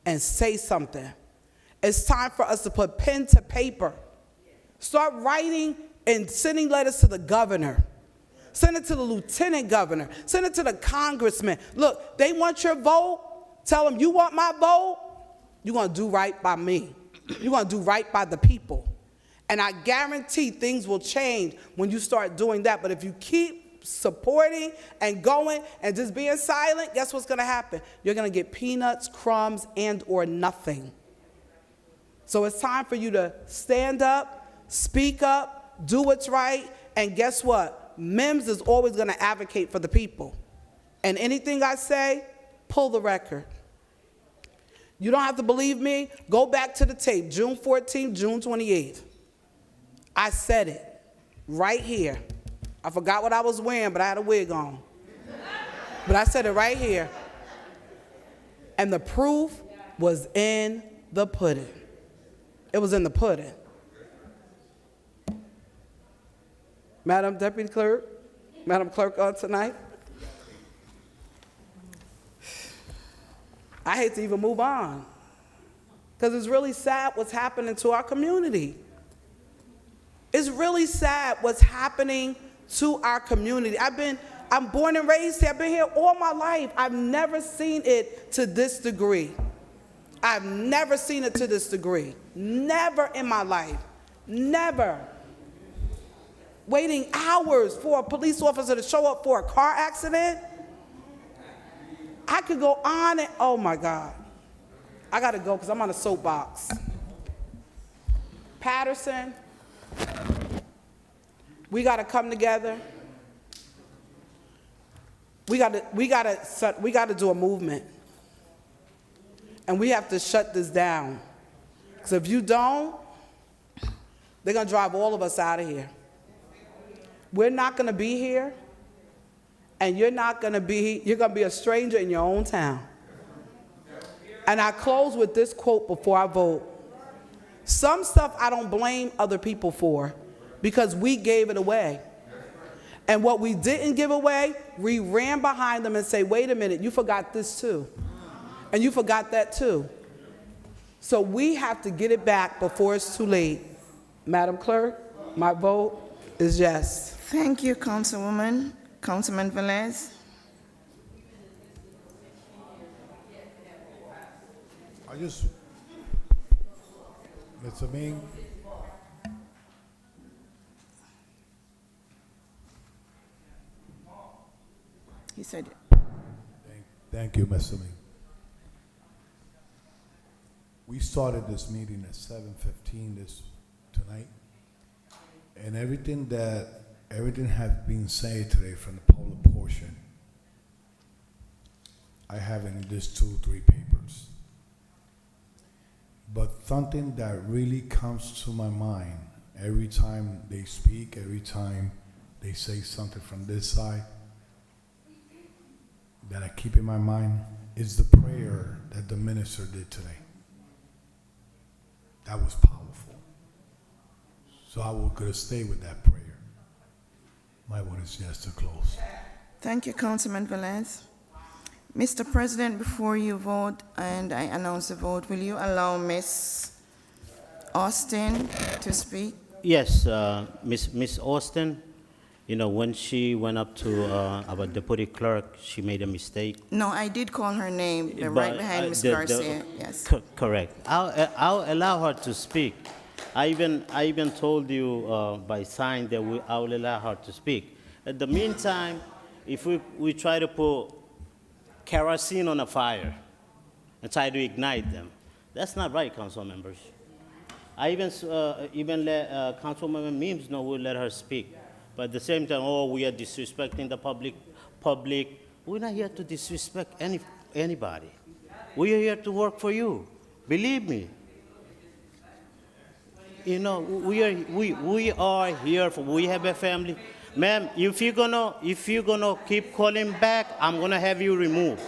and say something. It's time for us to put pen to paper. Start writing and sending letters to the governor. Send it to the lieutenant governor. Send it to the congressman. Look, they want your vote. Tell them, you want my vote? You're going to do right by me. You're going to do right by the people. And I guarantee things will change when you start doing that. But if you keep supporting and going and just being silent, guess what's going to happen? You're going to get peanuts, crumbs, and or nothing. So it's time for you to stand up, speak up, do what's right, and guess what? MIMS is always going to advocate for the people. And anything I say, pull the record. You don't have to believe me. Go back to the tape, June 14th, June 28th. I said it right here. I forgot what I was wearing, but I had a wig on. But I said it right here. And the proof was in the pudding. It was in the pudding. Madam Deputy Clerk, Madam Clerk on tonight. I hate to even move on because it's really sad what's happening to our community. It's really sad what's happening to our community. I'm born and raised here. I've been here all my life. I've never seen it to this degree. I've never seen it to this degree. Never in my life. Never. Waiting hours for a police officer to show up for a car accident. I could go on and, oh my God. I gotta go because I'm on a soapbox. Paterson, we gotta come together. We gotta do a movement. And we have to shut this down. Because if you don't, they're gonna drive all of us out of here. We're not gonna be here, and you're gonna be a stranger in your own town. And I close with this quote before I vote. Some stuff I don't blame other people for because we gave it away. And what we didn't give away, we ran behind them and say, wait a minute, you forgot this too. And you forgot that too. So we have to get it back before it's too late. Madam Clerk, my vote is yes. Thank you, Councilwoman. Councilman Velez. Mr. Ming. He said it. Thank you, Mr. Ming. We started this meeting at 7:15 tonight, and everything has been said today from the public portion, I have in just 2 or 3 papers. But something that really comes to my mind every time they speak, every time they say something from this side, that I keep in my mind is the prayer that the minister did today. That was powerful. So I will gonna stay with that prayer. My vote is yes to close. Thank you, Councilman Velez. Mr. President, before you vote and I announce the vote, will you allow Ms. Austin to speak? Yes, Miss Austin, you know, when she went up to our deputy clerk, she made a mistake. No, I did call her name. They're But, right behind Ms. the- Garcia. Yes. Correct. I'll allow her to speak. I even told you by sign that I will allow her to speak. At the meantime, if we try to put kerosene on a fire and try to ignite them, that's not right, council members. I even let Councilwoman Mims know we'll let her speak. But at the same time, oh, we are disrespecting the public. We're not here to disrespect anybody. We are here to work for you. Believe me. You know, we are here for, we have a family. Ma'am, if you're gonna keep calling back, I'm gonna have you removed.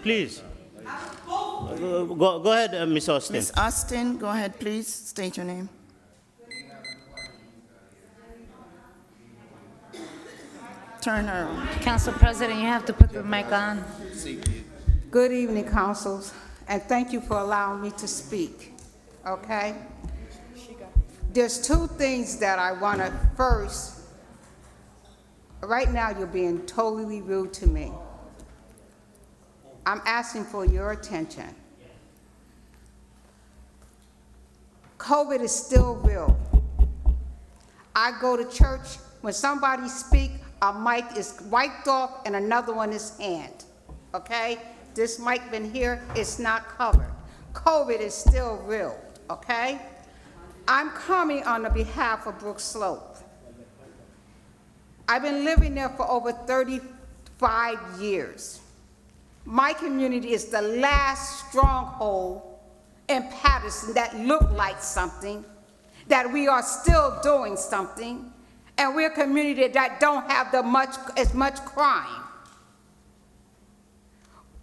Please. Go ahead, Miss Austin. Ms. Austin, go ahead, please. State your name. Turn her on. Council President, you have to put the mic on. Good evening, councils, and thank you for allowing me to speak, okay? There's two things that I want to first. Right now, you're being totally rude to me. I'm asking for your attention. COVID is still real. I go to church, when somebody speaks, a mic is wiped off and another one is handed, okay? This mic been here, it's not covered. COVID is still real, okay? I'm coming on the behalf of Brook Slope. I've been living there for over 35 years. My community is the last stronghold in Paterson that looked like something, that we are still doing something, and we're a community that don't have as much crime.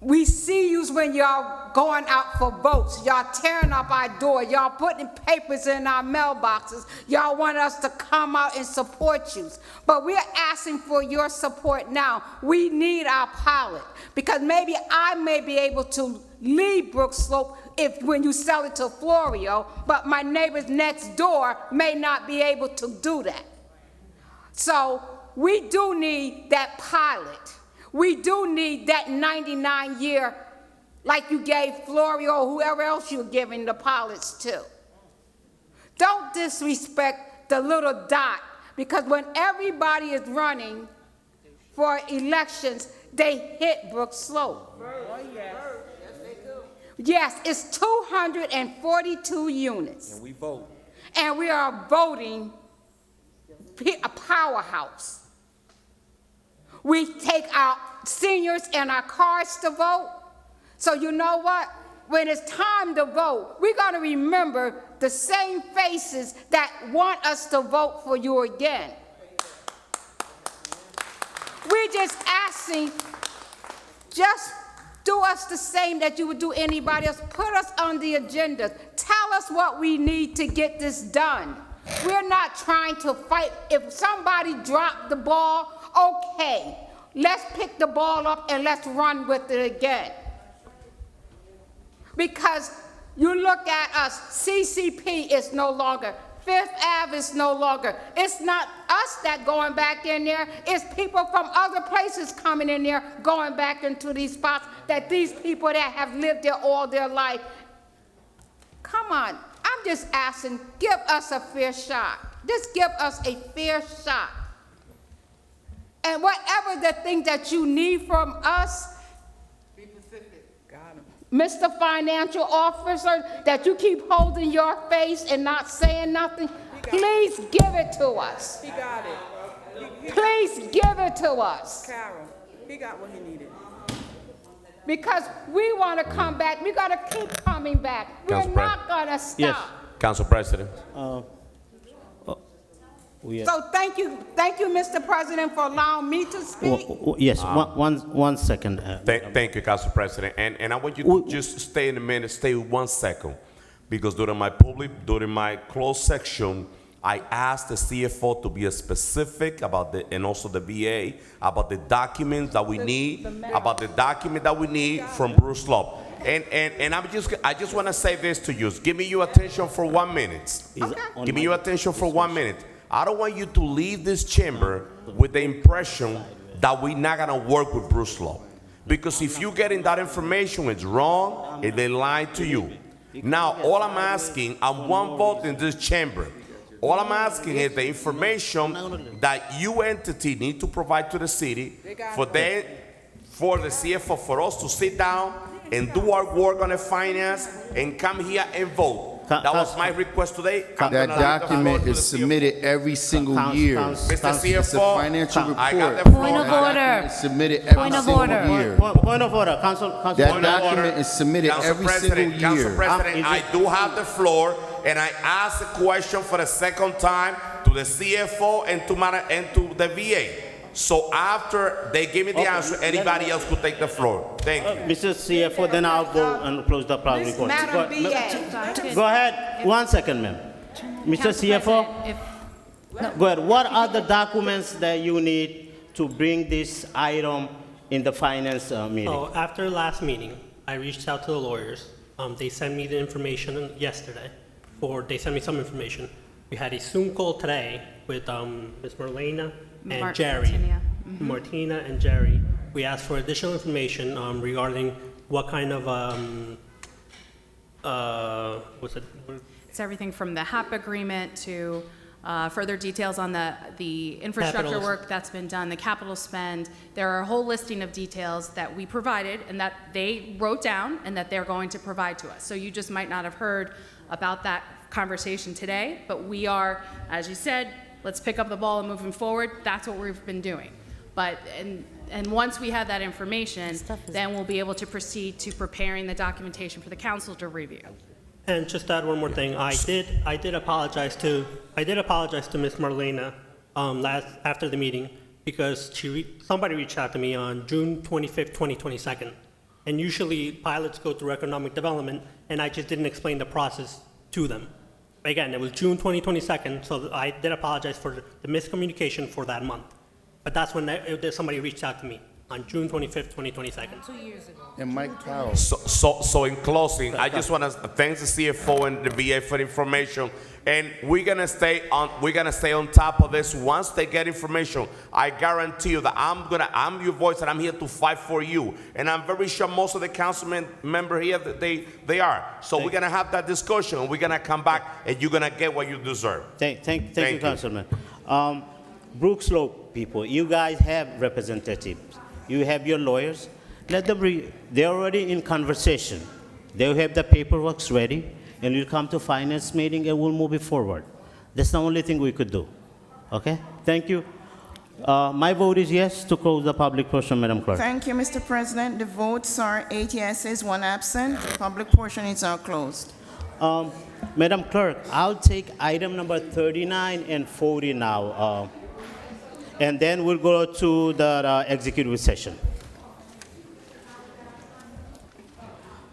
We see you when y'all going out for votes. Y'all tearing up our door. Y'all putting papers in our mailboxes. Y'all want us to come out and support you. But we're asking for your support now. We need our pilot because maybe I may be able to leave Brook Slope when you sell it to Florio, but my neighbors next door may not be able to do that. So we do need that pilot. We do need that 99-year, like you gave Florio or whoever else you're giving the pilots to. Don't disrespect the little dot, because when everybody is running for elections, they hit Brook Slope. Yes, it's 242 units. And we vote. And we are voting a powerhouse. We take our seniors and our cars to vote. So you know what? When it's time to vote, we're going to remember the same faces that want us to vote for you again. We're just asking, just do us the same that you would do anybody else. Put us on the agenda. Tell us what we need to get this done. We're not trying to fight. If somebody dropped the ball, okay, let's pick the ball up and let's run with it again. Because you look at us, CCP is no longer, Fifth Ave is no longer. It's not us that going back in there, it's people from other places coming in there, going back into these spots that these people that have lived there all their life. Come on, I'm just asking, give us a fair shot. Just give us a fair shot. And whatever the thing that you need from us, be Pacific. Got him. Mr. Financial Officer, that you keep holding your face and not saying nothing, please give it to us. He got it. Please give it to us. Carol, he got what he needed. because we want to come back. We got to keep coming back. We're Council not going to stop. Yes. Council President. So thank you, Mr. President, for allowing me to speak. Yes, one second. Thank you, Council President. And I want you to just stay in a minute, stay 1 second. Because during my closed section, I asked the CFO to be specific about and also the VA, about the documents that we need, from Bruce Law. And I just want to say this to you. Give me your attention for 1 minute. Give me your attention for 1 minute. I don't want you to leave this chamber with the impression that we're not going to work with Bruce Law. Because if you're getting that information, it's wrong, and they lied to you. Now, all I'm asking, I'm one vote in this chamber. All I'm asking is the information that you entity need to provide to the city for the CFO, for us to sit down and do our work on the finance and come here and vote. That was my request today. That document is submitted every single year. Mr. It's a CFO, financial I got report. the Point of order. It's submitted every Point of single order. year. Point of order, Council. That document is submitted every single Council year. President, I do have the floor, and I asked a question for the second time to the CFO and to the VA. So after they give me the answer, anybody else could take the floor. Thank you. Mr. CFO, then I'll go and close the public portion. Madam Go VA. go ahead, 1 second, ma'am. Mr. CFO, go ahead. What are the documents that you need to bring this item in the finance meeting? Oh, after last meeting, I reached out to the lawyers. They sent me the information yesterday, they sent me some information. We had a Zoom call today with Ms. Marlena and Jerry. Martina and Jerry. We asked for additional information regarding what kind of, It's everything from the HAP agreement to further details on the infrastructure Capitals. work that's been done, the capital spend. There are a whole listing of details that we provided and that they wrote down and that they're going to provide to us. So you just might not have heard about that conversation today, but we are, as you said, let's pick up the ball and moving forward. That's what we've been doing. But, and once we have that information, then we'll be able to proceed to preparing the documentation for the council to review. and just to add one more thing, I did apologize to Ms. Marlena after the meeting because somebody reached out to me on June 25th, 2022. And usually pilots go through economic development, and I just didn't explain the process to them. Again, it was June 2022, so I did apologize for the miscommunication for that month. But that's when somebody reached out to me on June 25th, 2022. 2 years ago. And Mike Powell. So in closing, I just want to thank the CFO and the VA for the information, and we're gonna stay on top of this. Once they get information, I guarantee you that I'm your voice, and I'm here to fight for you. And I'm very sure most of the council member here that they are. So we're gonna have that discussion, and we're gonna come back, and you're gonna get what you deserve. Thank you, Councilman. Brooks Law people, you guys have representatives. You have your lawyers. Let them they're already in conversation. They have the paperwork ready, and you'll come to finance meeting, and we'll move it forward. That's the only thing we could do. Okay? Thank you. My vote is yes to close the public portion, Madam Clerk. Thank you, Mr. President. The votes are 8 yeses, 1 absent. The public portion is now closed. Madam Clerk, I'll take item number 39 and 40 now. And then we'll go to the executive session.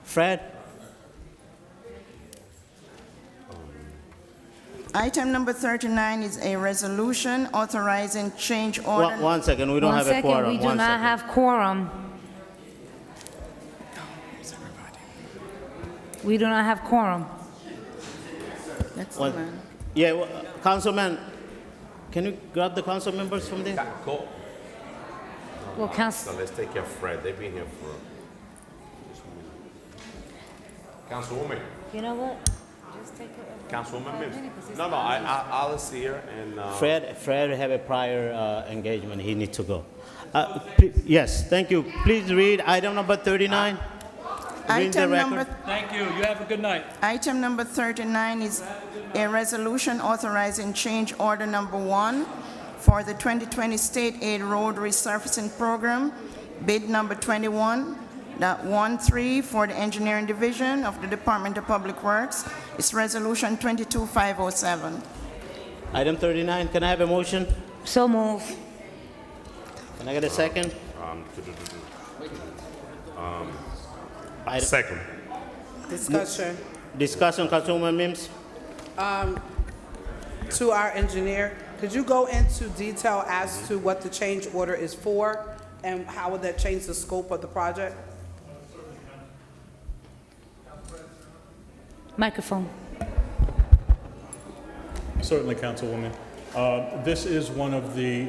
Fred? Item number 39 is a resolution authorizing change order. One second, we don't have a quorum. We do not have quorum. We do not have quorum. That's One- the man. Yeah, Councilman, can you grab the council members from there? Go. Well, So let's take care of Fred. They've been here for. Councilwoman. You know what? Just take it. Councilwoman Mims. No, I'll see her and. Fred have a prior engagement. He needs to go. Yes, thank you. Please read item number 39. Read the Item record. number Thank you. You have a good night. Item number 39 is a resolution authorizing change order number 1 for the 2020 State Aid Road Resurfacing Program, bid number 21, 39.13 for the Engineering Division of the Department of Public Works. It's Resolution 22507. Item 39, can I have a motion? So move. Can I get a second? Item- Second. Discussion. Discussion, Councilwoman Mims? To our engineer, could you go into detail as to what the change order is for and how would that change the scope of the project? Microphone. Certainly, Councilwoman. This is one of the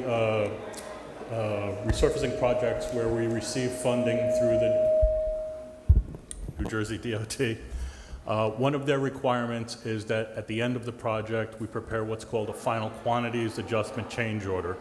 resurfacing projects where we receive funding through the New Jersey DOT. One of their requirements is that at the end of the project, we prepare what's called a final quantities adjustment change order,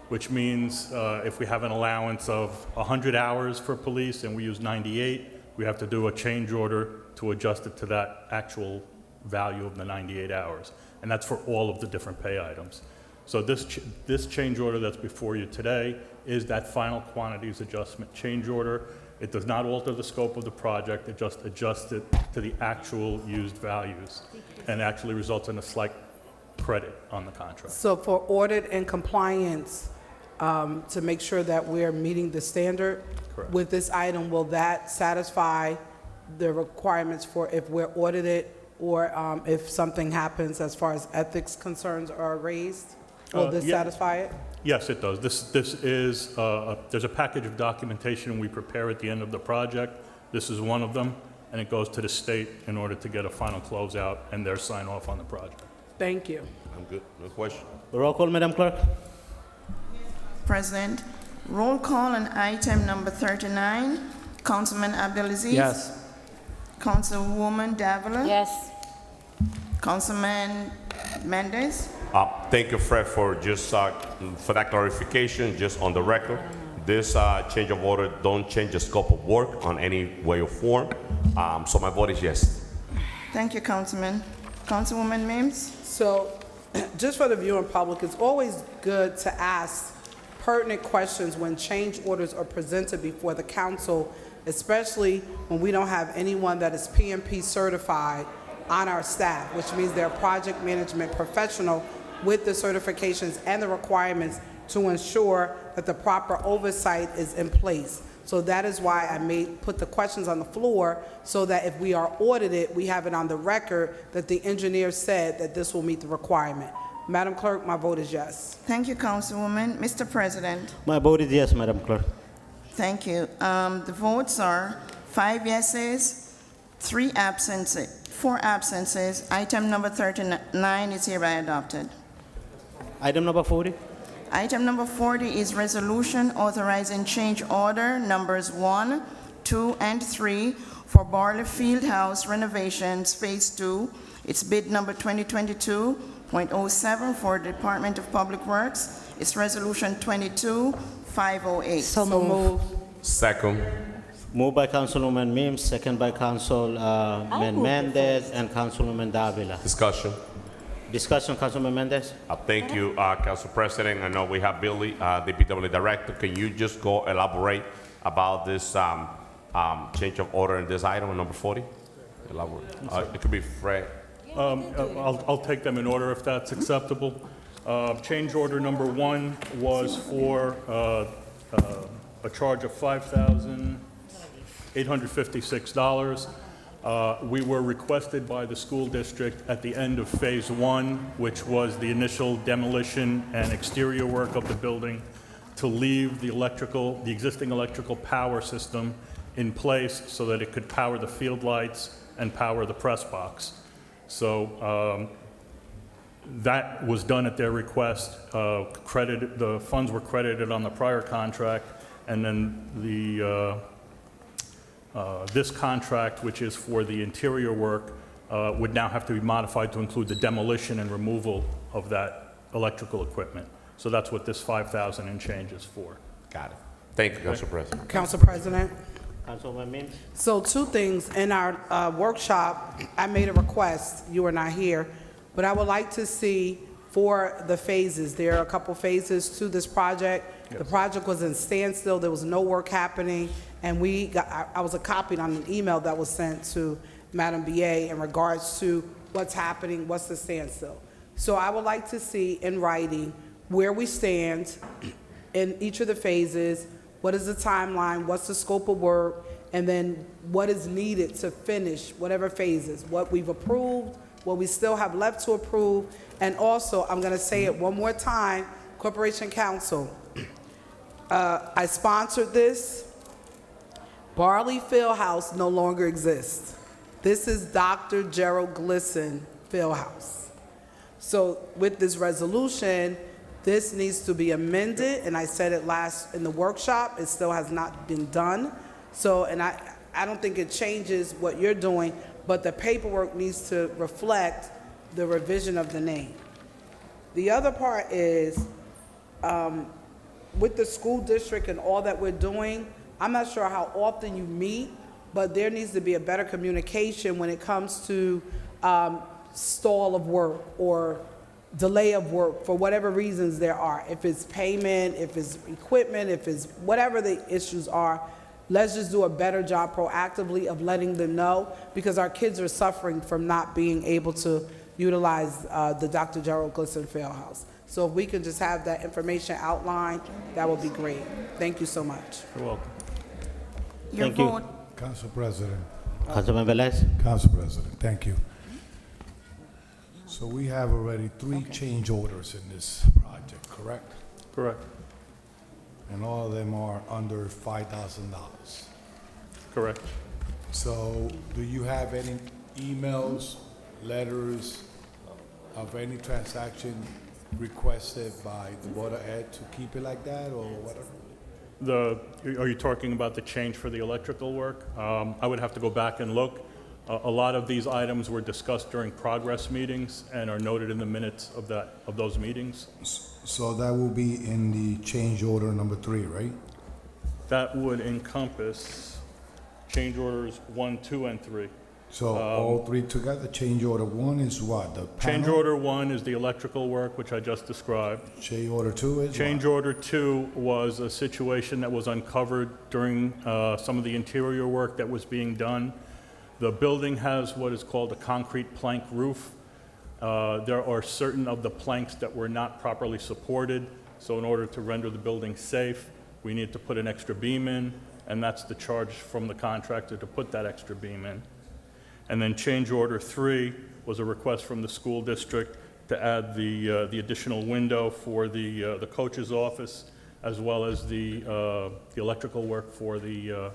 which means if we have an allowance of 100 hours for police and we use 98, we have to do a change order to adjust it to that actual value of the 98 hours. And that's for all of the different pay items. So this change order that's before you today is that final quantities adjustment change order. It does not alter the scope of the project, it just adjusts it to the actual used values and actually results in a slight credit on the contract. So for audit and compliance, to make sure that we're meeting the standard Correct. with this item, will that satisfy the requirements for if we're audited or if something happens as far as ethics concerns are raised? Will this Yeah. satisfy it? Yes, it does. This is, there's a package of documentation we prepare at the end of the project. This is one of them, and it goes to the state in order to get a final closeout and their sign off on the project. Thank you. I'm good. No question. Roll call, Madam Clerk? President, roll call on item number 39. Councilman Abdelaziz? Yes. Councilwoman Davila? Yes. Councilman Mendez? Thank you, Fred, for just for that clarification, just on the record. This change of order don't change the scope of work on any way or form. So my vote is yes. Thank you, Councilman. Councilwoman Mims? So, just for the viewing public, it's always good to ask pertinent questions when change orders are presented before the council, especially when we don't have anyone that is PMP certified on our staff, which means they're a project management professional with the certifications and the requirements to ensure that the proper oversight is in place. So that is why I put the questions on the floor so that if we are audited, we have it on the record that the engineer said that this will meet the requirement. Madam Clerk, my vote is yes. Thank you, Councilwoman. Mr. President? My vote is yes, Madam Clerk. Thank you. The votes are 5 yeses, 4 absences. Item number 39 is hereby adopted. Item number 40? Item number 40 is resolution authorizing change order numbers 1, 2, and 3 for Barley Field House renovations, Phase 2. It's bid number 2022.07 for Department of Public Works. It's resolution 22508. So move. Second. Moved by Councilwoman Mims, second by Councilman Mendez and Councilwoman Davila. Discussion. Discussion, Councilman Mendez? Thank you, Council President. I know we have Billy, DPW Director. Can you just go elaborate about this change of order in this item, number 40? Elaborate. It could be Fred. I'll take them in order if that's acceptable. Change order number 1 was for a charge of $5,856. We were requested by the school district at the end of Phase 1, which was the initial demolition and exterior work of the building, to leave the existing electrical power system in place so that it could power the field lights and power the press box. So that was done at their request. The funds were credited on the prior contract, and then this contract, which is for the interior work, would now have to be modified to include the demolition and removal of that electrical equipment. So that's what this $5,000 and change is for. Got it. Thank you, Council President. Council President. Councilwoman Mims? So 2 things. In our workshop, I made a request. You were not here. But I would like to see for the phases. There are a couple phases to this project. The project was in standstill, there was no work happening, and I was copied on an email that was sent to Madam BA in regards to what's happening, what's the standstill. So I would like to see in writing where we stand in each of the phases, what is the timeline, what's the scope of work, and then what is needed to finish whatever phases, what we've approved, what we still have left to approve, and also, I'm gonna say it one more time, Corporation Council, I sponsored this. Barley Fieldhouse no longer exists. This is Dr. Gerald Glisson Fieldhouse. So with this resolution, this needs to be amended, and I said it last in the workshop, it still has not been done. So, and I don't think it changes what you're doing, but the paperwork needs to reflect the revision of the name. The other part is, with the school district and all that we're doing, I'm not sure how often you meet, but there needs to be a better communication when it comes to stall of work or delay of work for whatever reasons there are. If it's payment, if it's equipment, if it's whatever the issues are, let's just do a better job proactively of letting them know, because our kids are suffering from not being able to utilize the Dr. Gerald Glisson Fieldhouse. So if we could just have that information outlined, that would be great. Thank you so much. You're welcome. Thank you. Council President. Councilman Velez? Council President, thank you. So we have already 3 change orders in this project, correct? Correct. And all of them are under $5,000. Correct. So do you have any emails, letters of any transaction requested by the Board of Ed to keep it like that or whatever? Are you talking about the change for the electrical work? I would have to go back and look. A lot of these items were discussed during progress meetings and are noted in the minutes of those meetings. So that will be in the change order number 3, right? That would encompass change orders 1, 2, and 3. So all 3 together, change order 1 is what? The Change panel? order 1 is the electrical work, which I just described. Change order 2 is Change order 2 was a situation that was uncovered during some of the interior work that was being done. The building has what is called a concrete plank roof. There are certain of the planks that were not properly supported, so in order to render the building safe, we need to put an extra beam in, and that's the charge from the contractor to put that extra beam in. And then change order 3 was a request from the school district to add the additional window for the coach's office, as well as the electrical work for the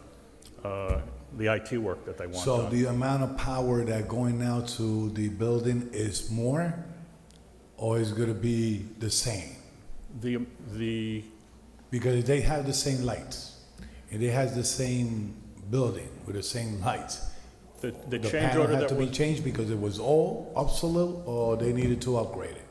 IT work that they want So done. the amount of power that going now to the building is more, or is going to be the same? Because they have the same lights, and they have the same building with the same lights. The The change panel order had that to be was, changed because it was all obsolete, or they needed to upgrade it?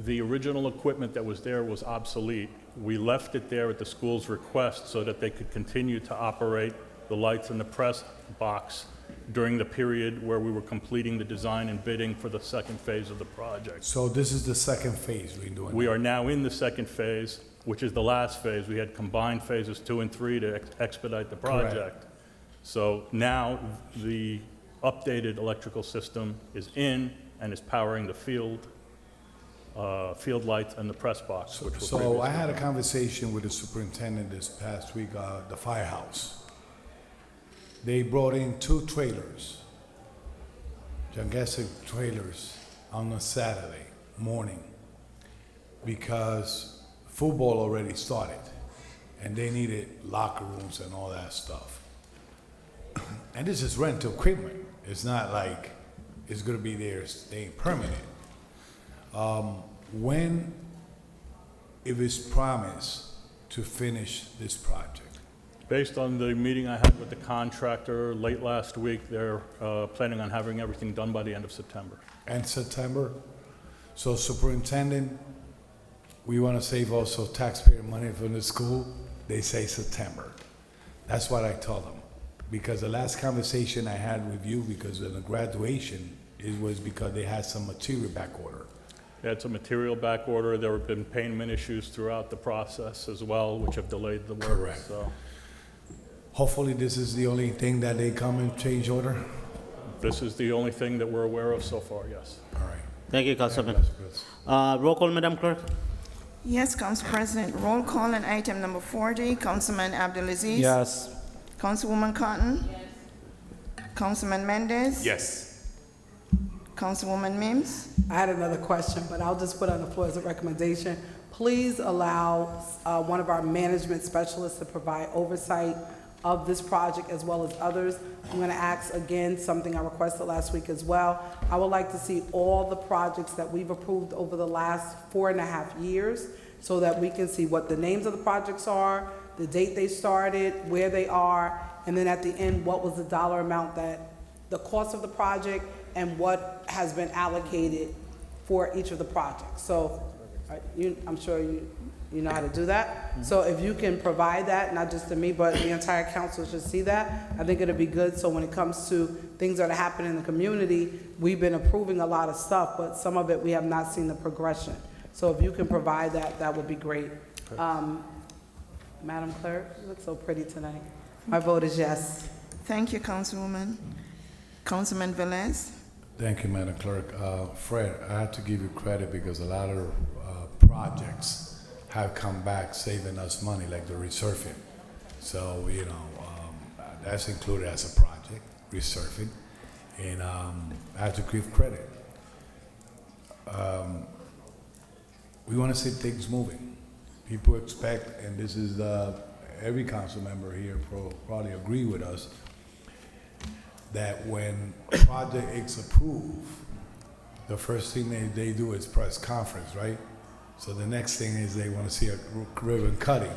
the original equipment that was there was obsolete. We left it there at the school's request so that they could continue to operate the lights in the press box during the period where we were completing the design and bidding for the second phase of the project. So this is the second phase we're doing. We are now in the second phase, which is the last phase. We had combined phases 2 and 3 to expedite the Correct. project. So now the updated electrical system is in and is powering the field lights and the press box, which were So I previously had a done. conversation with the superintendent this past week, the firehouse. They brought in 2 trailers, gigantic trailers, on a Saturday morning because football already started and they needed locker rooms and all that stuff. And this is rental equipment. It's not like it's gonna be there staying permanent. When it is promised to finish this project? Based on the meeting I had with the contractor late last week, they're planning on having everything done by the end of September. And September? So superintendent, we want to save also taxpayer money from the school. They say September. That's what I told them. Because the last conversation I had with you, because of the graduation, it was because they had some material back order. We had some material back order. There have been payment issues throughout the process as well, which have delayed the work. Correct. So Hopefully, this is the only thing that they come and change order. this is the only thing that we're aware of so far, yes. All right. Thank you, Councilman. Roll call, Madam Clerk. Yes, Council President, roll call on item number 40, Councilman Abdulaziz. Yes. Councilwoman Cotton. Councilman Mendez. Yes. Councilwoman Mims. I had another question, but I'll just put on the floor as a recommendation. Please allow one of our management specialists to provide oversight of this project as well as others. I'm going to ask again, something I requested last week as well. I would like to see all the projects that we've approved over the last 4.5 years so that we can see what the names of the projects are, the date they started, where they are, and then at the end, what was the dollar amount that, the cost of the project, and what has been allocated for each of the projects. So I'm sure you know how to do that. So if you can provide that, not just to me, but the entire council should see that, I think it'll be good. So when it comes to things that are happening in the community, we've been approving a lot of stuff, but some of it we have not seen the progression. So if you can provide that, that would be great. Madam Clerk, you look so pretty tonight. My vote is yes. Thank you, Councilwoman. Councilman Velez. Thank you, Madam Clerk. Fred, I have to give you credit because a lot of projects have come back saving us money, like the resurfing. So, that's included as a project, resurfing, and I have to give credit. We want to see things moving. People expect, and this is every council member here probably agree with us, that when a project is approved, the first thing they do is press conference, right? So the next thing is they want to see a ribbon cutting,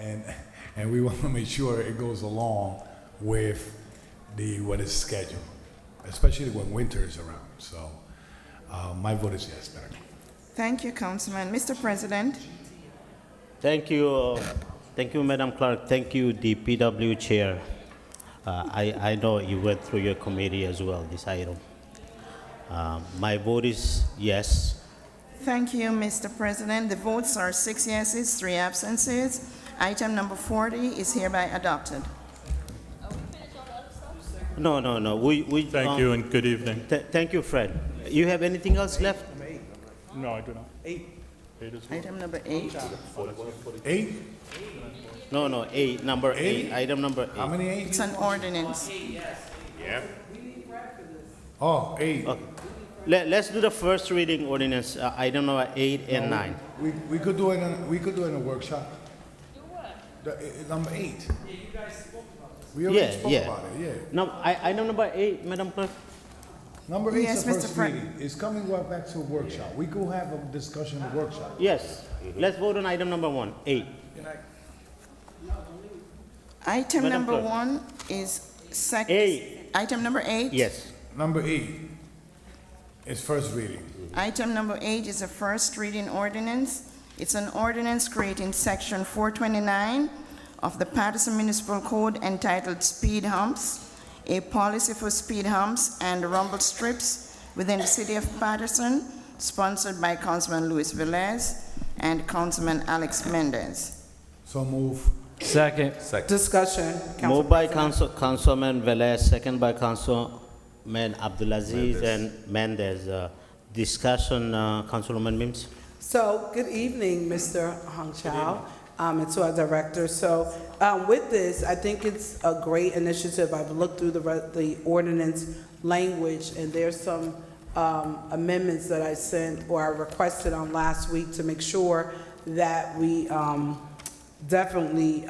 and we want to make sure it goes along with what is scheduled, especially when winter is around. So my vote is yes, Madam Clerk. Thank you, Councilman. Mr. President. Thank you, Madam Clerk. Thank you, the PW Chair. I know you went through your committee as well, this item. My vote is yes. Thank you, Mr. President. The votes are 6 yeses, 3 absences. Item number 40 is hereby adopted. No. Thank you and good evening. Thank you, Fred. You have anything else left? No, I do not. 8. Item number 8. 8? No, 8, number 8, item number 8. How many 8? It's an ordinance. Yeah. Oh, 8. Okay. Let's do the first reading ordinance, item number 8 and 9. We could do it in a workshop. Do what? Number 8. Yeah, you guys spoke about this. We already spoke about it, yeah. No, item number 8, Madam Clerk. Number 8 Yes, is the Mr. first reading. It's coming back to a workshop. We could have a discussion in the workshop. Yes. Let's vote on item number 1, 8. Item Madam number Clerk. 1 is second. 8. Item number 8? Yes. Number 8 is first reading. Item number 8 is a first reading ordinance. It's an ordinance creating section 429 of the Paterson Municipal Code entitled Speed Humps, a policy for speed humps and rumble strips within the city of Paterson, sponsored by Councilman Luis Velez and Councilman Alex Mendez. So move. Second. Discussion. Moved by Councilman Velez, second by Councilman Abdulaziz and Mendez. Discussion, Councilwoman Mims. So, good evening, Mr. Hong Chow, and to our director. So, with this, I think it's a great initiative. I've looked through the ordinance language, and there's some amendments that I sent or I requested on last week to make sure that we definitely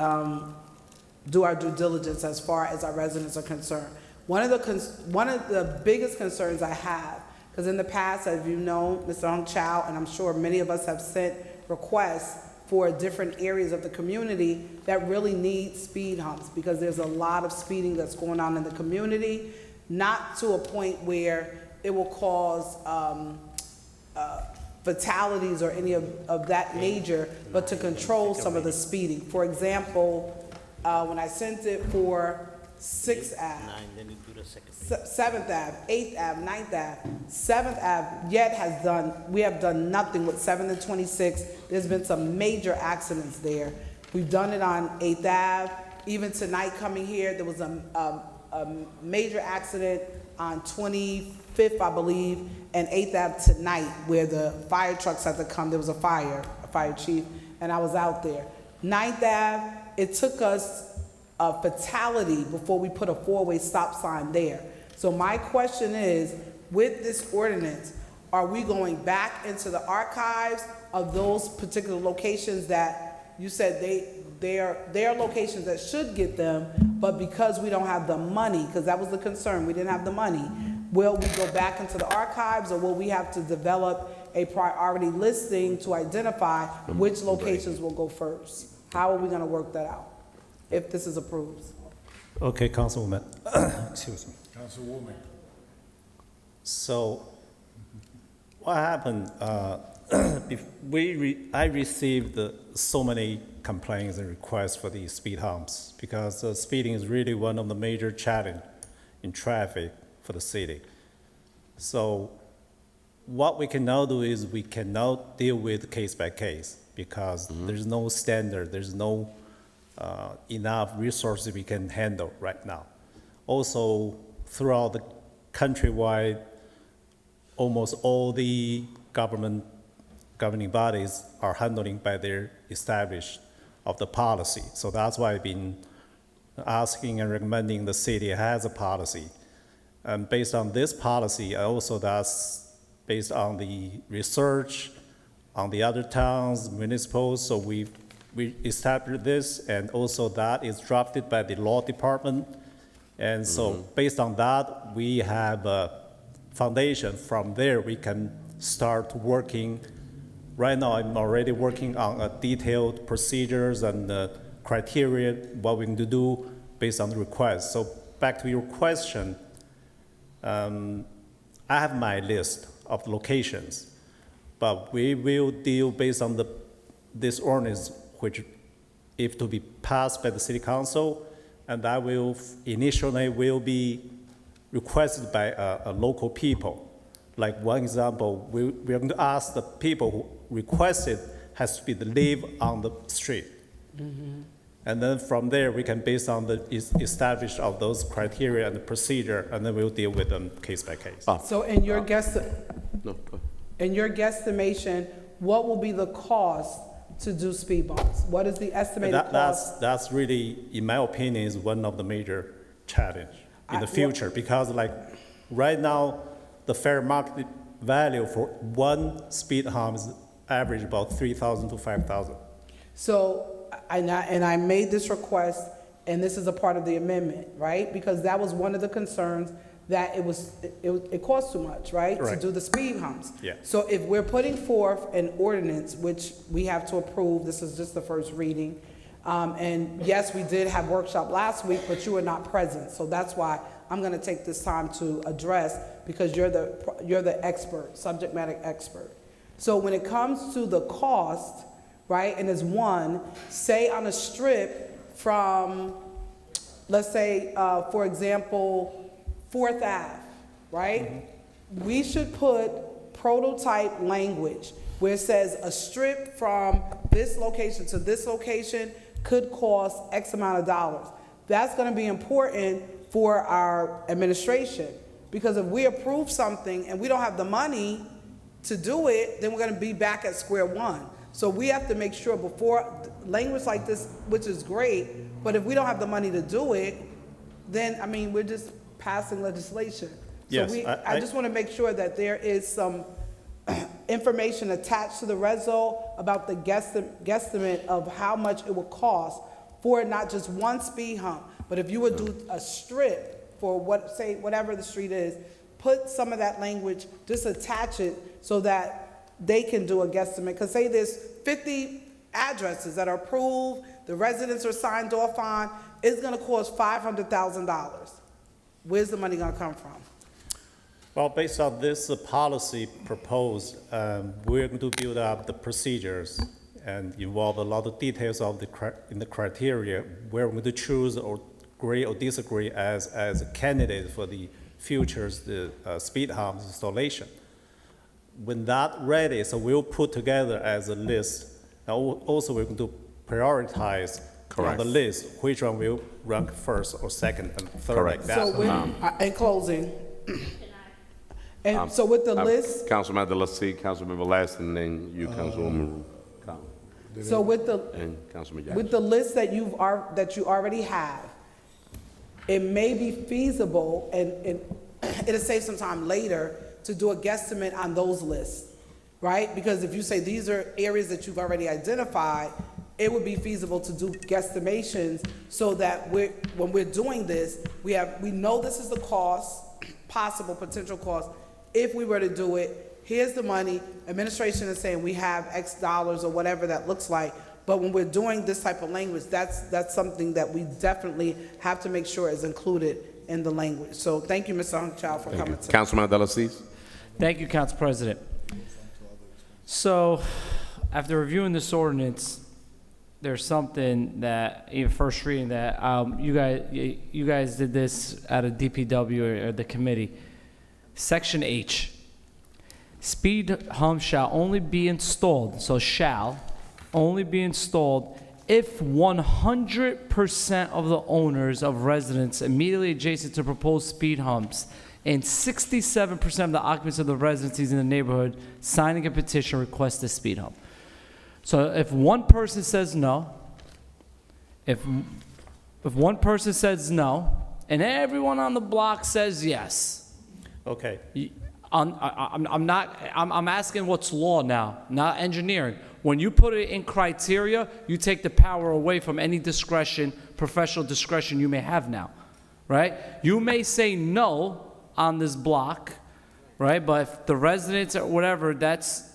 do our due diligence as far as our residents are concerned. One of the biggest concerns I have, because in the past, as you know, Mr. Hong Chow, and I'm sure many of us have sent requests for different areas of the community that really need speed humps, because there's a lot of speeding that's going on in the community, not to a point where it will cause fatalities or any of that nature, but to control some of the speeding. For example, when I sent it for Sixth Ave, Nine, then you do the second. 7th Ave, 8th Ave, 9th Ave, 7th Ave, we have done nothing with 7th and 26th. There's been some major accidents there. We've done it on 8th Ave. Even tonight coming here, there was a major accident on 25th, I believe, and 8th Ave tonight where the fire trucks had to come. There was a fire chief, and I was out there. 9th Ave, it took us a fatality before we put a four-way stop sign there. So my question is, with this ordinance, are we going back into the archives of those particular locations that you said they are locations that should get them, but because we don't have the money, because that was the concern, we didn't have the money, will we go back into the archives, or will we have to develop a priority listing to identify which locations will go first? How are we gonna work that out if this is approved? Okay, Councilwoman. Excuse me. Councilwoman. So, what happened? I received so many complaints and requests for these speed humps because speeding is really one of the major challenges in traffic for the city. So, what we can now do is we can now deal with case by case because there's no standard, there's no enough resources we can handle right now. Also, throughout the countrywide, almost all the governing bodies are handling by their established of the policy. So that's why I've been asking and recommending the city has a policy. And based on this policy, also that's based on the research on the other towns, municipals, so we established this, and also that is drafted by the law department. And so based on that, we have a foundation. From there, we can start working. Right now, I'm already working on a detailed procedures and criteria, what we need to do based on the request. So back to your question, I have my list of locations, but we will deal based on this ordinance, which if to be passed by the city council, and that will initially will be requested by a local people. Like one example, we are going to ask the people who requested has to be live on the street. And then from there, we can, based on the establish of those criteria and the procedure, and then we'll deal with them case by case. So in your guesstimation, what will be the cost to do speed bumps? What is the estimated cost? That's really, in my opinion, is one of the major challenge in the future, because like right now, the fair market value for one speed hump is average about 3,000 to 5,000. So, and I made this request, and this is a part of the amendment, right? Because that was one of the concerns, that it costs too much, right? Correct. To do the speed humps. Yeah. So if we're putting forth an ordinance, which we have to approve, this is just the first reading, and yes, we did have workshop last week, but you were not present, so that's why I'm gonna take this time to address, because you're the expert, subject matter expert. So when it comes to the cost, right, and it's one, say on a strip from, let's say, for example, 4th Ave, right? We should put prototype language where it says a strip from this location to this location could cost X amount of dollars. That's gonna be important for our administration, because if we approve something and we don't have the money to do it, then we're gonna be back at square one. So we have to make sure before, language like this, which is great, but if we don't have the money to do it, then, I mean, we're just passing legislation. Yes, So I just wanna make sure that there is some information attached to the reso about the guesstimate of how much it will cost for not just one speed hump, but if you would do a strip for whatever the street is, put some of that language, just attach it so that they can do a guesstimate. Because say there's 50 addresses that are approved, the residents are signed off on, it's gonna cost $500,000. Where's the money gonna come from? Well, based on this policy proposed, we're going to build up the procedures and involve a lot of details of in the criteria where we're going to choose or agree or disagree as a candidate for the futures speed humps installation. When that ready, so we'll put together as a list. Now also we're going to prioritize on the list which one will rank first or second and third like that. So in closing, and so with the list, Councilman Abdelaziz, Councilman Velez, and then you, Councilwoman so with and Councilman Jackson. with the list that you already have, it may be feasible and it'll save some time later to do a guesstimate on those lists, right? Because if you say these are areas that you've already identified, it would be feasible to do guesstimations so that when we're doing this, we know this is the cost, possible potential cost. If we were to do it, here's the money. Administration is saying we have X dollars or whatever that looks like. But when we're doing this type of language, that's something that we definitely have to make sure is included in the language. So thank you, Mr. Hungchild, for coming today. Councilman Abdelaziz. Thank you, Council President. So, after reviewing this ordinance, there's something that, even first reading, that you guys did this at a DPW or the committee. Section H, speed humps shall only be installed, so shall only be installed if 100% of the owners of residents immediately adjacent to proposed speed humps and 67% of the occupants of the residences in the neighborhood signing a petition request a speed hump. So if one person says no, if one person says no, and everyone on the block says yes. Okay. I'm asking what's law now, not engineering. When you put it in criteria, you take the power away from any discretion, professional discretion you may have now, right? You may say no on this block, right? But if the residents or whatever, that's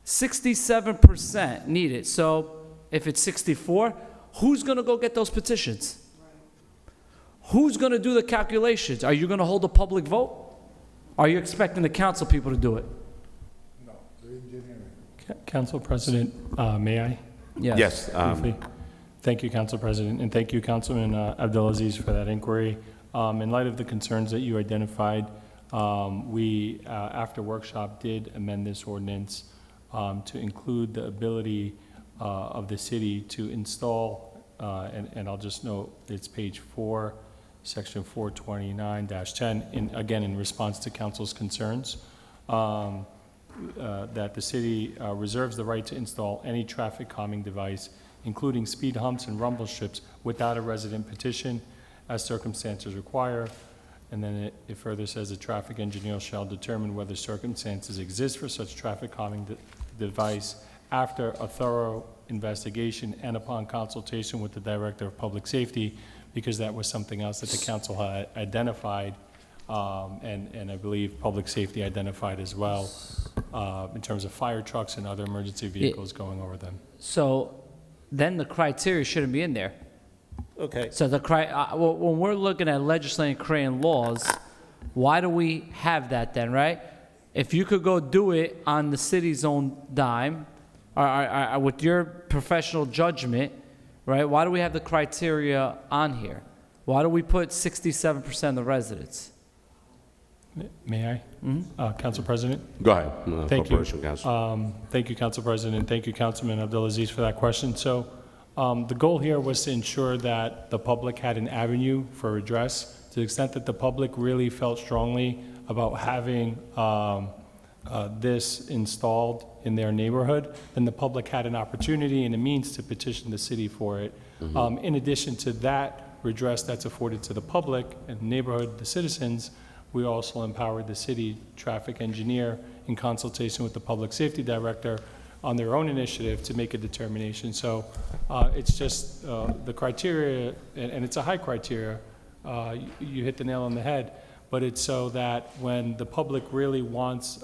67% need it. So if it's 64, who's going to go get those petitions? Who's going to do the calculations? Are you going to hold a public vote? Are you expecting the council people to do it? No, the engineering. Council President, may I? Yes. Briefly. Thank you, Council President, and thank you, Councilman Abdelaziz, for that inquiry. In light of the concerns that you identified, we, after workshop, did amend this ordinance to include the ability of the city to install, and I'll just note, it's page 4, section 429-10, again, in response to council's concerns, that the city reserves the right to install any traffic calming device, including speed humps and rumble strips, without a resident petition, as circumstances require. And then it further says the traffic engineer shall determine whether circumstances exist for such traffic calming device after a thorough investigation and upon consultation with the Director of Public Safety, because that was something else that the council had identified, and I believe Public Safety identified as well, in terms of fire trucks and other emergency vehicles going over them. So then the criteria shouldn't be in there. Okay. So when we're looking at legislating, creating laws, why do we have that then, right? If you could go do it on the city's own dime, or with your professional judgment, right? Why do we have the criteria on here? Why do we put 67% of the residents? May I? Mm-hmm. Council President? Go ahead. Thank you. Council. Thank you, Council President. Thank you, Councilman Abdelaziz, for that question. So the goal here was to ensure that the public had an avenue for redress. To the extent that the public really felt strongly about having this installed in their neighborhood, then the public had an opportunity and a means to petition the city for it. In addition to that redress that's afforded to the public and the neighborhood, the citizens, we also empowered the city traffic engineer in consultation with the public safety director on their own initiative to make a determination. So it's just the criteria, and it's a high criteria, you hit the nail on the head, but it's so that when the public really wants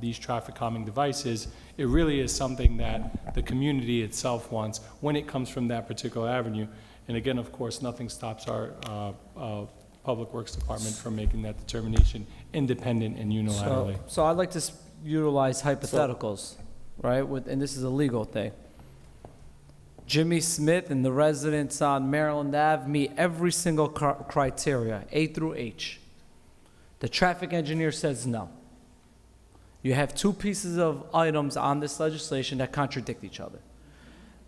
these traffic calming devices, it really is something that the community itself wants when it comes from that particular avenue. And again, of course, nothing stops our Public Works Department from making that determination independent and unilaterally. So I'd like to utilize hypotheticals, right? And this is a legal thing. Jimmy Smith and the residents on Maryland Ave meet every single criteria, A through H. The traffic engineer says no. You have two pieces of items on this legislation that contradict each other.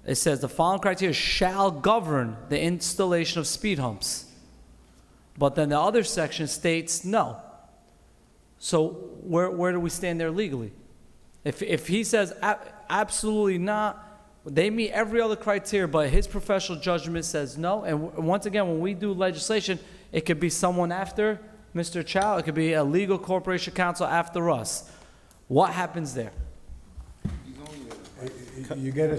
It says the following criteria shall govern the installation of speed humps. But then the other section states no. So where do we stand there legally? If he says absolutely not, they meet every other criteria, but his professional judgment says no. And once again, when we do legislation, it could be someone after Mr. Chow. It could be a legal corporation counsel after us. What happens there? You get a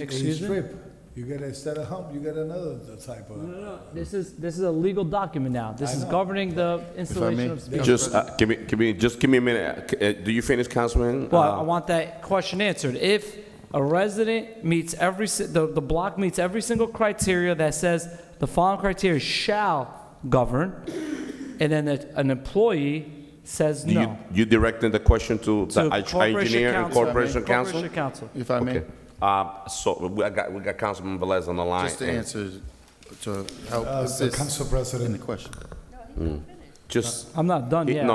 Excuse me? strip. You get instead of hump, you get another type of. No. This is a legal document now. This is governing the installation of speed. Just give me a minute. Do you finish, Councilman? Well, I want that question answered. If a resident meets the block meets every single criteria that says the following criteria shall govern, and then an employee says no. You directing the question to the engineer and corporation counsel? Corporation counsel. If I may. Okay. So we got Councilman Velez on the line. Just to answer, to help The assist council president. in the question. Just. I'm not done yet.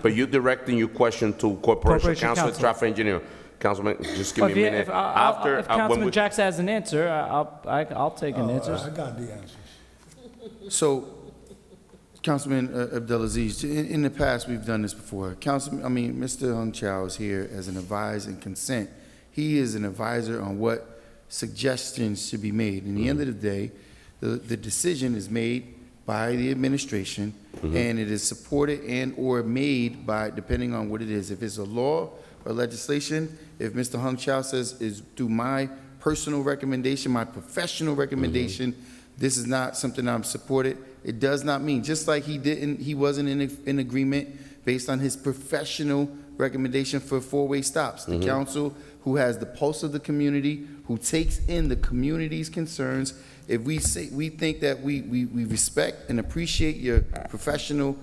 But you directing your question to corporation counsel and traffic engineer. Councilman, just give me a minute. If Councilman Jackson has an answer, I'll take an answer. I got the answers. So, Councilman Abdelaziz, in the past, we've done this before. Mr. Hung Chow is here as an advisor and consent. He is an advisor on what suggestions should be made. In the end of the day, the decision is made by the administration, and it is supported and or made by, depending on what it is. If it's a law or legislation, if Mr. Hung Chow says is through my personal recommendation, my professional recommendation, this is not something I'm supported, it does not mean, just like he wasn't in agreement based on his professional recommendation for four-way stops. The council, who has the pulse of the community, who takes in the community's concerns, if we think that we respect and appreciate your professional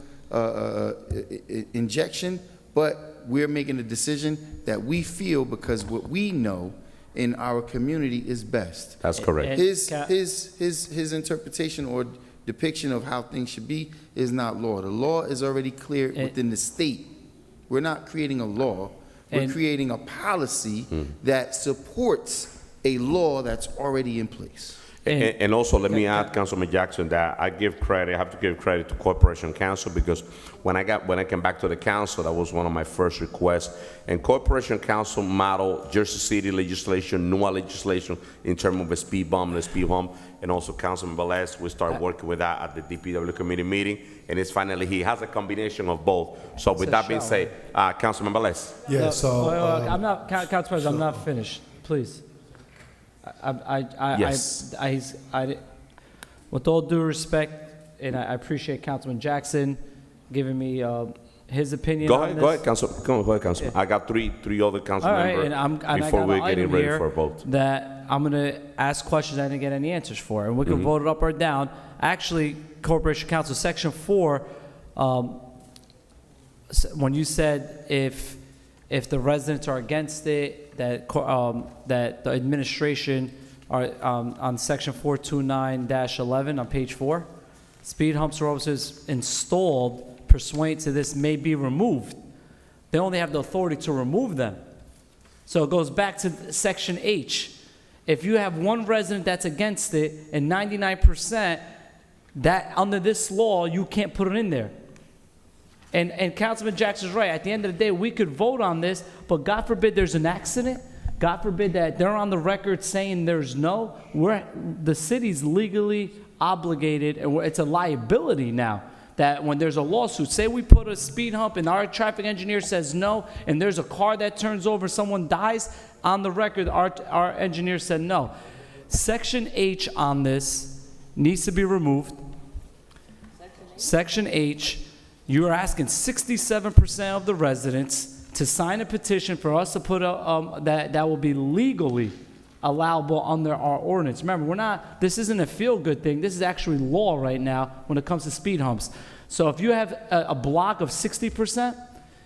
injection, but we're making a decision that we feel because what we know in our community is best. That's correct. His interpretation or depiction of how things should be is not law. The law is already clear within the state. We're not creating a law. We're creating a policy that supports a law that's already in place. And also, let me add, Councilman Jackson, that I have to give credit to Corporation Counsel, because when I came back to the council, that was one of my first requests. And Corporation Counsel modeled Jersey City legislation, NUA legislation, in terms of a speed bump and a speed hump. And also, Councilman Velez, we started working with that at the DPW committee meeting. And it's finally, he has a combination of both. So with that being said, Councilman Velez. Yeah, so. I'm not, Council President, I'm not finished, please. With all due respect, and I appreciate Councilman Jackson giving me his opinion on this. Go ahead, Council. Yeah. I got three other council members before we get ready for a vote. That I'm going to ask questions I didn't get any answers for, and we can vote it up or down. Actually, Corporation Counsel, Section 4, when you said if the residents are against it, that the administration are on Section 429-11 on page 4, speed humps or officers installed pursuant to this may be removed. They only have the authority to remove them. So it goes back to Section H. If you have one resident that's against it and 99%, that under this law you can't put it in there. And Councilman Jackson's right. At the end of the day, we could vote on this, but God forbid there's an accident. God forbid that they're on the record saying there's no. The city's legally obligated, and it's a liability now that when there's a lawsuit, say we put a speed hump and our traffic engineer says no, and there's a car that turns over, someone dies, on the record, our engineer said no. Section H on this needs to be removed. Section H. You are asking 67% of the residents to sign a petition for us to put that will be legally allowable under our ordinance. Remember, this isn't a feel-good thing. This is actually law right now when it comes to speed humps. So if you have a block of 60%,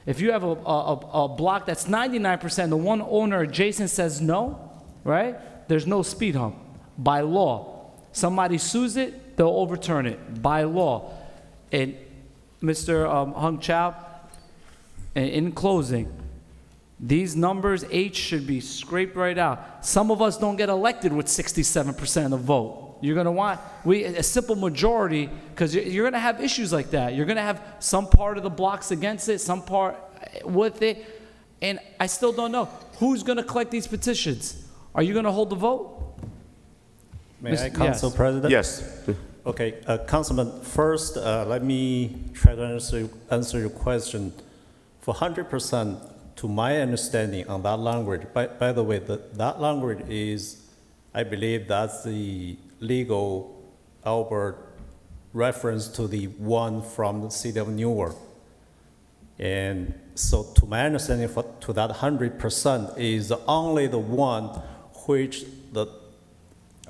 if you have a block that's 99%, the one owner adjacent says no, right? there's no speed hump by law. Somebody sues it, they'll overturn it by law. And Mr. Hung Chow, in closing, these numbers, H, should be scraped right out. Some of us don't get elected with 67% of the vote. You're going to want a simple majority, because you're going to have issues like that. You're going to have some part of the blocks against it, some part with it. And I still don't know. Who's going to collect these petitions? Are you going to hold the vote? May I, Council Yes. President? Yes. Okay, Councilman, first, let me try to answer your question. For 100%, to my understanding on that language, by the way, that language is, I believe that's the legal Albert reference to the one from the city of Newark. And so to my understanding, to that 100% is only the one which the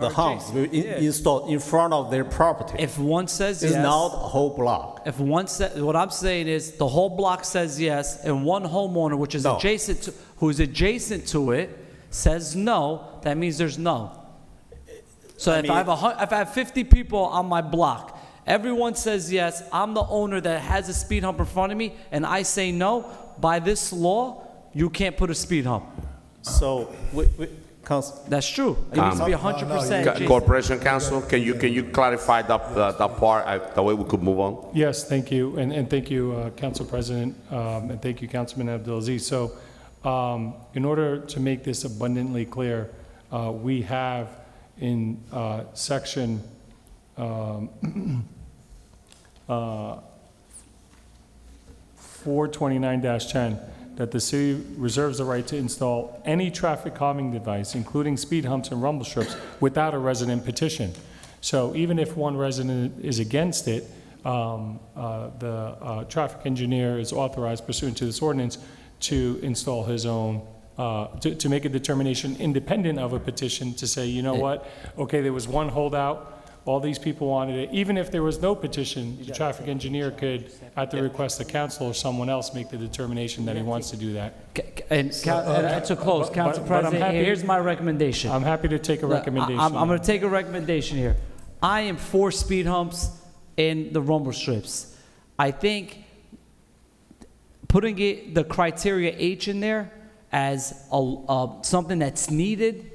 house will install in front of their property. If one says It's yes, not a whole block. if one says, what I'm saying is the whole block says yes, and one homeowner, which is No. who's adjacent to it, says no, that means there's no. So if I have 50 people on my block, everyone says yes, I'm the owner that has a speed hump in front of me, and I say no, by this law, you can't put a speed hump. So, That's true. It needs to be 100% adjacent. Corporation Counsel, can you clarify that part, the way we could move on? Yes, thank you, and thank you, Council President, and thank you, Councilman Abdulaziz. So, in order to make this abundantly clear, we have in section 429-10 that the city reserves the right to install any traffic calming device, including speed humps and rumble strips, without a resident petition. So even if one resident is against it, the traffic engineer is authorized pursuant to this ordinance to install his own, to make a determination independent of a petition to say, you know what, okay, there was one holdout, all these people wanted it. Even if there was no petition, the traffic engineer could, at the request of council or someone else, make the determination that he wants to do that. And to close, Council I'm President, happy- here's my recommendation. I'm happy to take a recommendation. I'm going to take a recommendation here. I am for speed humps and the rumble strips. I think putting the criteria H in there as something that's needed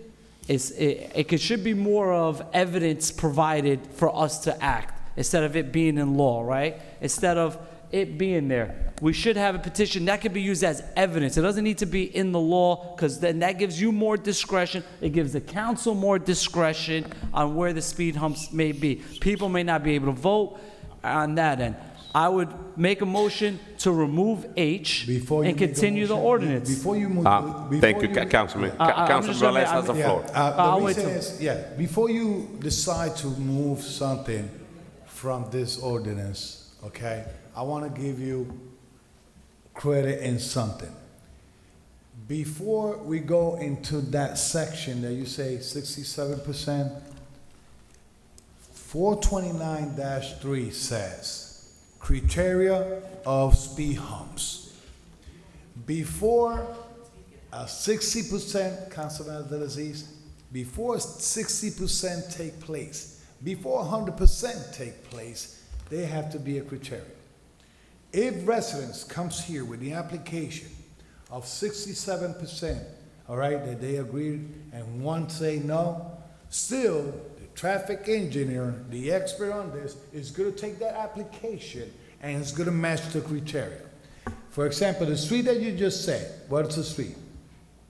should be more of evidence provided for us to act instead of it being in law, right? Instead of it being there. We should have a petition that could be used as evidence. It doesn't need to be in the law, because then that gives you more discretion. It gives the council more discretion on where the speed humps may be. People may not be able to vote on that end. I would make a motion to remove H and continue the ordinance. Before you move, Thank you, Councilman. Councilman Velez has the floor. The reason is, before you decide to move something from this ordinance, okay, I want to give you credit in something. Before we go into that section that you say 67%, 429-3 says, criteria of speed humps. Before a 60%, Councilman Abdulaziz, before 60% take place, before 100% take place, there have to be a criteria. If residents comes here with the application of 67%, all right, that they agreed, and one say no, still, traffic engineer, the expert on this, is going to take that application and it's going to match the criteria. For example, the street that you just said, what's the street?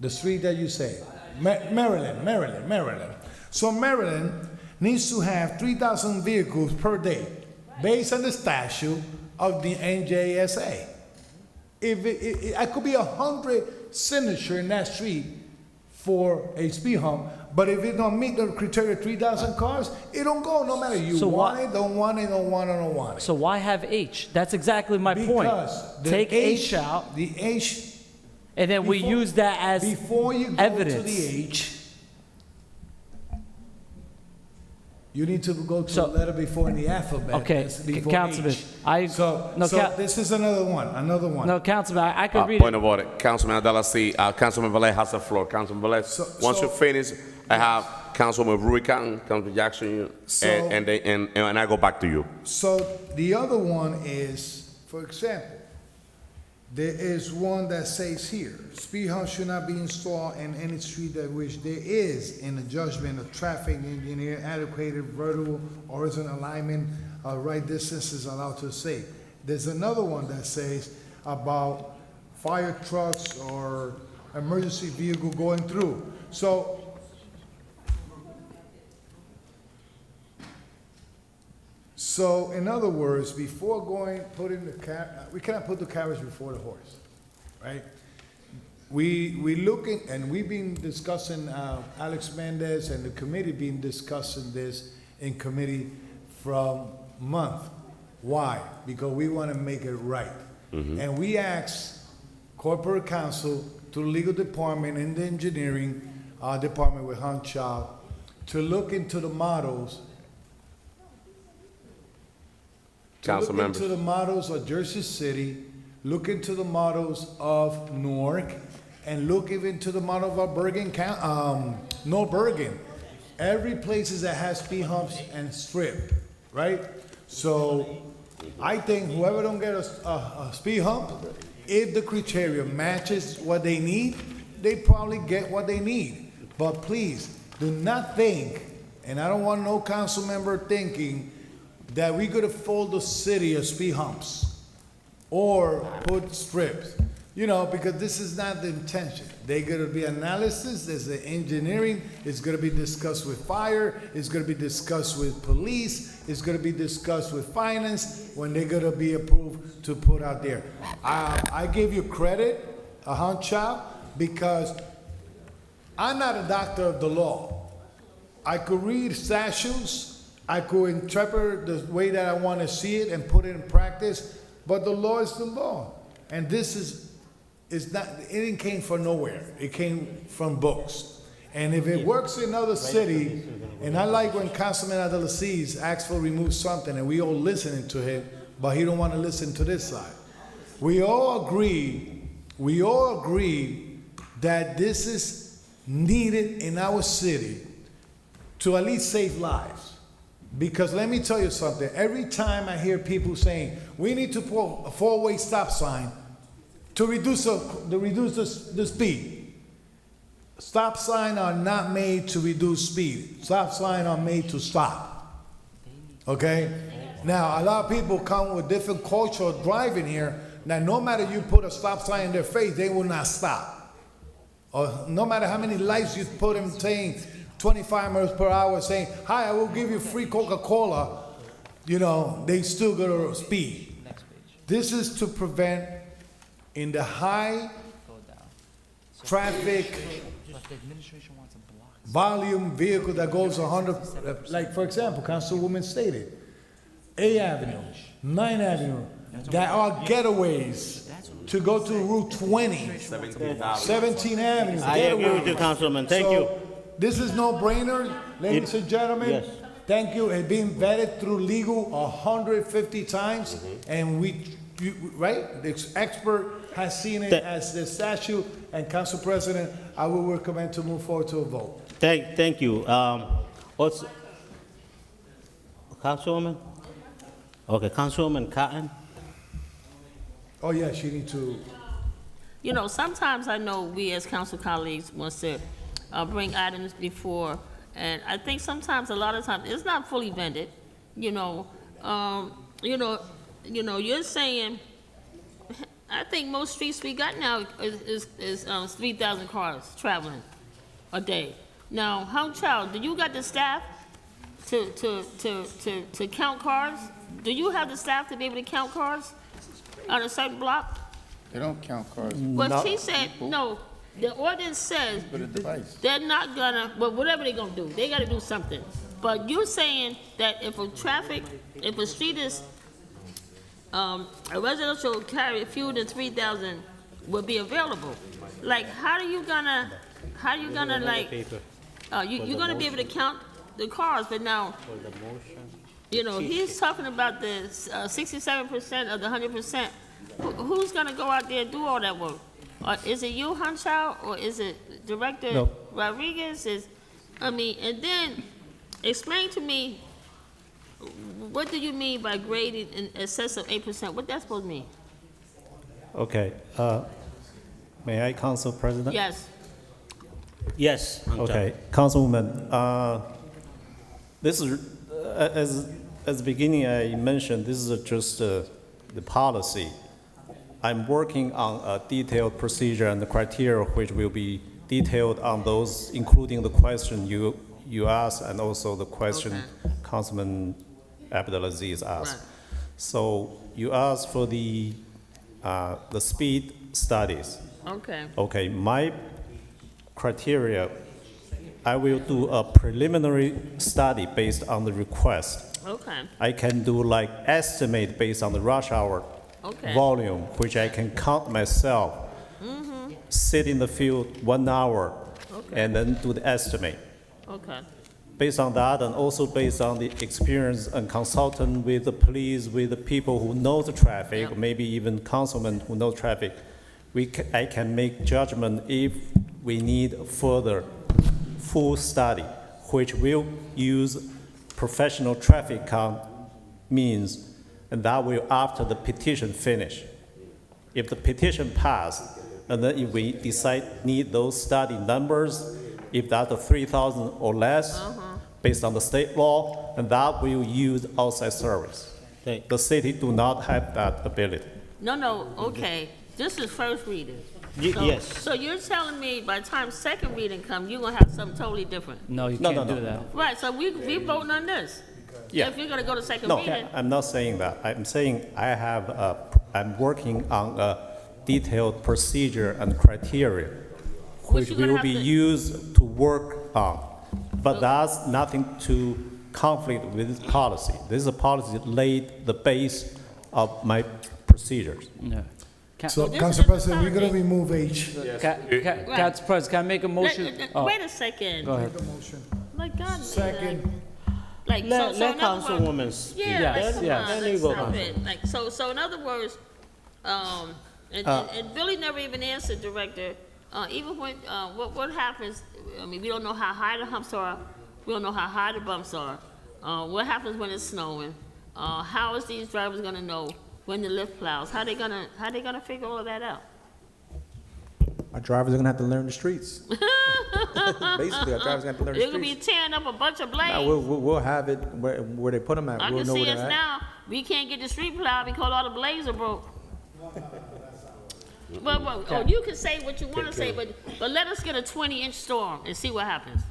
The street that you said, Maryland. So Maryland needs to have 3,000 vehicles per day based on the statute of the NJSA. If it could be 100 signatures in that street for a speed hump, but if it don't meet the criteria 3,000 cars, it don't go no matter you want it, don't want it, don't want it, don't want it. So why have H? That's exactly my point. Because the Take H out, the H, and then we use that as before you go evidence. to the H, You need to go to So- the letter before in the alphabet. Okay, That's before Councilman, H. So this is another one. No, Councilman, I could read Point it. of order. Councilman Abdallah, Councilman Velez has the floor. Councilman Velez, once you finish, I have Councilman Rui Cotton, Councilman Jackson, and I go back to you. So the other one is, for example, there is one that says here, speed humps should not be installed in any street that which there is in the judgment of traffic engineer adequate vertical horizontal alignment, right distance is allowed to say. There's another one that says about fire trucks or emergency vehicle going through. So in other words, before putting we cannot put the carriage before the horse, right? We looking, and we've been discussing, Alex Mendez and the committee been discussing this in committee from month. Why? Because we want to make it right. And we asked corporate counsel to the legal department and the engineering department with Hunt Child to look into the models. Council Look members. into the models of Jersey City, look into the models of Newark, and look even to the model of North Bergen. Every place that has speed humps and strip, right? So I think whoever don't get a speed hump, if the criteria matches what they need, they probably get what they need. But please, do not think, and I don't want no council member thinking that we could afford the city of speed humps or put strips, because this is not the intention. They're gonna be analysis, there's the engineering, it's gonna be discussed with fire, it's gonna be discussed with police, it's gonna be discussed with finance when they're gonna be approved to put out there. I give you credit, Hunt Child, because I'm not a doctor of the law. I could read statutes, I could interpret the way that I want to see it and put it in practice, but the law is the law. And this is not, it didn't came from nowhere. It came from books. And if it works in other city, and I like when Councilman Abdelaziz asks for remove something and we all listening to him, but he don't want to listen to this side. We all agree that this is needed in our city to at least save lives. Because let me tell you something, every time I hear people saying, we need to put a four-way stop sign to reduce the speed. Stop signs are not made to reduce speed. Stop signs are made to stop. Okay? Now, a lot of people come with different culture of driving here. Now, no matter you put a stop sign in their face, they will not stop. Or no matter how many lights you put them saying 25 miles per hour saying, hi, I will give you free Coca-Cola, they still go to speed. This is to prevent in the high traffic volume vehicle that goes 100, like for example, Councilwoman stated, A Avenue, 9th Avenue, that are getaways to go to Route 20, 17th Avenue. I agree with you, Councilman. Thank you. This is no brainer, ladies and gentlemen. Yes. Thank you. It's been vetted through legal 150 times, and right? The expert has seen it as the statute, and Council President, I will recommend to move forward to a vote. Thank you. Also, Councilwoman? Okay, Councilwoman Cotton? Oh, yes, you need to. Sometimes I know we as council colleagues wants to bring items before, and I think sometimes, a lot of times, it's not fully vetted. You're saying, I think most streets we got now is 3,000 cars traveling a day. Now, how child, do you got the staff to count cars? Do you have the staff to be able to count cars on a certain block? They don't count cars. But she said, no, the ordinance says they're not gonna, but whatever they're gonna do, they gotta do something. But you're saying that if a street is, a residential carry fewer than 3,000 will be available. Like, how are you gonna like, you're gonna be able to count the cars, but now, you know, he's talking about the 67% of the 100%. Who's gonna go out there and do all that work? Is it you, Hunchow, or is it Director No. Rodriguez? And then explain to me, what do you mean by graded in excess of 8%? What that's supposed to mean? Okay. May I, Council President? Yes. Yes. Okay, Councilwoman, this is, as the beginning I mentioned, this is just the policy. I'm working on a detailed procedure and the criteria which will be detailed on those, including the question you asked and also the question Councilman Abdelaziz asked. Right. So you asked for the speed studies. Okay. Okay, my criteria, I will do a preliminary study based on the request. Okay. I can do like estimate based on the rush hour Okay. volume, which I can count myself, sit in the field 1 hour, and then do the estimate. Okay. Based on that, and also based on the experience and consultant with the police, with the people who know the traffic, maybe even councilmen who know traffic, I can make judgment if we need further full study, which will use professional traffic count means, and that will after the petition finish. If the petition passed, and then if we decide need those study numbers, if that's 3,000 or less, based on the state law, and that will use outside service. The city do not have that ability. No, okay. This is first reading. Yes. So you're telling me by the time second reading comes, you're gonna have something totally different? No, you No, can't no, do no. that. Right, so we voting on this? Yeah. If you're gonna go to second No, reading? I'm not saying that. I'm saying I'm working on a detailed procedure and criteria, which you're gonna will have be to- used to work on. But that's nothing to conflict with this policy. This is a policy that laid the base of my procedures. Yeah. So, this Council is President, we're gonna authority. remove H. Council President, can I make a motion? Oh, Wait a second. Go ahead. My God. Second. Like, Let in other Councilwoman words- speak. Yeah, Yes, like, come yes. on, Then let's you go, stop Council. it. Like, so in other words, and Billy never even answered, Director, even when, what happens, I mean, we don't know how high the humps are, we don't know how high the bumps are. What happens when it's snowing? How is these drivers gonna know when the lift plows? How they gonna figure all of that out? Our drivers are gonna have to learn the streets. Basically, our drivers are gonna have to learn the They're gonna be streets. tearing up a bunch of blades. Now, we'll have it where they put them at. I We'll can know see where us they're at. now. We can't get the street plowed because all the blades are broke. Well, you can say what you want to say, but let us get a 20-inch storm and see what happens.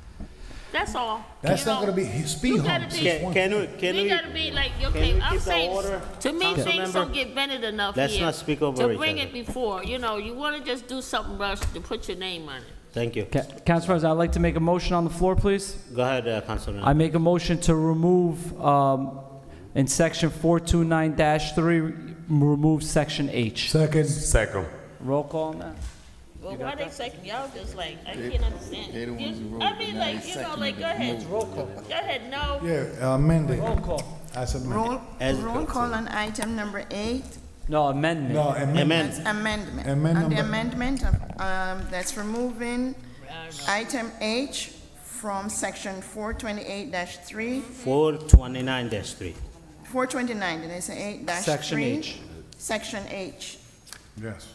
That's all. That's You not know, gonna be speed you gotta humps. be- It's one- we gotta be like, can okay, we I'm keep the saying, order? to me, Council things member? don't get vented enough Let's here not speak over to each bring other. it before. You know, you want to just do something rushed to put your name on it. Thank you. Council President, I'd like to make a motion on the floor, please. Go ahead, Councilman. I make a motion to remove, in section 429-3, remove section H. Second. Roll call on that? Well, why they second? Y'all just like, I can't understand. I mean, like, you know, like, go ahead. Go ahead, no. Yeah, amended. Roll call. As amended. Roll call on item number 8. No, amendment. No, amendment. That's amendment. Amendment On the number- amendment, that's removing item H from section 428-3, 429-3. 429, did I say 8-3? Section H. Section H. Yes.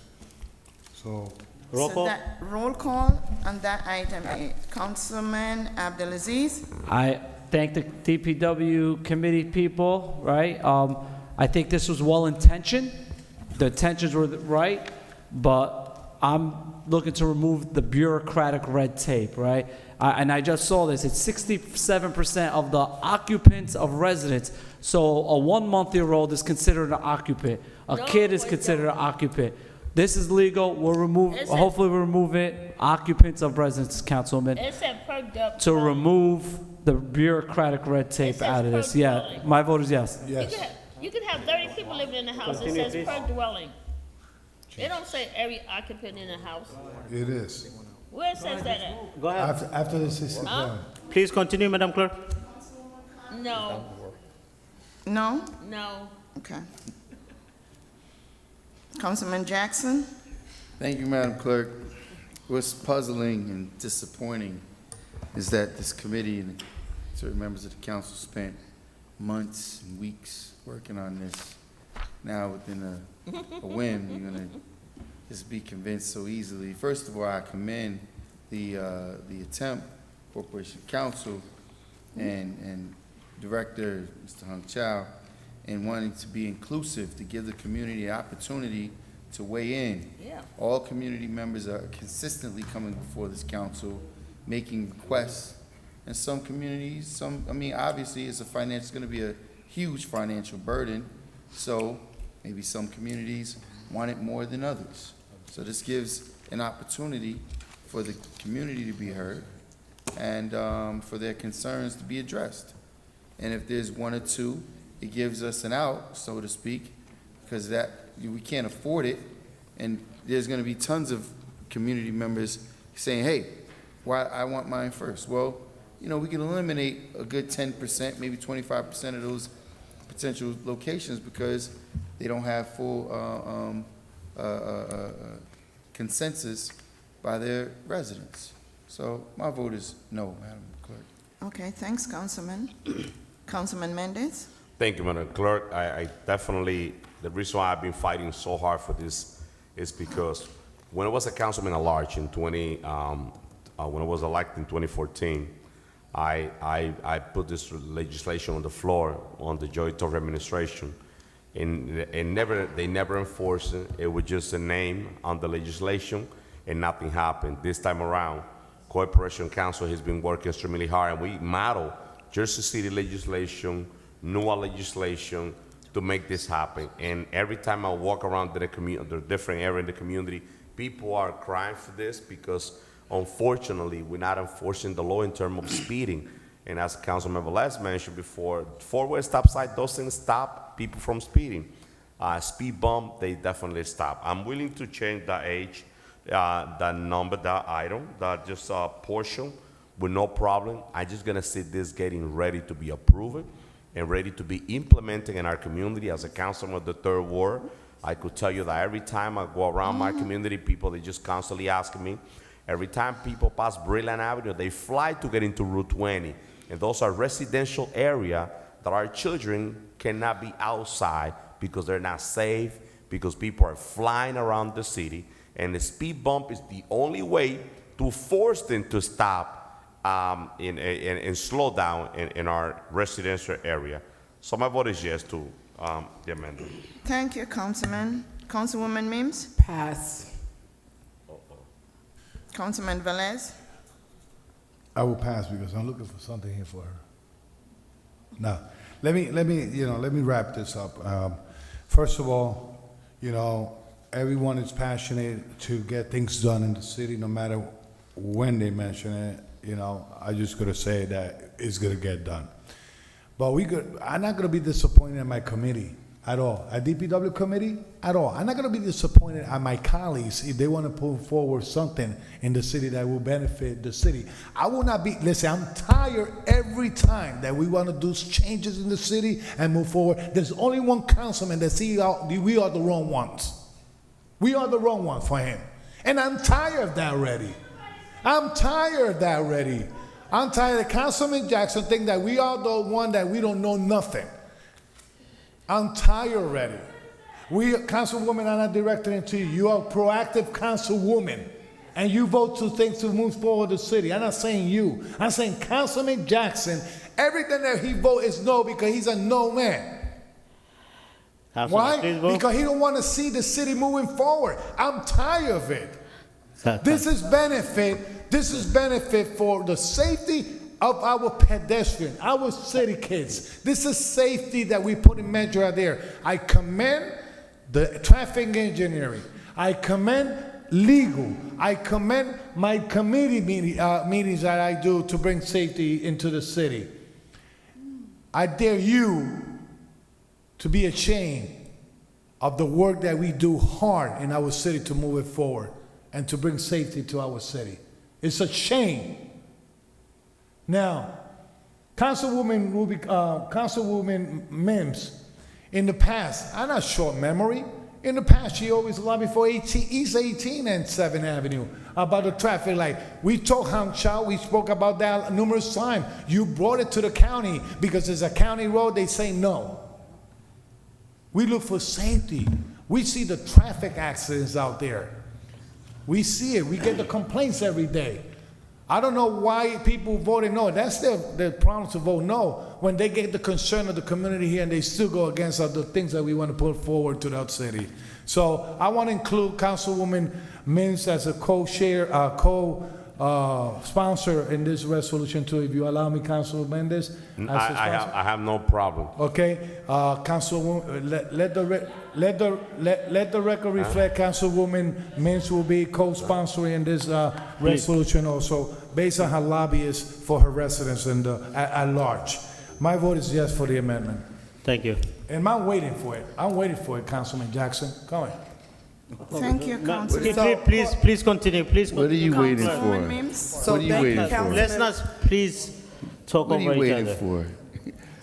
So, Roll So call. that- roll call on that item 8. Councilman Abdelaziz? I thank the DPW committee people, right? I think this was well-intentioned. The intentions were right, but I'm looking to remove the bureaucratic red tape, right? And I just saw this. It's 67% of the occupants of residents. So a 1-month-year-old is considered an occupant. A kid is considered an occupant. This is legal. We'll remove, hopefully we'll remove it. Occupants of residents, Councilman. It said per dwelling. To remove the bureaucratic red tape says out of per this. Yeah, dwelling. my vote is yes. You could have 30 people living in the house. It Continue, says please. per dwelling. It don't say every occupant in the house. it is. Where it says that at? Go ahead. After this is Huh? done. Please continue, Madam Clerk. No, No? no. Okay. Councilman Jackson? Thank you, Madam Clerk. What's puzzling and disappointing is that this committee and certain members of the council spent months and weeks working on this. Now, within a whim, you're gonna just be convinced so easily. First of all, I commend the attempt, Corporation Council and Director, Mr. Hung Chow, in wanting to be inclusive, to give the community an opportunity to weigh in. Yeah. All community members are consistently coming before this council, making requests. And some communities, obviously it's gonna be a huge financial burden. So maybe some communities want it more than others. So this gives an opportunity for the community to be heard and for their concerns to be addressed. And if there's one or two, it gives us an out, so to speak, because we can't afford it. And there's gonna be tons of community members saying, hey, why I want mine first. Well, we can eliminate a good 10%, maybe 25% of those potential locations because they don't have full consensus by their residents. So my vote is no, Madam Clerk. Okay, thanks, Councilman. Councilman Mendez? Thank you, Madam Clerk. I definitely, the reason why I've been fighting so hard for this is because when I was a councilman at large when I was elected in 2014, I put this legislation on the floor on the Joy Torre administration, and they never enforced it. It was just a name on the legislation, and nothing happened. This time around, Corporation Council has been working extremely hard, and we model Jersey City legislation, NUA legislation to make this happen. And every time I walk around the different area in the community, people are crying for this because unfortunately, we're not enforcing the law in terms of speeding. And as Councilman Velez mentioned before, four-way stop sign doesn't stop people from speeding. Speed bump, they definitely stop. I'm willing to change the age, the number, that item, that just portion with no problem. I'm just gonna see this getting ready to be approved and ready to be implemented in our community. As a councilman of the 3rd Ward, I could tell you that every time I go around my community, they just constantly ask me. Every time people pass Brilliant Avenue, they fly to get into Route 20. And those are residential areas that our children cannot be outside because they're not safe, because people are flying around the city. And the speed bump is the only way to force them to stop and slow down in our residential area. So my vote is yes to the amendment. Thank you, Councilman. Councilwoman Mims? Pass. Councilman Velez? I will pass because I'm looking for something here for her. Now, let me wrap this up. First of all, everyone is passionate to get things done in the city, no matter when they mention it. I just gotta say that it's gonna get done. But I'm not gonna be disappointed in my committee at all. At DPW committee, at all. I'm not gonna be disappointed at my colleagues if they wanna put forward something in the city that will benefit the city. I will not be, listen, I'm tired every time that we wanna do changes in the city and move forward. There's only one councilman that we are the wrong ones. We are the wrong ones for him. And I'm tired of that already. I'm tired of that already. I'm tired of Councilman Jackson thinking that we are the one that we don't know nothing. I'm tired already. Councilwoman, I'm not directing it to you. You are a proactive councilwoman, and you vote to things to move forward the city. I'm not saying you. I'm saying Councilman Jackson. Everything that he votes is no because he's a no man. Why? Because he don't want to see the city moving forward. I'm tired of it. This is benefit. This is benefit for the safety of our pedestrians, our city kids. This is safety that we put in measure out there. I commend the traffic engineering. I commend legal. I commend my committee meetings that I do to bring safety into the city. I dare you to be ashamed of the work that we do hard in our city to move it forward and to bring safety to our city. It's a shame. Now, Councilwoman Mims, in the past, I'm not short memory. In the past, she always lobbied for East 18 and 7th Avenue about the traffic light. We told Hang Chow, we spoke about that numerous times. You brought it to the county because it's a county road, they say no. We look for safety. We see the traffic accidents out there. We see it, we get the complaints every day. I don't know why people voted no. That's their problem to vote no when they get the concern of the community here and they still go against the things that we want to put forward to that city. So I want to include Councilwoman Mims as a co-sponsor in this resolution too. If you allow me, Councilwoman Mendes. I have no problem. Okay, Councilwoman, let the record reflect Councilwoman Mims will be co-sponsoring this resolution also, based on her lobbyists for her residents and at large. My vote is yes for the amendment. Thank you. And I'm waiting for it. I'm waiting for it, Councilman Jackson. Come on. Thank you, Councilman. Please continue. Please continue. What are you waiting for? Councilwoman Mims? What are you waiting for? Let's not please talk What are you over each waiting other. for?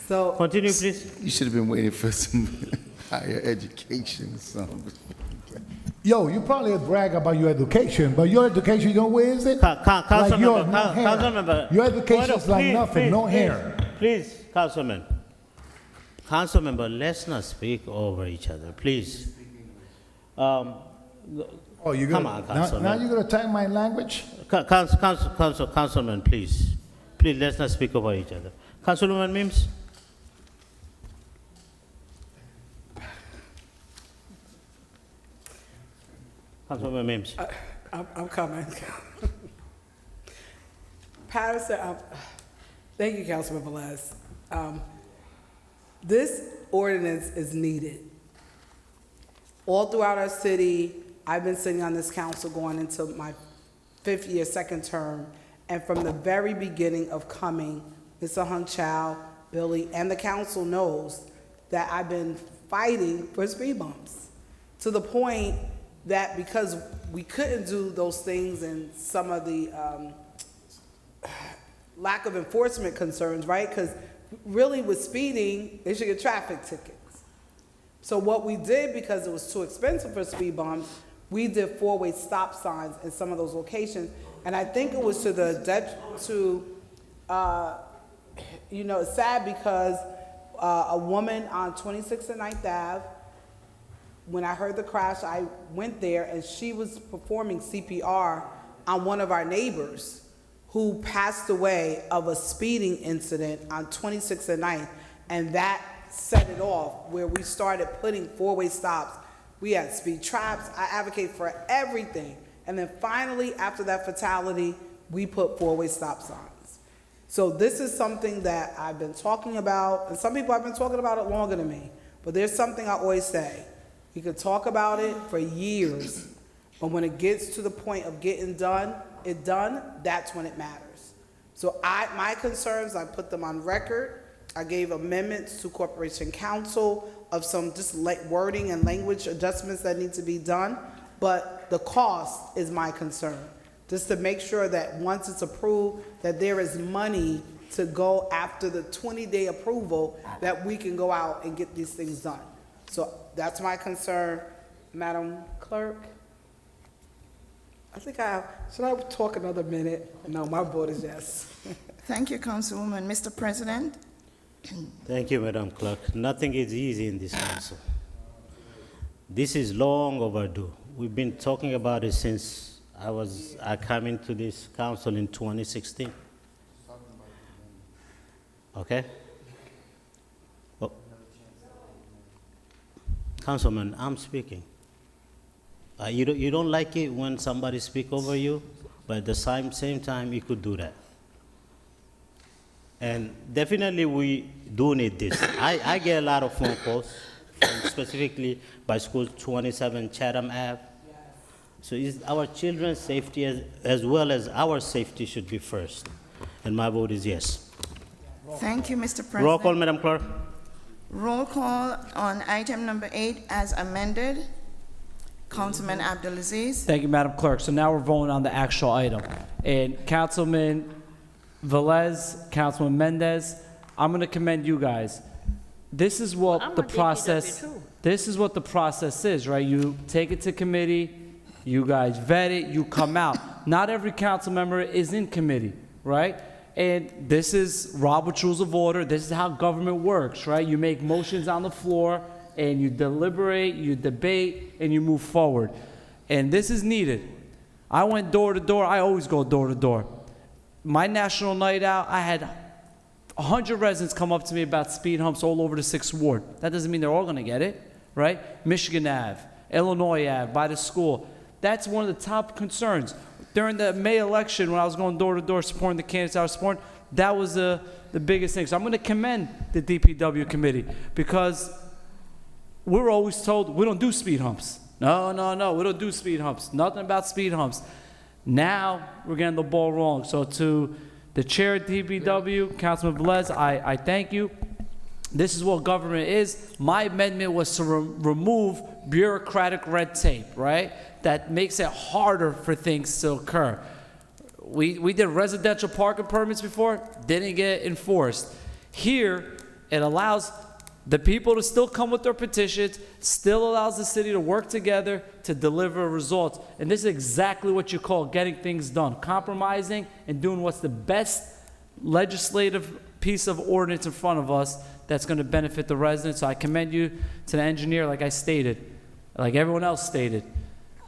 So, Continue, please. You should have been waiting for some higher education or something. Yo, you probably brag about your education, but your education, you know where is it? Councilmember, Your education is like nothing, no hair. Please, Councilmember, let's not speak over each other, please. Oh, you're Come gonna, on, now Councilman. you're gonna attack my language? Councilman, please, let's not speak over each other. Councilwoman Mims? Councilwoman Mims. I'm coming. Paterson, thank you, Councilman Velez. This ordinance is needed. All throughout our city, I've been sitting on this council going into my 5th year, 2nd term, and from the very beginning of coming, Mr. Hung Chow, Billy, and the council knows that I've been fighting for speed bumps, to the point that because we couldn't do those things and some of the lack of enforcement concerns, right? Because really with speeding, they should get traffic tickets. So what we did, because it was too expensive for speed bumps, we did 4-way stop signs in some of those locations. And I think it was to the it's sad because a woman on 26th and 9th Ave, when I heard the crash, I went there and she was performing CPR on one of our neighbors who passed away of a speeding incident on 26th and 9th. And that set it off where we started putting 4-way stops. We had speed traps. I advocate for everything. And then finally, after that fatality, we put 4-way stop signs. So this is something that I've been talking about, and some people have been talking about it longer than me. But there's something I always say. We could talk about it for years, but when it gets to the point of getting done, that's when it matters. So my concerns, I put them on record. I gave amendments to Corporation Council of some just wording and language adjustments that need to be done, but the cost is my concern. Just to make sure that once it's approved, that there is money to go after the 20-day approval, that we can go out and get these things done. So that's my concern, Madam Clerk. I think should I talk another minute? No, my vote is yes. Thank you, Councilwoman. Mr. President? Thank you, Madam Clerk. Nothing is easy in this council. This is long overdue. We've been talking about it since I came into this council in 2016. Okay? Well, Councilman, I'm speaking. You don't like it when somebody speaks over you, but at the same time, you could do that. And definitely we do need this. I get a lot of phone calls, specifically by School 27 Chatham Ave. So it's our children's safety as well as our safety should be first. And my vote is yes. Thank you, Mr. President. Roll call, Madam Clerk. Roll call on item number 8 as amended. Councilman Abdulaziz. Thank you, Madam Clerk. So now we're voting on the actual item. And Councilman Velez, Councilman Mendez, I'm going to commend you guys. This is what I'm the on DPW process. too. This is what the process is, right? You take it to committee, you guys vet it, you come out. Not every council member is in committee, right? And this is Robert's Rules of Order. This is how government works, right? You make motions on the floor, and you deliberate, you debate, and you move forward. And this is needed. I went door to door. I always go door to door. My national night out, I had 100 residents come up to me about speed humps all over the 6th Ward. That doesn't mean they're all going to get it, right? Michigan Ave, Illinois Ave, by the school. That's one of the top concerns. During the May election, when I was going door to door supporting the candidates I was supporting, that was the biggest thing. So I'm going to commend the DPW committee, because we're always told we don't do speed humps. No, we don't do speed humps. Nothing about speed humps. Now we're getting the ball wrong. So to the chair of DPW, Councilman Velez, I thank you. This is what government is. My amendment was to remove bureaucratic red tape, right? That makes it harder for things to occur. We did residential parking permits before, didn't get enforced. Here, it allows the people to still come with their petitions, still allows the city to work together to deliver results. And this is exactly what you call getting things done, compromising and doing what's the best legislative piece of ordinance in front of us that's going to benefit the residents. So I commend you to the engineer, like I stated, like everyone else stated.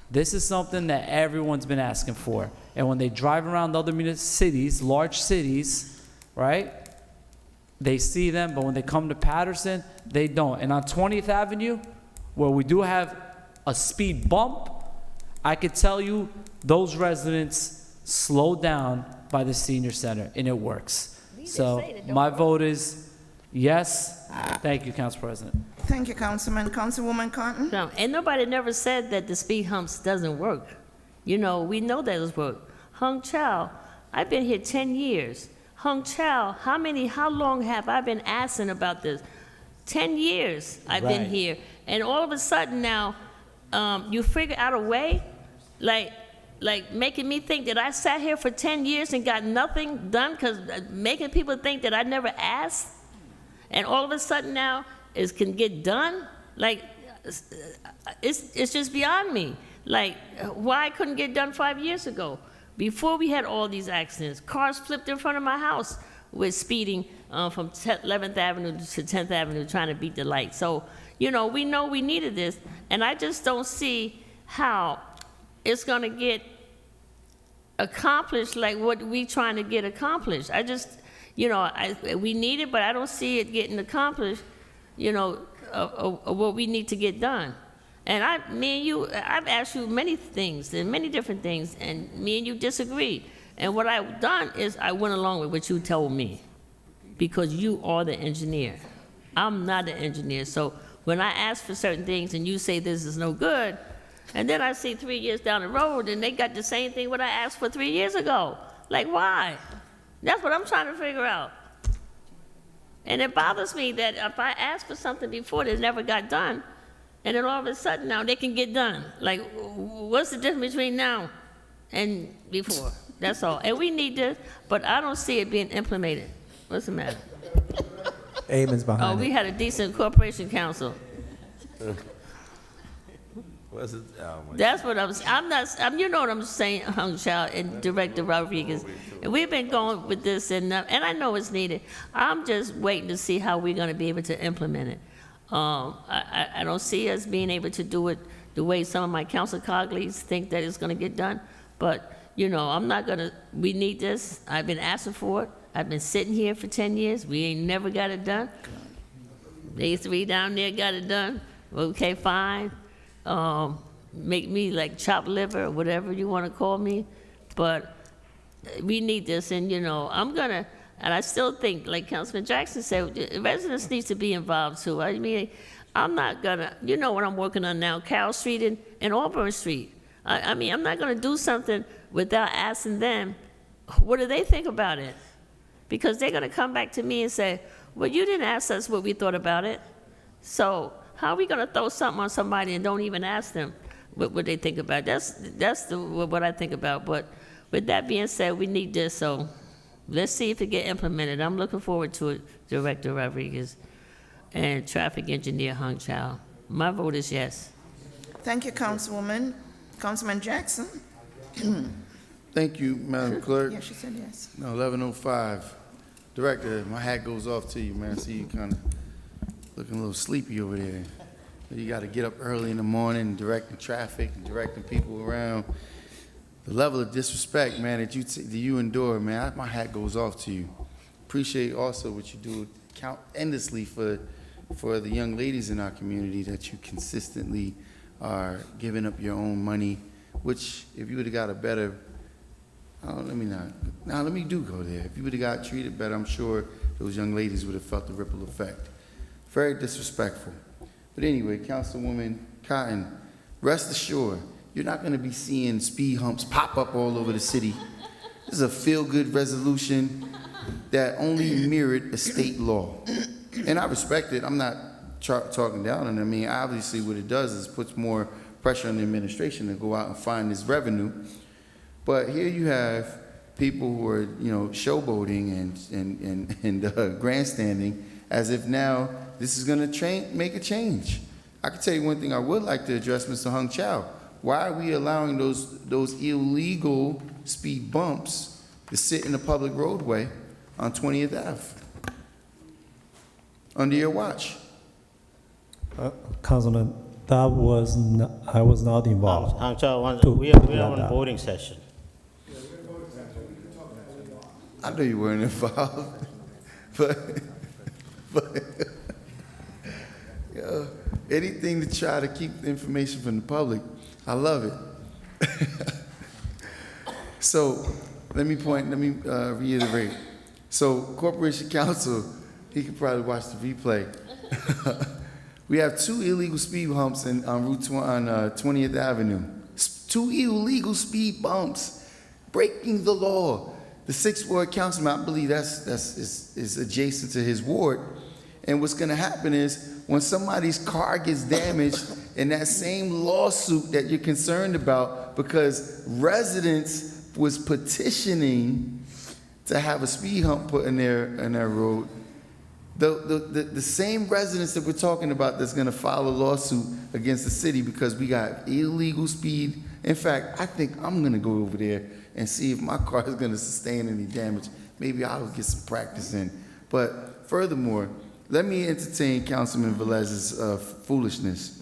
This is something that everyone's been asking for. And when they drive around other cities, large cities, right, they see them, but when they come to Paterson, they don't. And on 20th Avenue, where we do have a speed bump, I could tell you those residents slow down by the senior center, and it works. So my vote is yes. Thank you, Council President. Thank you, Councilman. Councilwoman Cotton? No, and nobody never said that the speed humps doesn't work. You know, we know that it's work. Hung Chow, I've been here 10 years. Hung Chow, how long have I been asking about this? 10 years I've been here. And all of a sudden now, you figure out a way, like making me think that I sat here for 10 years and got nothing done, because making people think that I never asked. And all of a sudden now, it can get done? Like, it's just beyond me. Like, why I couldn't get done 5 years ago? Before we had all these accidents, cars flipped in front of my house with speeding from 11th Avenue to 10th Avenue trying to beat the light. So, you know we needed this, and I just don't see how it's going to get accomplished like what we trying to get accomplished. I just, we need it, but I don't see it getting accomplished, what we need to get done. And I've asked you many things and many different things, and me and you disagree. And what I've done is I went along with what you told me, because you are the engineer. I'm not an engineer. So when I ask for certain things and you say this is no good, and then I see 3 years down the road and they got the same thing what I asked for 3 years ago. Like, why? That's what I'm trying to figure out. And it bothers me that if I asked for something before that never got done, and then all of a sudden now they can get done. Like, what's the difference between now and before? That's all. And we need this, but I don't see it being implemented. What's the matter? Amen's behind we had a decent corporation council. What's it? Oh my That's what I'm not, you know what I'm saying, Hung Child and Director Rodriguez. And we've been going with this, and I know it's needed. I'm just waiting to see how we're going to be able to implement it. I don't see us being able to do it the way some of my council colleagues think that it's going to get done. But, I'm not going to, we need this. I've been asking for it. I've been sitting here for 10 years. We ain't never got it done. They three down there got it done. Okay, fine. Make me like chopped liver or whatever you want to call me. But we need this, and, I'm going to, and I still think, like Councilman Jackson said, residents need to be involved too. I mean, I'm not gonna, what I'm working on now, Carroll Street and Auburn Street. I mean, I'm not gonna do something without asking them, what do they think about it? Because they're gonna come back to me and say, well, you didn't ask us what we thought about it. So how are we gonna throw something on somebody and don't even ask them what they think about it? That's what I think about. But with that being said, we need this, so let's see if it get implemented. I'm looking forward to it, Director Rodriguez and Traffic Engineer Hung Chow. My vote is yes. Thank you, Councilwoman. Councilman Jackson? Thank you, Madam Clerk. Yeah, she said yes. No, 11:05. Director, my hat goes off to you, man. I see you kind of looking a little sleepy over there. You got to get up early in the morning, directing traffic and directing people around. The level of disrespect, man, that you endure, man, my hat goes off to you. Appreciate also what you do, count endlessly for the young ladies in our community, that you consistently are giving up your own money, which if you would have got a better, let me do go there. If you would have got treated better, I'm sure those young ladies would have felt the ripple effect. Very disrespectful. But anyway, Councilwoman Cotton, rest assured, you're not going to be seeing speed humps pop up all over the city. This is a feel-good resolution that only mirrored a state law. And I respect it. I'm not talking down on it. I mean, obviously what it does is puts more pressure on the administration to go out and find this revenue. But here you have people who are, showboating and grandstanding as if now this is going to make a change. I can tell you one thing I would like to address, Mr. Hung Chow. Why are we allowing those illegal speed bumps to sit in the public roadway on 20th Ave under your watch? Councilman, I was not involved. Hung Chow, we are on voting session. I know you weren't involved, but anything to try to keep the information from the public, I love it. So let me reiterate. So Corporation Counsel, he could probably watch the replay. We have 2 illegal speed humps on 20th Avenue. 2 illegal speed bumps, breaking the law. The 6th Ward Councilman, I believe is adjacent to his ward. And what's going to happen is when somebody's car gets damaged in that same lawsuit that you're concerned about because residents was petitioning to have a speed hump put in their road, the same residents that we're talking about that's going to file a lawsuit against the city because we got illegal speed. In fact, I think I'm going to go over there and see if my car is going to sustain any damage. Maybe I'll get some practice in. But furthermore, let me entertain Councilman Velez's foolishness.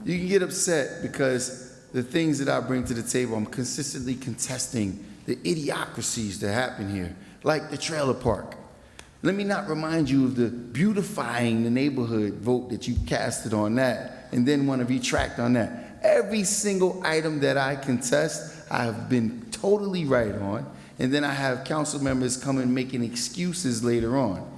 You can get upset because the things that I bring to the table, I'm consistently contesting the idiocracies that happen here, like the trailer park. Let me not remind you of the beautifying the neighborhood vote that you casted on that and then want to retract on that. Every single item that I contest, I have been totally right on, and then I have council members come and making excuses later on.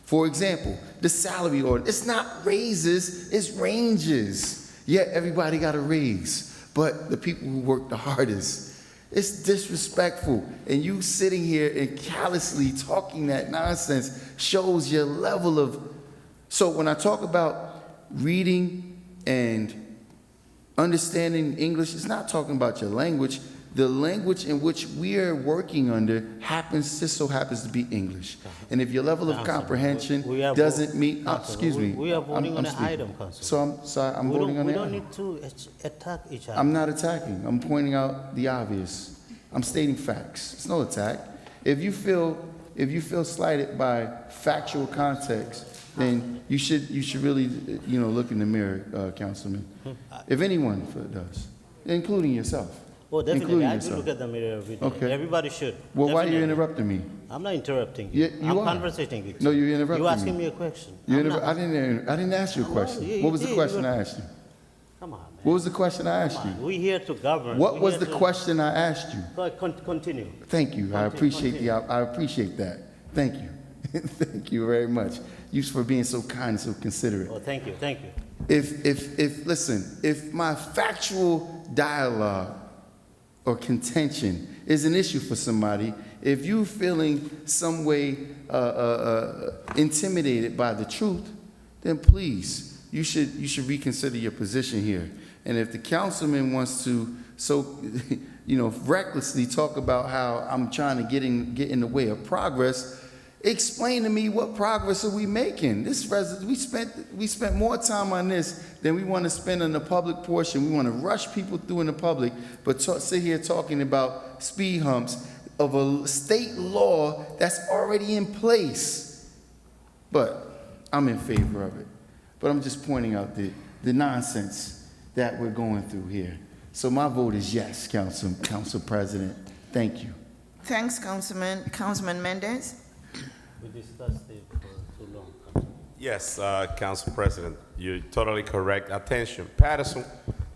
For example, the salary order, it's not raises, it's ranges. Yet everybody got a raise, but the people who work the hardest, it's disrespectful. And you sitting here and callously talking that nonsense shows your level of, so when I talk about reading and understanding English, it's not talking about your language. The language in which we are working under just so happens to be English. And if your level of comprehension doesn't meet, excuse me. We are voting on an item, Council. So I'm sorry, I'm voting on the item. We don't need to attack each other. I'm not attacking. I'm pointing out the obvious. I'm stating facts. It's no attack. If you feel slighted by factual context, then you should really look in the mirror, Councilman. If anyone does, including yourself. Well, definitely, I do look at the mirror every day. Okay. Everybody should. Well, why are you Definitely. interrupting me? I'm not interrupting you. You I'm are. conversating with you. No, you're interrupting You're asking me. me a question. I didn't ask you a question. What was the question I asked you? Come on, man. What was the question I asked you? We're here to govern. What was the question I asked you? Continue. Thank you. I appreciate that. Thank you. Thank you very much. You for being so kind and so considerate. Oh, thank you. Thank you. If my factual dialogue or contention is an issue for somebody, if you're feeling some way intimidated by the truth, then please, you should reconsider your position here. And if the councilman wants to recklessly talk about how I'm trying to get in the way of progress. Explain to me what progress are we making? We spent more time on this than we want to spend on the public portion. We want to rush people through in the public, but sit here talking about speed humps of a state law that's already in place. But I'm in favor of it. But I'm just pointing out the nonsense that we're going through here. So my vote is yes, Council President. Thank you. Thanks, Councilman Mendez. We discussed it for too long. Yes, Council President, you're totally correct. Attention, Paterson,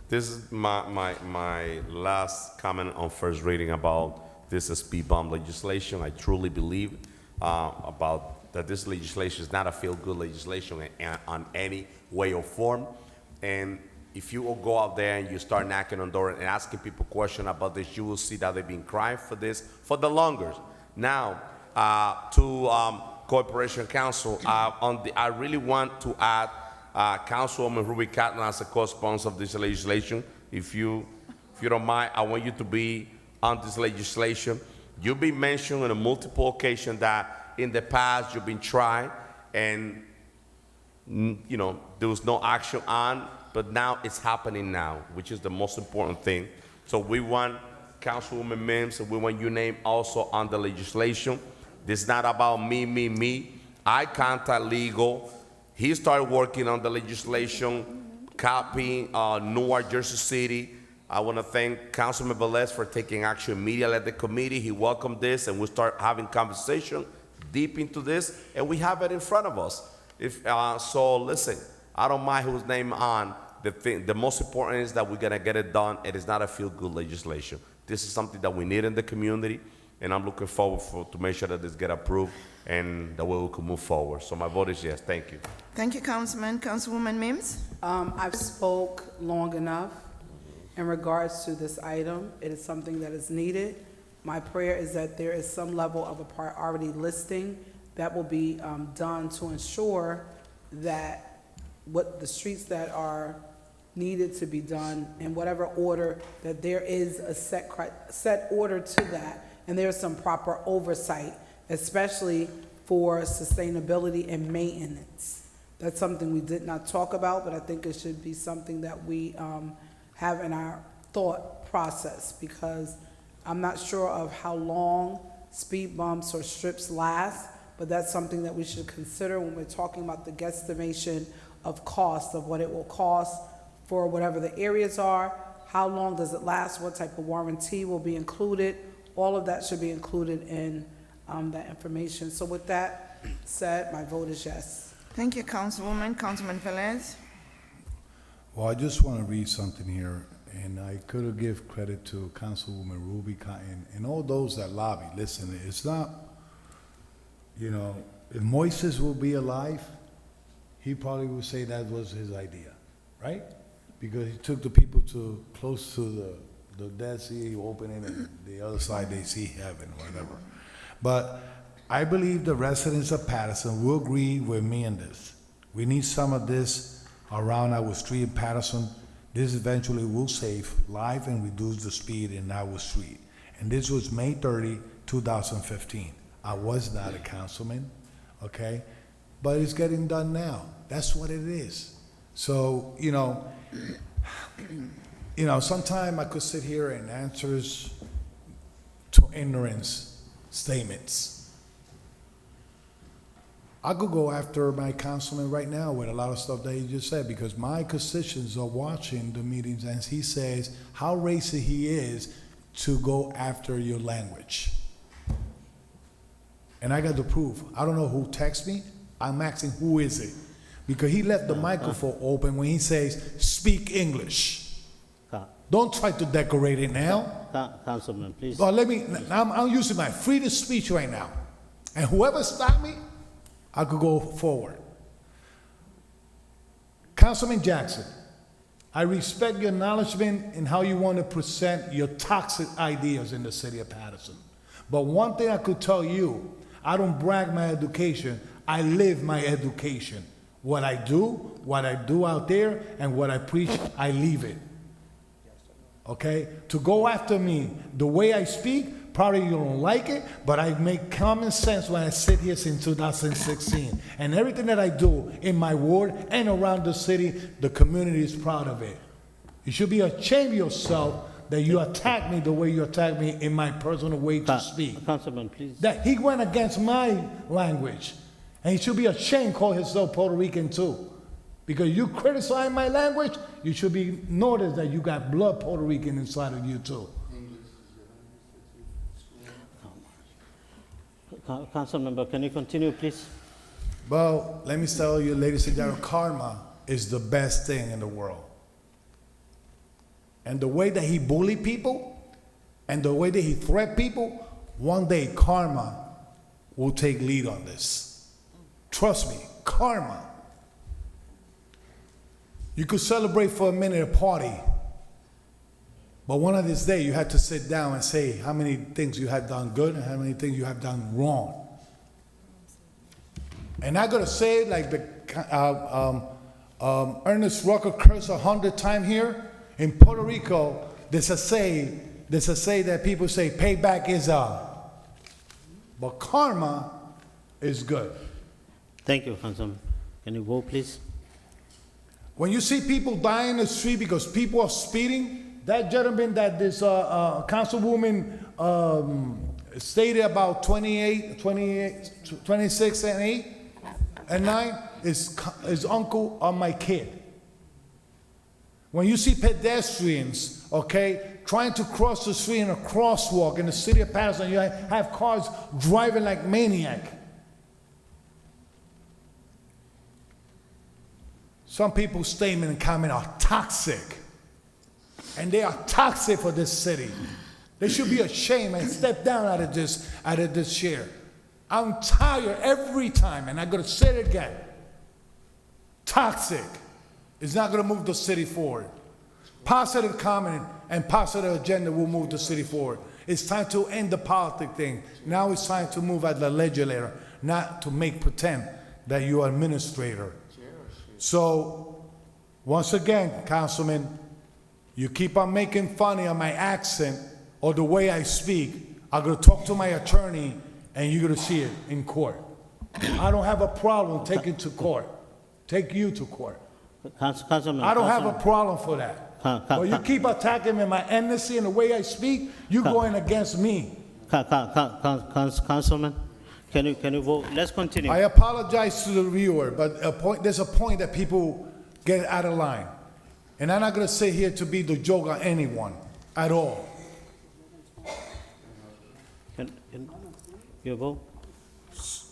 this is my last comment on first reading about this speed bump legislation. I truly believe about that this legislation is not a feel-good legislation on any way or form. And if you will go out there and you start knocking on doors and asking people questions about this, you will see that they've been crying for this for the longest. Now, to Corporation Council, I really want to add Councilwoman Ruby Cotton as a co-sponsor of this legislation. If you don't mind, I want you to be on this legislation. You've been mentioned on a multiple occasion that in the past you've been trying and there was no action on, but now it's happening now, which is the most important thing. So we want Councilwoman Mims, and we want your name also on the legislation. This is not about me. I contact legal. He started working on the legislation, copying Newark, Jersey City. I want to thank Councilman Velez for taking action immediately at the committee. He welcomed this, and we start having conversation deep into this, and we have it in front of us. So listen, I don't mind whose name on. The most important is that we're gonna get it done. It is not a feel-good legislation. This is something that we need in the community, and I'm looking forward to make sure that this get approved and that way we can move forward. So my vote is yes. Thank you. Thank you, Councilman. Councilwoman Mims? I've spoke long enough in regards to this item. It is something that is needed. My prayer is that there is some level of a priority listing that will be done to ensure that what the streets that are needed to be done in whatever order, that there is a set order to that, and there's some proper oversight, especially for sustainability and maintenance. That's something we did not talk about, but I think it should be something that we have in our thought process, because I'm not sure of how long speed bumps or strips last, but that's something that we should consider when we're talking about the guesstimation of cost, of what it will cost for whatever the areas are, how long does it last, what type of warranty will be included. All of that should be included in that information. So with that said, my vote is yes. Thank you, Councilwoman. Councilman Velez? Well, I just want to read something here, and I could give credit to Councilwoman Ruby Cotton and all those that lobby. Listen, it's not, if Moises will be alive, he probably would say that was his idea, right? Because he took the people close to the Dead Sea, opening, and the other side they see heaven, whatever. But I believe the residents of Paterson will agree with me in this. We need some of this around our street in Paterson. This eventually will save life and reduce the speed in our street. And this was May 30, 2015. I was not a councilman, okay? But it's getting done now. That's what it is. So, sometimes I could sit here and answers to ignorance statements. I could go after my councilman right now with a lot of stuff that he just said, because my constituents are watching the meetings, and he says how racist he is to go after your language. And I got the proof. I don't know who texted me. I'm asking who is it, because he left the microphone open when he says speak English. Don't try to decorate it now. Councilman, please. Well, I'm using my freedom of speech right now. And whoever stopped me, I could go forward. Councilman Jackson, I respect your acknowledgement in how you want to present your toxic ideas in the city of Paterson. But one thing I could tell you, I don't brag my education, I live my education. What I do out there, and what I preach, I leave it. okay? To go after me the way I speak, probably you don't like it, but I make common sense when I sit here since 2016. And everything that I do in my ward and around the city, the community is proud of it. You should be ashamed of yourself that you attack me the way you attack me in my personal way to speak. Councilman, please. That he went against my language. And he should be ashamed to call himself Puerto Rican too. Because you criticize my language, you should be noticed that you got blood Puerto Rican inside of you too. Council member, can you continue, please? Well, let me tell you, ladies and gentlemen, karma is the best thing in the world. And the way that he bully people, and the way that he threat people, one day karma will take lead on this. Trust me, karma. You could celebrate for a minute a party, but one of these days you have to sit down and say how many things you have done good and how many things you have done wrong. And I gotta say, like the Ernest Rucker cursed 100 times here in Puerto Rico. There's a say that people say payback is but karma is good. Thank you, Councilman. Can you vote, please? When you see people dying in the street because people are speeding, that gentleman that this councilwoman stated about 26 and 8 and 9 is uncle of my kid. When you see pedestrians, okay, trying to cross the street in a crosswalk in the city of Paterson, you have cars driving like maniac. Some people's statement and comment are toxic. And they are toxic for this city. They should be ashamed and step down out of this chair. I'm tired every time, and I'm gonna say it again. Toxic is not gonna move the city forward. Positive comment and positive agenda will move the city forward. It's time to end the politic thing. Now it's time to move as the legislator, not to make pretend that you are administrator. So, once again, Councilman, you keep on making fun of my accent or the way I speak. I'm going to talk to my attorney, and you're going to see it in court. I don't have a problem taking to court. Take you to court. Councilman, I don't have a problem for that. But you keep attacking me, my ethnicity and the way I speak, you're going against me. Councilman, can you vote? Let's continue. I apologize to the viewer, but there's a point that people get out of line. And I'm not going to sit here to be the joke on anyone at all. Can you vote?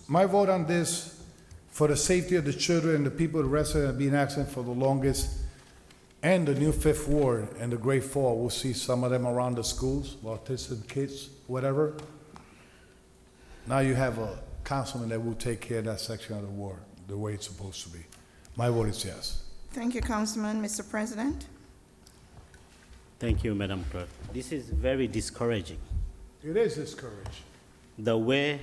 My vote on this, for the safety of the children and the people, the residents that have been in accident for the longest, and the new Fifth Ward and the Great Fall, we'll see some of them around the schools, autistic kids, whatever. Now you have a councilman that will take care of that section of the ward the way it's supposed to be. My vote is yes. Thank you, Councilman. Mr. President? Thank you, Madam Clerk. This is very discouraging. It is discouraging. The way,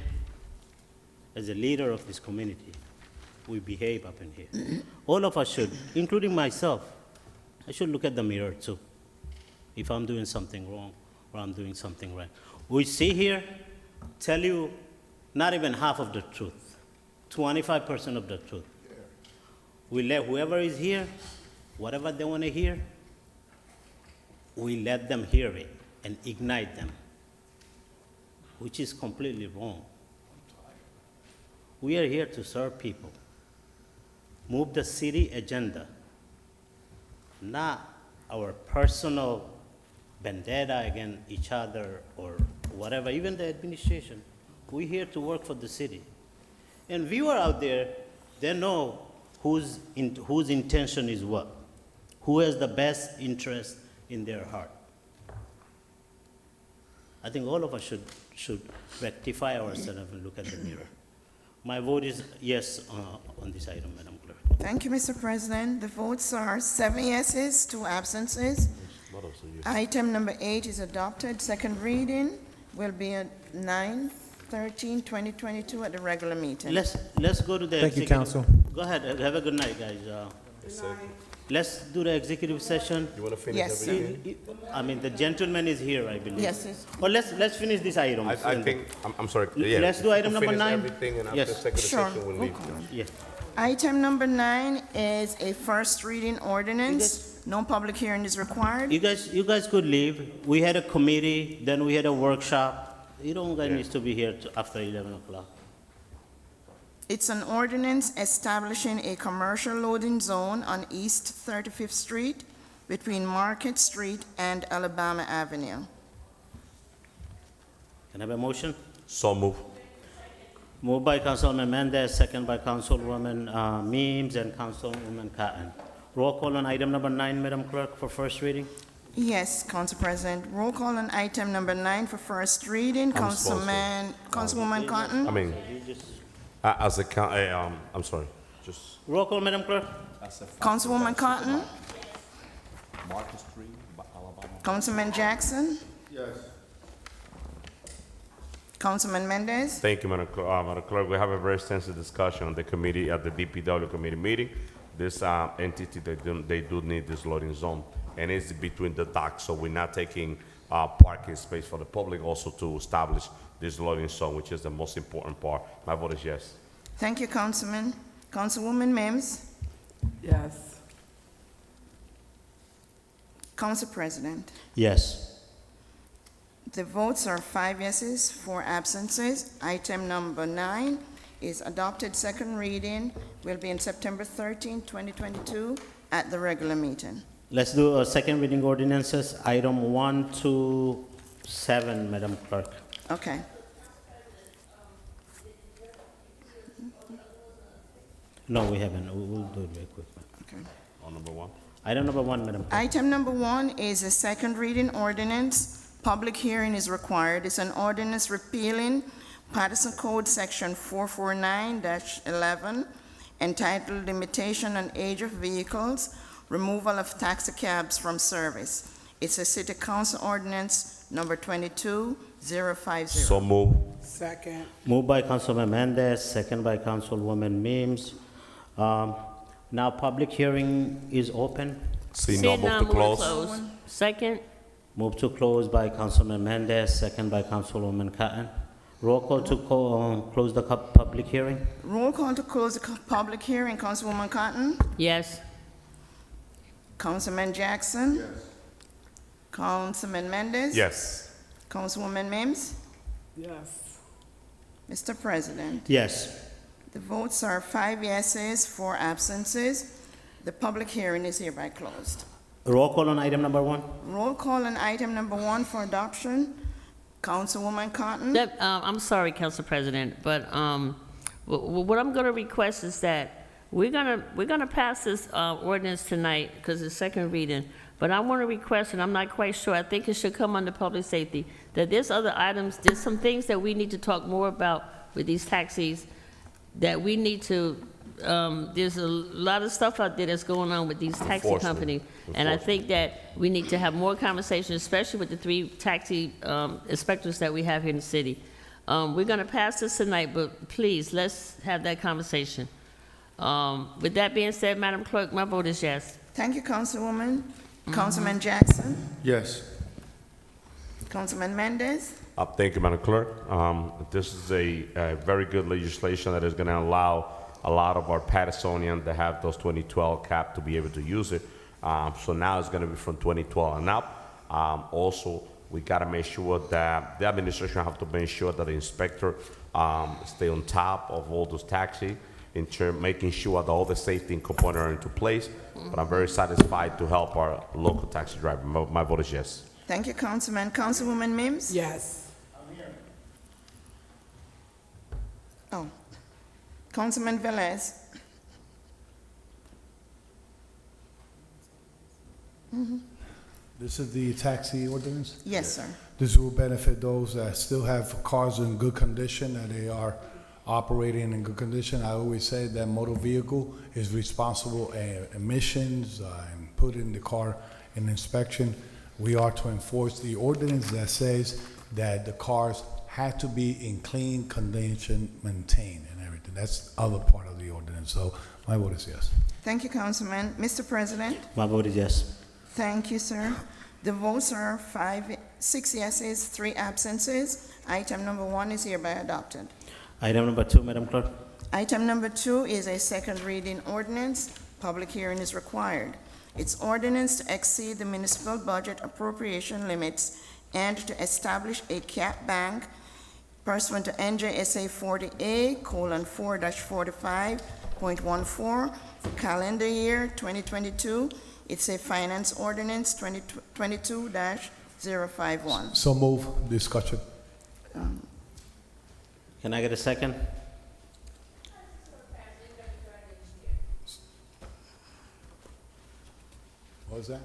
as a leader of this community, we behave up in here. All of us should, including myself, I should look at the mirror too. If I'm doing something wrong or I'm doing something right. We see here, tell you not even half of the truth, 25% of the truth. We let whoever is here, whatever they want to hear, we let them hear it and ignite them, which is completely wrong. We are here to serve people, move the city agenda, not our personal vendetta against each other or whatever, even the administration. We're here to work for the city. And viewers out there, they know whose intention is what, who has the best interest in their heart. I think all of us should rectify ourselves and look at the mirror. My vote is yes on this item, Madam Clerk. Thank you, Mr. President. The votes are 7 yeses, 2 absences. Item number 8 is adopted. Second reading will be at 9/13/2022 at the regular meeting. Let's go to the Thank you, executive. Council. Go ahead. Have a good night, guys. Good night. let's do the executive session. You want to finish Yes, sir. everything? I mean, the gentleman is here, I believe. Yes, yes. Well, let's finish this item. I think, I'm sorry. Yeah, Let's do item number finish 9. everything, and after Yes. executive Sure. session, we'll leave. Yes. Item number 9 is a first reading ordinance. No public hearing is required. You guys could leave. We had a committee, then we had a workshop. You don't guys need to be here after 11 o'clock. It's an ordinance establishing a commercial loading zone on East 35th Street between Market Street and Alabama Avenue. Can I have a motion? So move. Moved by Councilman Mendez, second by Councilwoman Means and Councilwoman Cotton. Roll call on item number 9, Madam Clerk, for first reading. Yes, Council President. Roll call on item number 9 for first reading. Councilwoman Cotton? I mean, I'm sorry, just. Roll call, Madam Clerk. Councilwoman Cotton? Councilman Jackson? Yes. Councilman Mendez? Thank you, Madam Clerk. We have a very extensive discussion on the committee, at the DPW committee meeting. This entity, they do need this loading zone, and it's between the docks, so we're not taking parking space for the public, also to establish this loading zone, which is the most important part. My vote is yes. Thank you, Councilman. Councilwoman Mims? Yes. Council President? Yes. The votes are 5 yeses, 4 absences. Item number 9 is adopted. Second reading will be on September 13, 2022, at the regular meeting. Let's do a second reading ordinances, item 1 to 7, Madam Clerk. Okay. No, we haven't. We'll do it very quick. Okay. On number 1. Item number 1, Madam Clerk. Item number 1 is a second reading ordinance. Public hearing is required. It's an ordinance repealing Paterson Code Section 449-11, entitled Limitation on Age of Vehicles, Removal of Taxi Cabs from Service. It's a City Council Ordinance number 22050. So move. Second. Moved by Councilman Mendez, second by Councilwoman Mims. Now, public hearing is open. See no, move to close. Second. Move to close by Councilman Mendez, second by Councilwoman Cotton. Roll call to close the public hearing. Roll call to close the public hearing. Councilwoman Cotton? Yes. Councilman Jackson? Yes. Councilman Mendez? Yes. Councilwoman Mims? Yes. Mr. President? Yes. The votes are 5 yeses, 4 absences. The public hearing is hereby closed. Roll call on item number 1. Roll call on item number 1 for adoption. Councilwoman Cotton? I'm sorry, Council President, but what I'm going to request is that we're gonna pass this ordinance tonight because it's second reading. But I want to request, and I'm not quite sure, I think it should come under public safety, that there's other items, there's some things that we need to talk more about with these taxis, that we need to, there's a lot of stuff out there that's going on with these taxi companies. And I think that we need to have more conversation, especially with the 3 taxi inspectors that we have here in the city. We're going to pass this tonight, but please, let's have that conversation. With that being said, Madam Clerk, my vote is yes. Thank you, Councilwoman. Councilman Jackson? Yes. Councilman Mendez? Thank you, Madam Clerk. This is a very good legislation that is going to allow a lot of our Patersonians that have those 2012 cap to be able to use it. So now it's going to be from 2012 and up. Also, we got to make sure that the administration have to make sure that the inspector stay on top of all those taxis, making sure that all the safety components are into place. But I'm very satisfied to help our local taxi driver. My vote is yes. Thank you, Councilman. Councilwoman Mims? Yes. Oh. Councilman Velez? This is the taxi ordinance? Yes, sir. This will benefit those that still have cars in good condition, and they are operating in good condition. I always say that motor vehicle is responsible emissions and putting the car in inspection. We are to enforce the ordinance that says that the cars have to be in clean condition, maintained and everything. That's the other part of the ordinance. So My vote is yes. Thank you, Councilman. Mr. President? My vote is yes. Thank you, sir. The votes are 6 yeses, 3 absences. Item number 1 is hereby adopted. Item number 2, Madam Clerk. Item number 2 is a second reading ordinance. Public hearing is required. It's ordinance to exceed the municipal budget appropriation limits and to establish a cap bank pursuant to NJSA 40A:4-45.14 for calendar year 2022. It's a finance ordinance 2022-051. So move. Discussion. Can I get a second? What was that?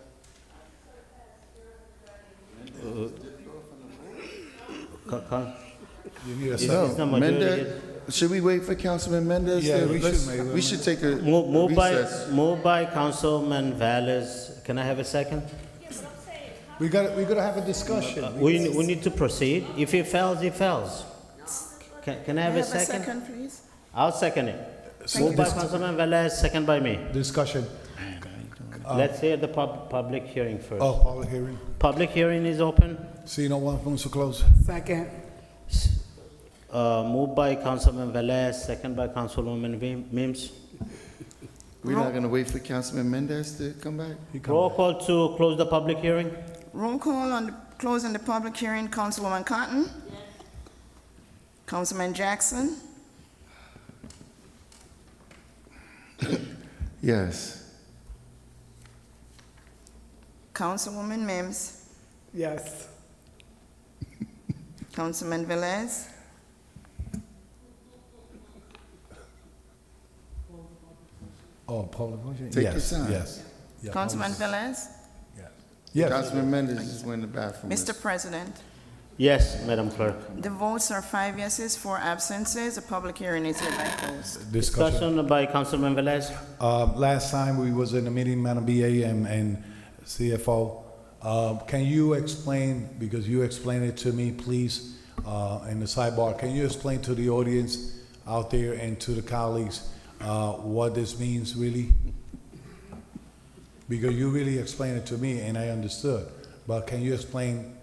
You need a Is second. the majority- Mendez, should we wait for Councilman Mendez? Yeah, we Let's- should maybe. We should take a Move recess. by Councilman Velez. Can I have a second? We're gonna have a discussion. We need to proceed. If it fails, it fails. Can I have a Have a second? second, please? I'll second it. Thank Moved by you. Councilman Velez, second by me. Discussion. Let's hear the public hearing first. Oh, public hearing. Public hearing is open. See, no one wants to close. Second. Moved by Councilman Velez, second by Councilwoman Mims. We're not gonna wait for Councilman Mendez to come back? Roll call to close the public hearing. Roll call on closing the public hearing. Councilwoman Cotton? Councilman Jackson? Yes. Councilwoman Mims? Yes. Councilman Velez? Oh, public motion? Take your Yes, time. yes. Yeah, Councilman public- Velez? Yes. Councilman Mendez just went in the bathroom. Mr. President? Yes, Madam Clerk. The votes are 5 yeses, 4 absences. The public hearing is hereby closed. Discussion by Councilman Velez. Last time we was in a meeting, Madam BA and CFO, can you explain, because you explained it to me, please, in the sidebar, can you explain to the audience out there and to the colleagues what this means really? Because you really explained it to me and I understood, but can you explain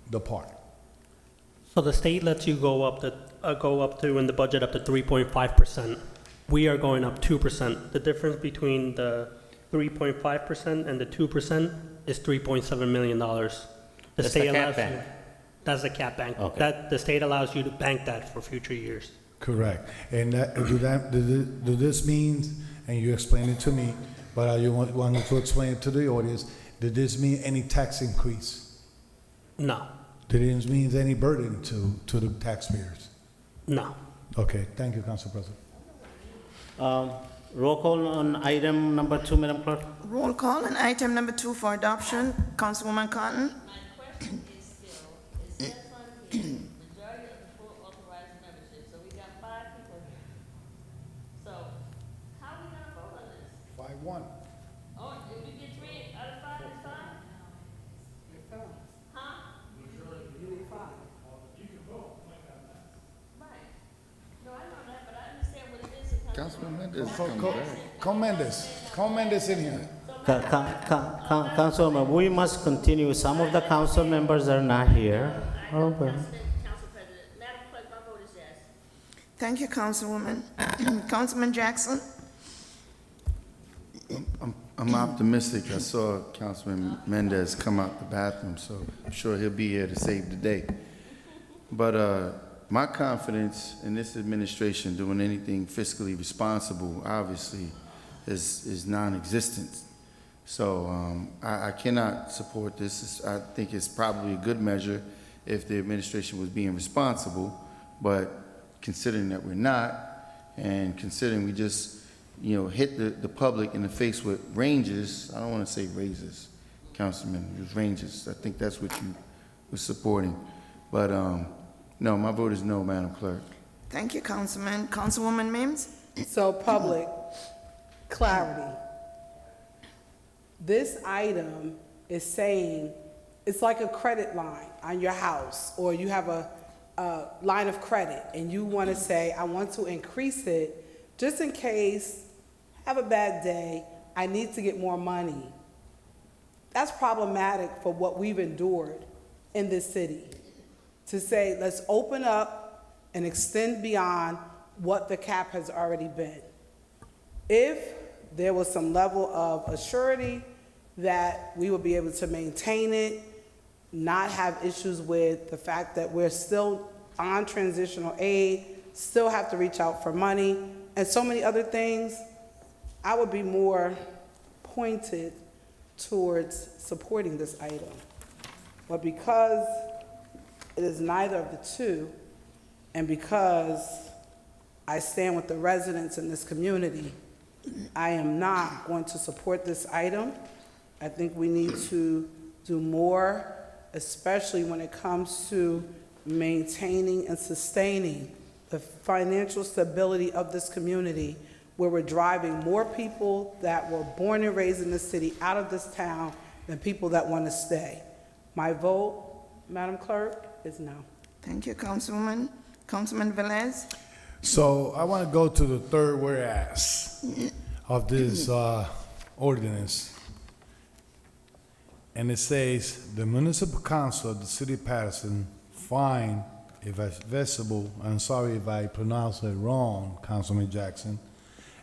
the part? So the state lets you go up to in the budget up to 3.5%. We are going up 2%. The difference between the 3.5% and the 2% is $3.7 million. That's the cap bank. That's the cap bank. Okay. That the state allows you to bank that for future years. Correct. And do this mean, and you explained it to me, but I wanted to explain it to the audience, did this mean any tax increase? No, Did it mean any burden to the taxpayers? no. Okay, thank you, Council President. Roll call on item number 2, Madam Clerk. Roll call on item number 2 for adoption. Councilwoman Cotton? My question is still, it says on here, majority of the full authorized membership, so we got 5 people here. So, how are we gonna vote on this? 5-1. Oh, if you get 3 out of 5, it's fine? Huh? Right. No, I know that, but I understand what it is. and how- Councilman Mendez is coming back. Call Mendes in here. Councilman, we must continue. Some of the council members are not here. Oh, well. Council President, Madam Clerk, my vote is yes. Thank you, Councilwoman. Councilman Jackson? I'm optimistic. I saw Councilman Mendez come out the bathroom, so I'm sure he'll be here to save the day. But my confidence in this administration doing anything fiscally responsible, obviously, is non-existent. So I cannot support this. I think it's probably a good measure if the administration was being responsible, but considering that we're not, and considering we just hit the public in the face with ranges, I don't want to say raises, Councilman, it was ranges. I think that's what you were supporting. But no, my vote is no, Madam Clerk. Thank you, Councilman. Councilwoman Mims? So public clarity. This item is saying, it's like a credit line on your house, or you have a line of credit, and you want to say, I want to increase it just in case have a bad day, I need to get more money. That's problematic for what we've endured in this city. To say, let's open up and extend beyond what the cap has already been. If there was some level of assurity that we would be able to maintain it, not have issues with the fact that we're still on transitional aid, still have to reach out for money, and so many other things, I would be more pointed towards supporting this item. But because it is neither of the two, and because I stand with the residents in this community, I am not going to support this item. I think we need to do more, especially when it comes to maintaining and sustaining the financial stability of this community, where we're driving more people that were born and raised in this city out of this town than people that want to stay. My vote, Madam Clerk, is no. Thank you, Councilwoman. Councilman Velez? So I want to go to the third whereas of this ordinance. And it says, the municipal council of the city of Paterson find if advisable, I'm sorry if I pronounce it wrong, Councilman Jackson,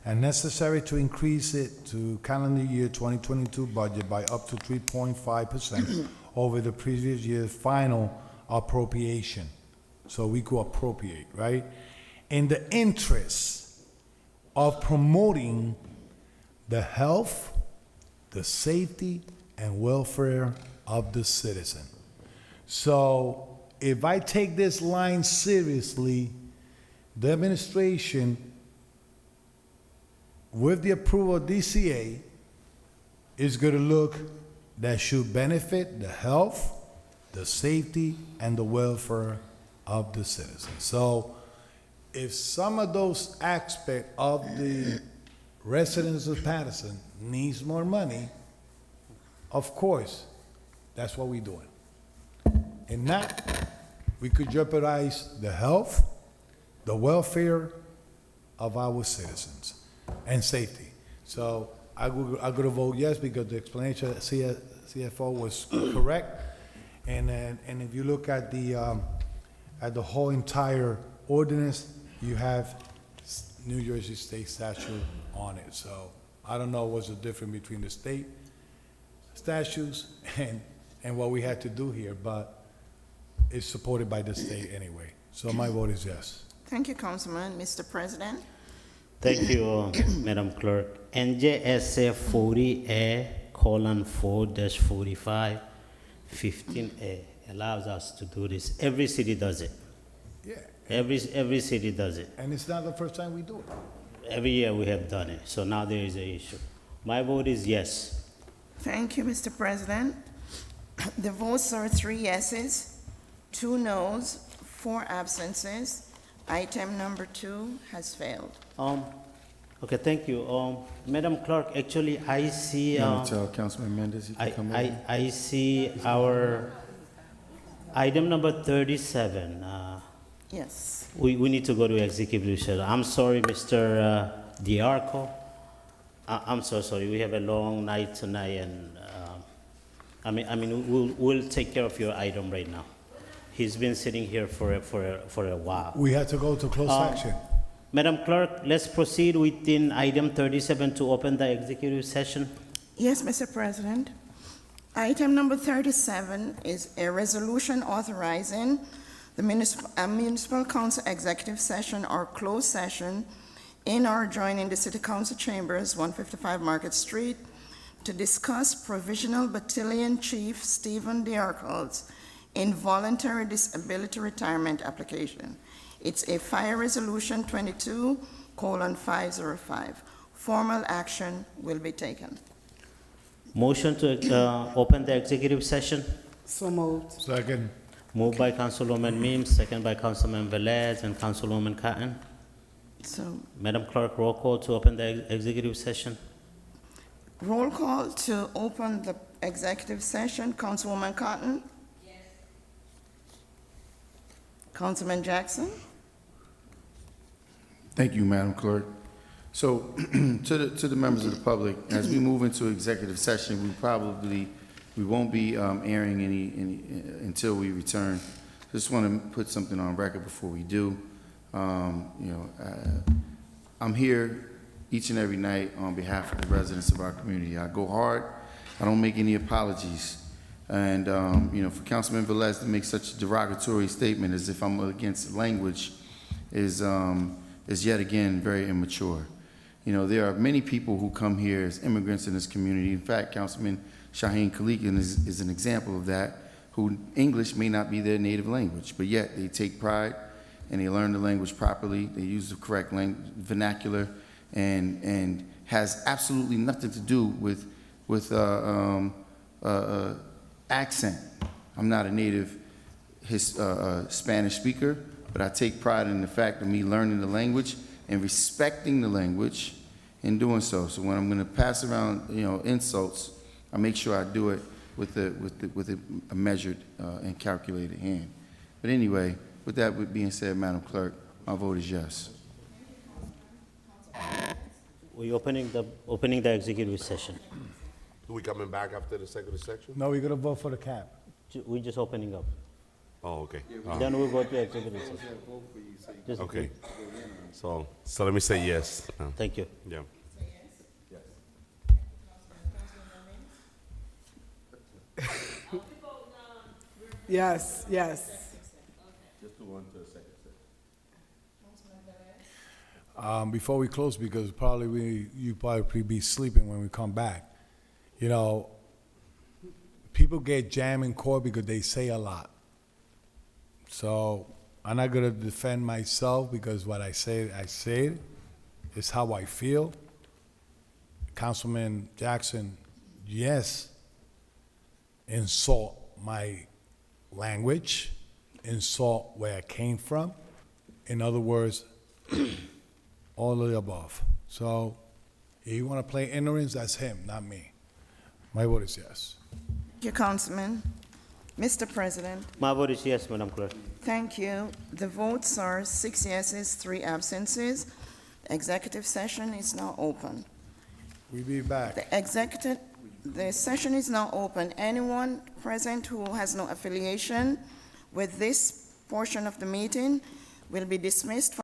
and necessary to increase it to calendar year 2022 budget by up to 3.5% over the previous year's final appropriation. So we could appropriate, right? In the interest of promoting the health, the safety, and welfare of the citizen. So if I take this line seriously, the administration, with the approval of DCA, is going to look that should benefit the health, the safety, and the welfare of the citizen. So if some of those aspects of the residents of Paterson needs more money, of course, that's what we're doing. And not, we could jeopardize the health, the welfare of our citizens, and safety. So I'm going to vote yes because the explanation of CFO was correct. And if you look at the whole entire ordinance, you have New Jersey state statute on it. So I don't know what's the difference between the state statutes and what we had to do here, but it's supported by the state anyway. So my vote is yes. Thank you, Councilman. Mr. President? Thank you, Madam Clerk. NJSA 40A:4-45, 15A allows us to do this. Every city does it. Yeah. Every city does it. And it's not the first time we do it. Every year we have done it, so now there is an issue. My vote is yes. Thank you, Mr. President. The votes are 3 yeses, 2 noes, 4 absences. Item number 2 has failed. Okay, thank you. Madam Clerk, actually, I see. Tell Councilman Mendez he can come over. I see our item number 37. Yes. We need to go to executive session. I'm sorry, Mr. Diarco. I'm so sorry. We have a long night tonight, and we'll take care of your item right now. He's been sitting here for a while. We had to go to closed section. Madam Clerk, let's proceed within item 37 to open the executive session. Yes, Mr. President. Item number 37 is a resolution authorizing the municipal council executive session or closed session in or adjoining the City Council Chambers, 155 Market Street, to discuss Provisional Battalion Chief Stephen Diarco's involuntary disability retirement application. It's a fire resolution 22:505. Formal action will be taken. Motion to open the executive session. So moved. Second. Moved by Councilwoman Mims, second by Councilman Velez and Councilwoman Cotton. So, Madam Clerk, roll call to open the executive session. roll call to open the executive session. Councilwoman Cotton? Yes. Councilman Jackson? Thank you, Madam Clerk. So, to the members of the public, as we move into executive session, we won't be airing any until we return. Just want to put something on record before we do. I'm here each and every night on behalf of the residents of our community. I go hard. I don't make any apologies. And, for Councilman Velez to make such a derogatory statement as if I'm against language is yet again very immature. There are many people who come here as immigrants in this community. In fact, Councilman Shaheen Khaliqian is an example of that, who English may not be their native language, but yet they take pride and they learn the language properly. They use the correct vernacular, and has absolutely nothing to do with accent. I'm not a native Spanish speaker, but I take pride in the fact of me learning the language and respecting the language in doing so. So when I'm going to pass around, insults, I make sure I do it with a measured and calculated hand. But anyway, with that being said, Madam Clerk, my vote is yes. We're opening the executive session. Are we coming back after the executive section? No, we're gonna vote for the cap. We're just opening up. Oh, okay. Then we'll go to executive session. Just- Okay. So let me say yes. Thank you. Yeah. Yes, yes. Before we close, because you probably be sleeping when we come back. People get jammed in court because they say a lot. So I'm not gonna defend myself because what I said, it's how I feel. Councilman Jackson, yes, insult my language, insult where I came from. In other words, all of the above. So if you want to play ignorance, that's him, not me. My vote is yes. Thank you, Councilman. Mr. President, My vote is yes, Madam Clerk. thank you. The votes are 6 yeses, 3 absences. Executive session is now open. We'll be back. The session is now open. Anyone present who has no affiliation with this portion of the meeting will be dismissed